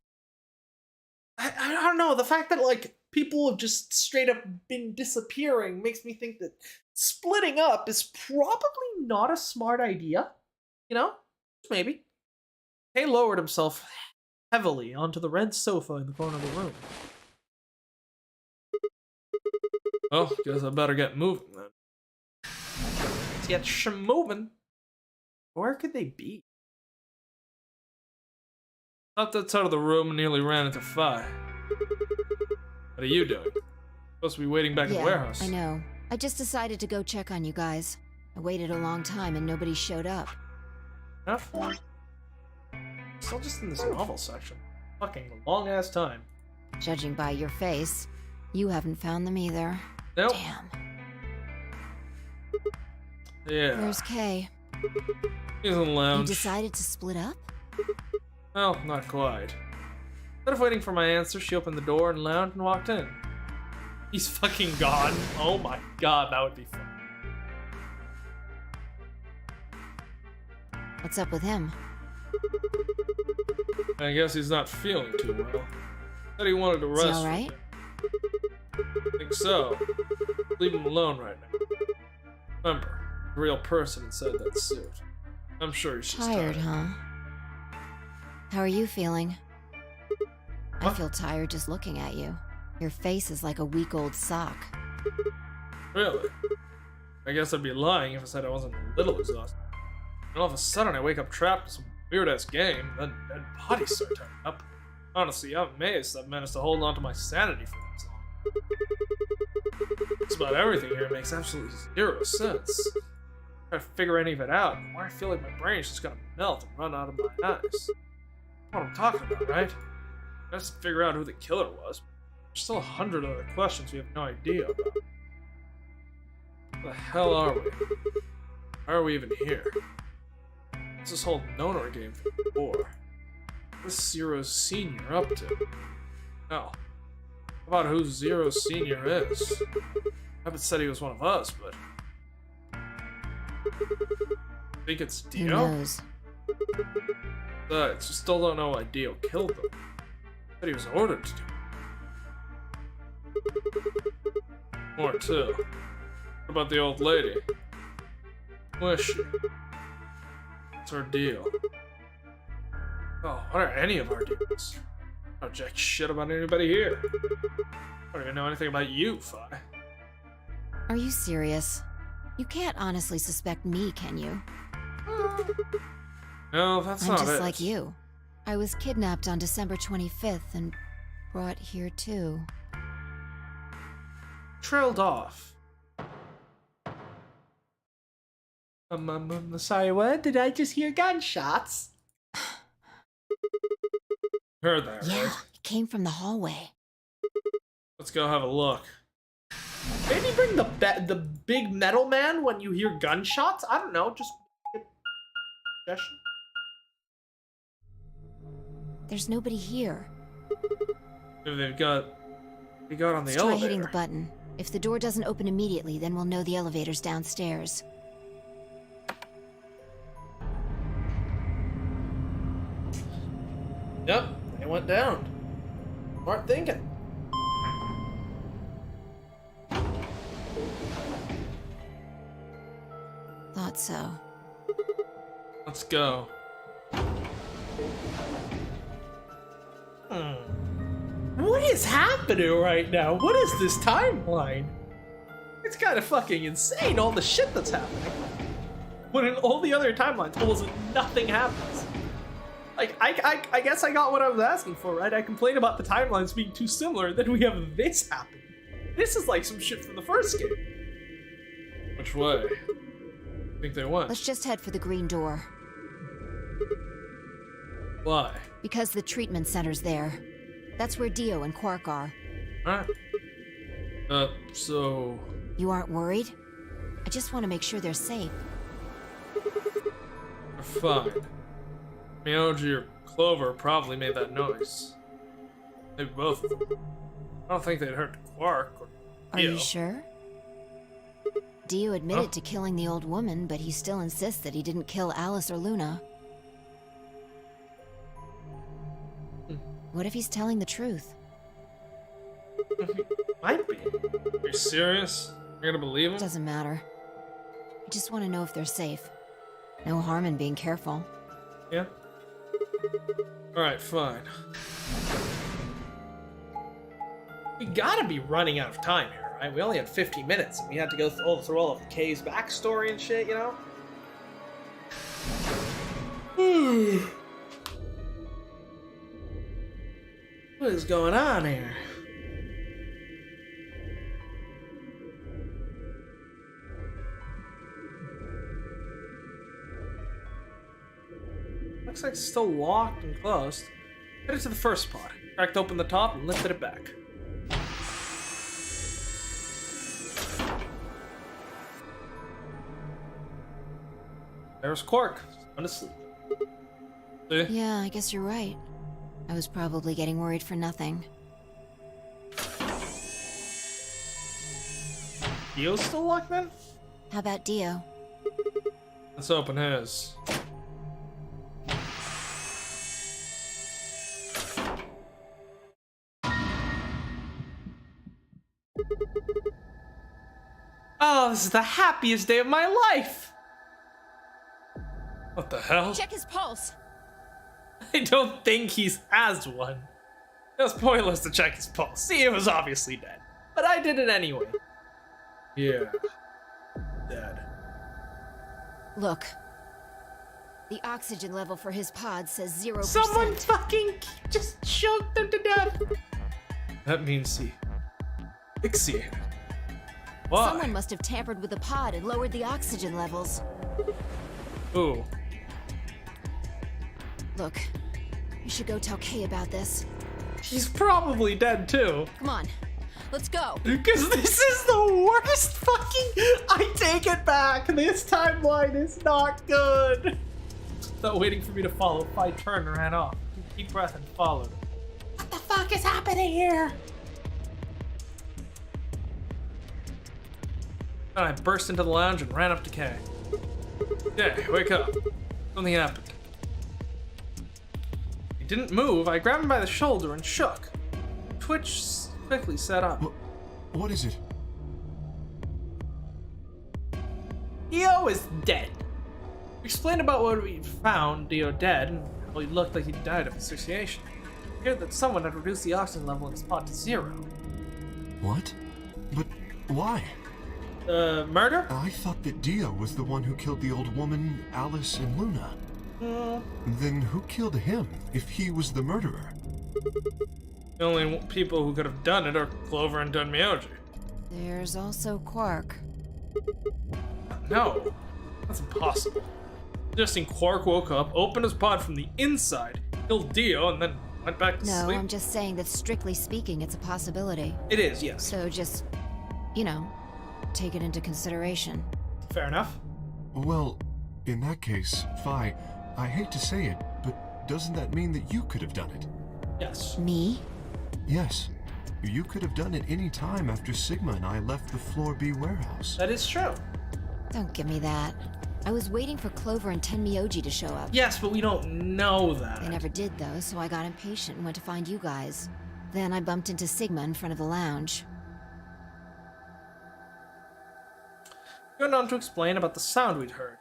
I don't know, the fact that, like, people have just straight up been disappearing makes me think that splitting up is probably not a smart idea. You know? Maybe. Kay lowered himself heavily onto the red sofa in the corner of the room. Oh, guess I better get moving then. Let's get moving. Where could they be? Hopped outside of the room and nearly ran into Fi. What are you doing? Supposed to be waiting back in the warehouse. I know. I just decided to go check on you guys. I waited a long time and nobody showed up. Enough? Still just in this novel section. Fucking long ass time. Judging by your face, you haven't found them either. Nope. Damn. Yeah. Where's Kay? He's in the You lounge. decided to split up? Well, not quite. Instead of waiting for my answer, she opened the door and lounged and walked in. He's fucking gone. Oh my god, that would be fun. What's up with him? I guess he's not feeling too well. Said he wanted to Is rest. he for a alright? bit. Think so. Leave him alone right now. Remember, the real person inside that suit. I'm sure he's just Tired, huh? How are you feeling? I What? feel tired just looking at you. Your face is like a week-old sock. Really? I guess I'd be lying if I said I wasn't a little exhausted. And all of a sudden I wake up trapped in some weird-ass game, then dead bodies start turning up. Honestly, I'm amazed I've managed to hold on to my sanity for this long. Just about everything here makes absolutely zero sense. Try to figure any of it out, the more I feel like my brain's just gonna melt and run out of my eyes. That's what I'm talking about, right? I just figure out who the killer was. There's still 100 other questions we have no idea about. Where the hell are we? Why are we even here? What's this whole Nonor game for? What's Zero Senior up to? Hell, how about who Zero Senior is? Rabbit said he was one of us, but... think it's Who Dio? knows? Besides, you still don't know why Dio killed them. Said he was ordered to do it. More too. What about the old lady? Who is she? What's her deal? Oh, what are any of our deals? I don't jack shit about anybody here. I don't even know anything about you, Fi. Are you serious? You can't honestly suspect me, can you? No, that's I'm not just it. like you. I was kidnapped on December 25th and brought here too. Trailed off. Sorry, what? Did I just hear gunshots? Heard that, Yeah, right? it came from the hallway. Let's go have a look. Maybe bring the big metal man when you hear gunshots? I don't know, just... suggestion? There's nobody here. Maybe they got on the Let's try elevator. hitting the button. If the door doesn't open immediately, then we'll know the elevator's downstairs. Yep, they went down. Smart thinking. Thought so. Let's go. What is happening right now? What is this timeline? It's kind of fucking insane, all the shit that's happening. When in all the other timelines, almost nothing happens. Like, I guess I got what I was asking for, right? I complained about the timelines being too similar, then we have this happen. This is like some shit from the first game. Which way? Think they went? Let's just head for the green door. Why? Because the treatment center's there. That's where Dio and Quark are. Alright. So... You aren't worried? I just want to make sure they're safe. We're fine. Mioji or Clover probably made that noise. Maybe both of them. I don't think they'd hurt Quark or Are Dio. you sure? Dio admitted to killing the old woman, but he still insists that he didn't kill Alice or Luna. What if he's telling the truth? Might be. Are you serious? You're gonna believe him? Doesn't matter. I just want to know if they're safe. No harm in being careful. Yeah? Alright, fine. We gotta be running out of time here, right? We only had 50 minutes, and we had to go through all of Kay's backstory and shit, you know? What is going on here? Looks like it's still locked and closed. Headed to the first spot. Cracked open the top and lifted it back. There's Quark. Sound asleep. See? Yeah, I guess you're right. I was probably getting worried for nothing. Dio's still locked then? How about Dio? Let's open his. Oh, this is the happiest day of my life! What the hell? Check his pulse. I don't think he has one. It was pointless to check his pulse. See, he was obviously dead. But I did it anyway. Yeah. Dead. Look. The oxygen level for his pod says 0%. Someone fucking just choked him to death! That means he asphyxiated. Why? Someone must have tampered with the pod and lowered the oxygen levels. Who? Look, you should go tell Kay about this. He's probably dead too. Come on, let's go. Because this is the worst fucking... I take it back. This timeline is not good. Not waiting for me to follow. Phi turned and ran off. Took a deep breath and followed. What the fuck is happening here? Then I burst into the lounge and ran up to Kay. Hey, wake up. Something happened. He didn't move. I grabbed him by the shoulder and shook. Twitch quickly sat up. What is it? Dio is dead. We explained about what we found Dio dead and how he looked like he died of asphyxiation. It appeared that someone had reduced the oxygen level in his pod to 0. What? But why? Murder? I thought that Dio was the one who killed the old woman, Alice, and Luna. Then who killed him, if he was the murderer? The only people who could have done it are Clover and Dunmyoji. There's also Quark. No, that's impossible. Suggesting Quark woke up, opened his pod from the inside, killed Dio, and then went back to No, sleep. I'm just saying that strictly speaking, it's a possibility. It is, yes. So just, you know, take it into consideration. Fair enough. Well, in that case, Phi, I hate to say it, but doesn't that mean that you could have done it? Yes. Me? Yes. You could have done it any time after Sigma and I left the Floor B warehouse. That is true. Don't give me that. I was waiting for Clover and Tenmyoji to show up. Yes, but we don't know that. They never did, though, so I got impatient and went to find you guys. Then I bumped into Sigma in front of the lounge. He went on to explain about the sound we'd heard.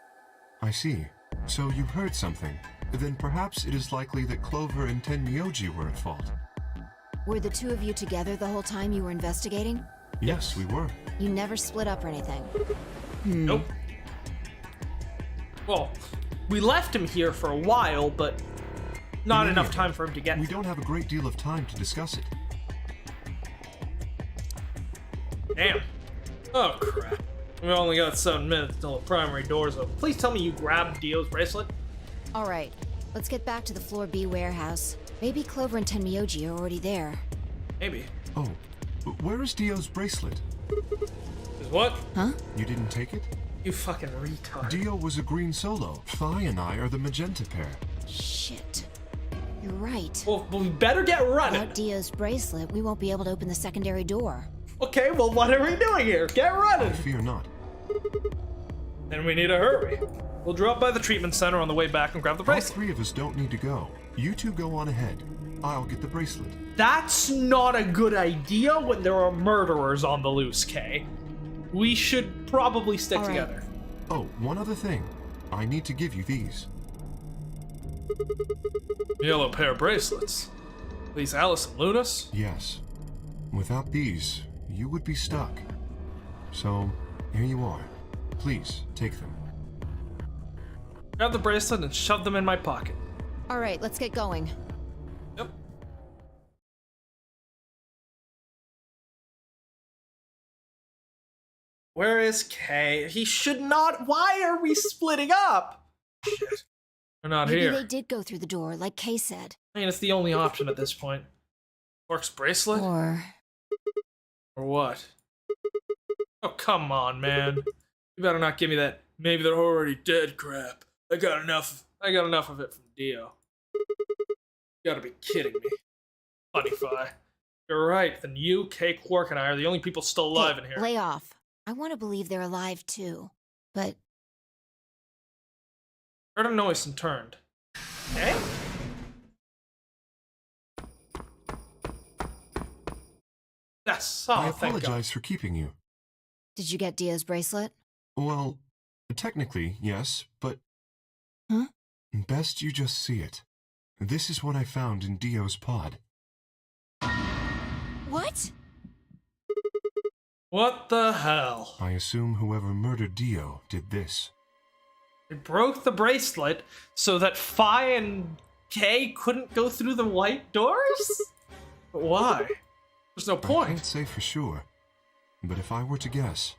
I see. So you heard something. Then perhaps it is likely that Clover and Tenmyoji were at fault. Were the two of you together the whole time you were investigating? Yes, we were. You never split up or anything? Nope. Well, we left him here for a while, but not In any enough event, time for him to get. We don't have a great deal of time to discuss it. Damn. Oh crap. We only got 7 minutes until the primary doors open. Please tell me you grabbed Dio's bracelet. All right, let's get back to the Floor B warehouse. Maybe Clover and Tenmyoji are already there. Maybe. Oh, where is Dio's bracelet? Is what? Huh? You didn't take it? You fucking retard. Dio was a green solo. Phi and I are the magenta pair. Shit. You're right. Well, we better get running. Without Dio's bracelet, we won't be able to open the secondary door. Okay, well, what are we doing here? Get running. Fear not. Then we need to hurry. We'll drop by the treatment center on the way back and grab the All bracelet. 3 of us don't need to go. You two go on ahead. I'll get the bracelet. That's not a good idea when there are murderers on the loose, Kay. We should probably stick All right. together. Oh, one other thing. I need to give you these. Yellow pair of bracelets. These Alice and Lunas? Yes. Without these, you would be stuck. So, here you are. Please, take them. Grab the bracelet and shove them in my pocket. All right, let's get going. Yep. Where is Kay? He should not. Why are we splitting up? Shit. They're not Maybe here. they did go through the door, like Kay said. I mean, it's the only option at this point. Quark's bracelet? Or Or what? Oh, come on, man. You better not give me that maybe they're already dead crap. I got enough of it from Dio. You gotta be kidding me. Funny Fi. You're right, then you, Kay, Quark, and I are the only people still alive in here. lay off. I want to believe they're alive too. But Heard a noise and turned. Okay? Yes, I oh, thank God. apologize for keeping you. did you get Dio's bracelet? Well, technically, yes, but... Huh? Best you just see it. This is what I found in Dio's pod. What? What the hell? I assume whoever murdered Dio did this. They broke the bracelet so that Phi and Kay couldn't go through the white doors? But why? There's no I point. can't say for sure, but if I were to guess,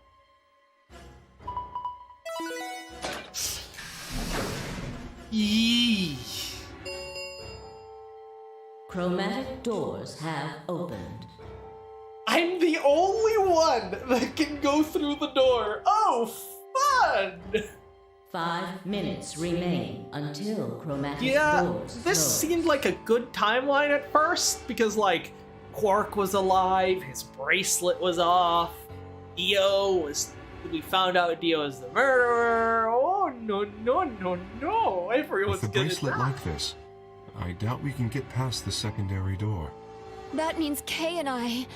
Yee. Chromatic doors have opened. I'm the only one that can go through the door. Oh, fun! 5 minutes remain until chromatic Yeah, doors this close. seemed like a good timeline at first because, like, Quark was alive, his bracelet was off, we found out Dio is the murderer. Oh, no. Everyone's with a gonna bracelet die. like this, I doubt we can get past the secondary door. That means Kay and I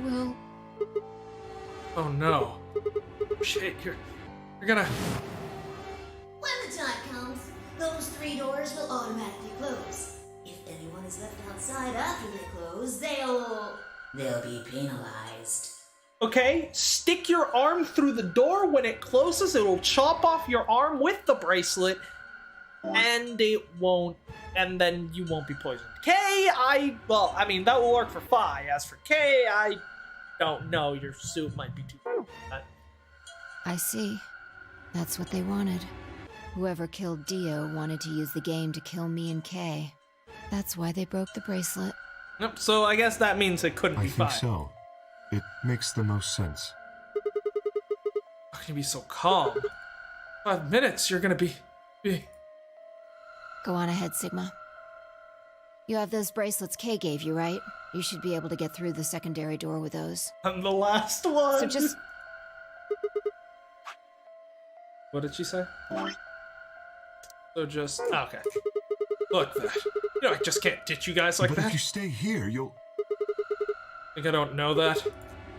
will. Oh no. Shit, you're gonna... When the time comes, those 3 doors will automatically close. If anyone is left outside after they close, they'll be penalized. Okay, stick your arm through the door. When it closes, it'll chop off your arm with the bracelet, and and then you won't be poisoned. That will work for Phi. As for Kay, I don't know. Your suit might be too. I see. That's what they wanted. Whoever killed Dio wanted to use the game to kill me and Kay. That's why they broke the bracelet. Yep, so I guess that means it couldn't I be Phi. think so. It makes the most sense. How can you be so calm? 5 minutes, you're gonna be... Go on ahead, Sigma. You have those bracelets Kay gave you, right? You should be able to get through the secondary door with those. I'm the last one. So just What did she say? So just... Okay. Look, that. You know, I just can't ditch you guys like but that. if you stay here, you'll... Think I don't know that?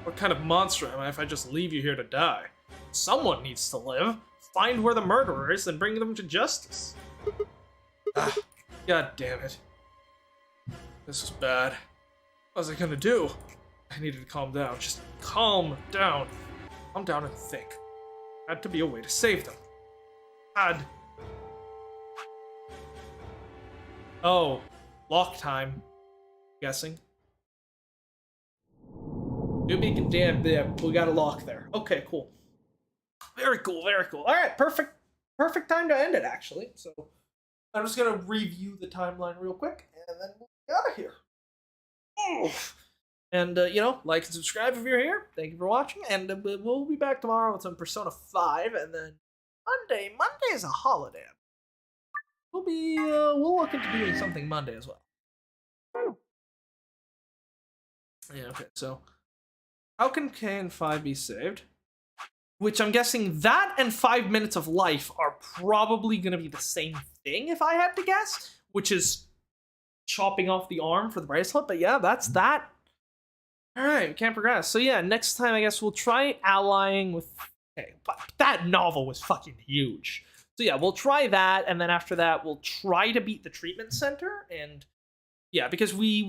What kind of monster am I if I just leave you here to die? Someone needs to live. Find where the murderer is and bring them to justice. Ah, God damn it. This was bad. What was I gonna do? I needed to calm down. Just calm down. Calm down and think. Had to be a way to save them. Had. Oh, lock time. Guessing. Damn, we got a lock there. Okay, cool. Very cool, very cool. All right, perfect time to end it, actually. So I'm just gonna review the timeline real quick, and then we'll get out of here. Oof. And like and subscribe if you're here. Thank you for watching, and we'll be back tomorrow with some Persona 5, and then Monday is a holiday. We'll look into doing something Monday as well. Yeah, okay, so how can Kay and 5 be saved? Which I'm guessing that and 5 minutes of life are probably going to be the same thing if I had to guess, which is chopping off the arm for the bracelet. But yeah, that's that. All right, we can't progress. So yeah, next time I guess we'll try allying with... Okay, but that novel was fucking huge. So yeah, we'll try that, and then after that, we'll try to beat the treatment center, and yeah, because we'll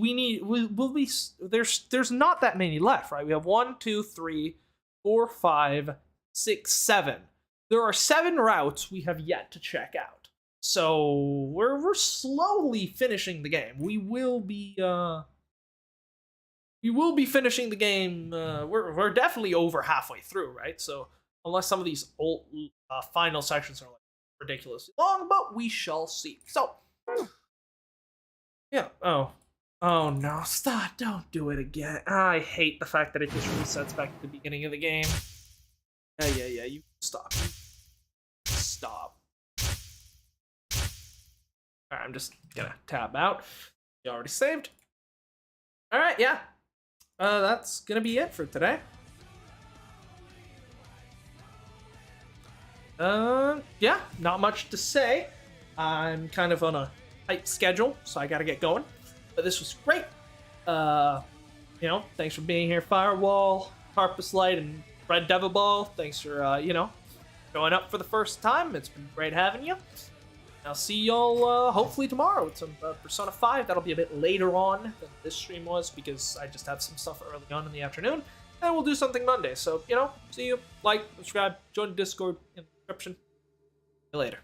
be there's not that many left, right? We have 1, 2, 3, 4, 5, 6, 7. There are 7 routes we have yet to check out. So we're slowly finishing the game. We will be finishing the game. We're definitely over halfway through, right? So unless some of these old final sections are like ridiculously long, but we shall see. So, yeah. Oh no! Stop! Don't do it again. I hate the fact that it just resets back to the beginning of the game. Yeah. You stop. Stop. Alright, I'm just gonna tab out. You already saved. Alright, yeah. That's gonna be it for today. Yeah, not much to say. I'm kind of on a tight schedule, so I gotta get going. But this was great. Thanks for being here, Firewall, Harpus Light, and Red Devil Ball. Thanks for, showing up for the first time. It's been great having you. I'll see y'all hopefully tomorrow with some Persona 5. That'll be a bit later on than this stream was because I just have some stuff early on in the afternoon. And we'll do something Monday. So, see you. Like, subscribe, join the Discord in the description. See you later.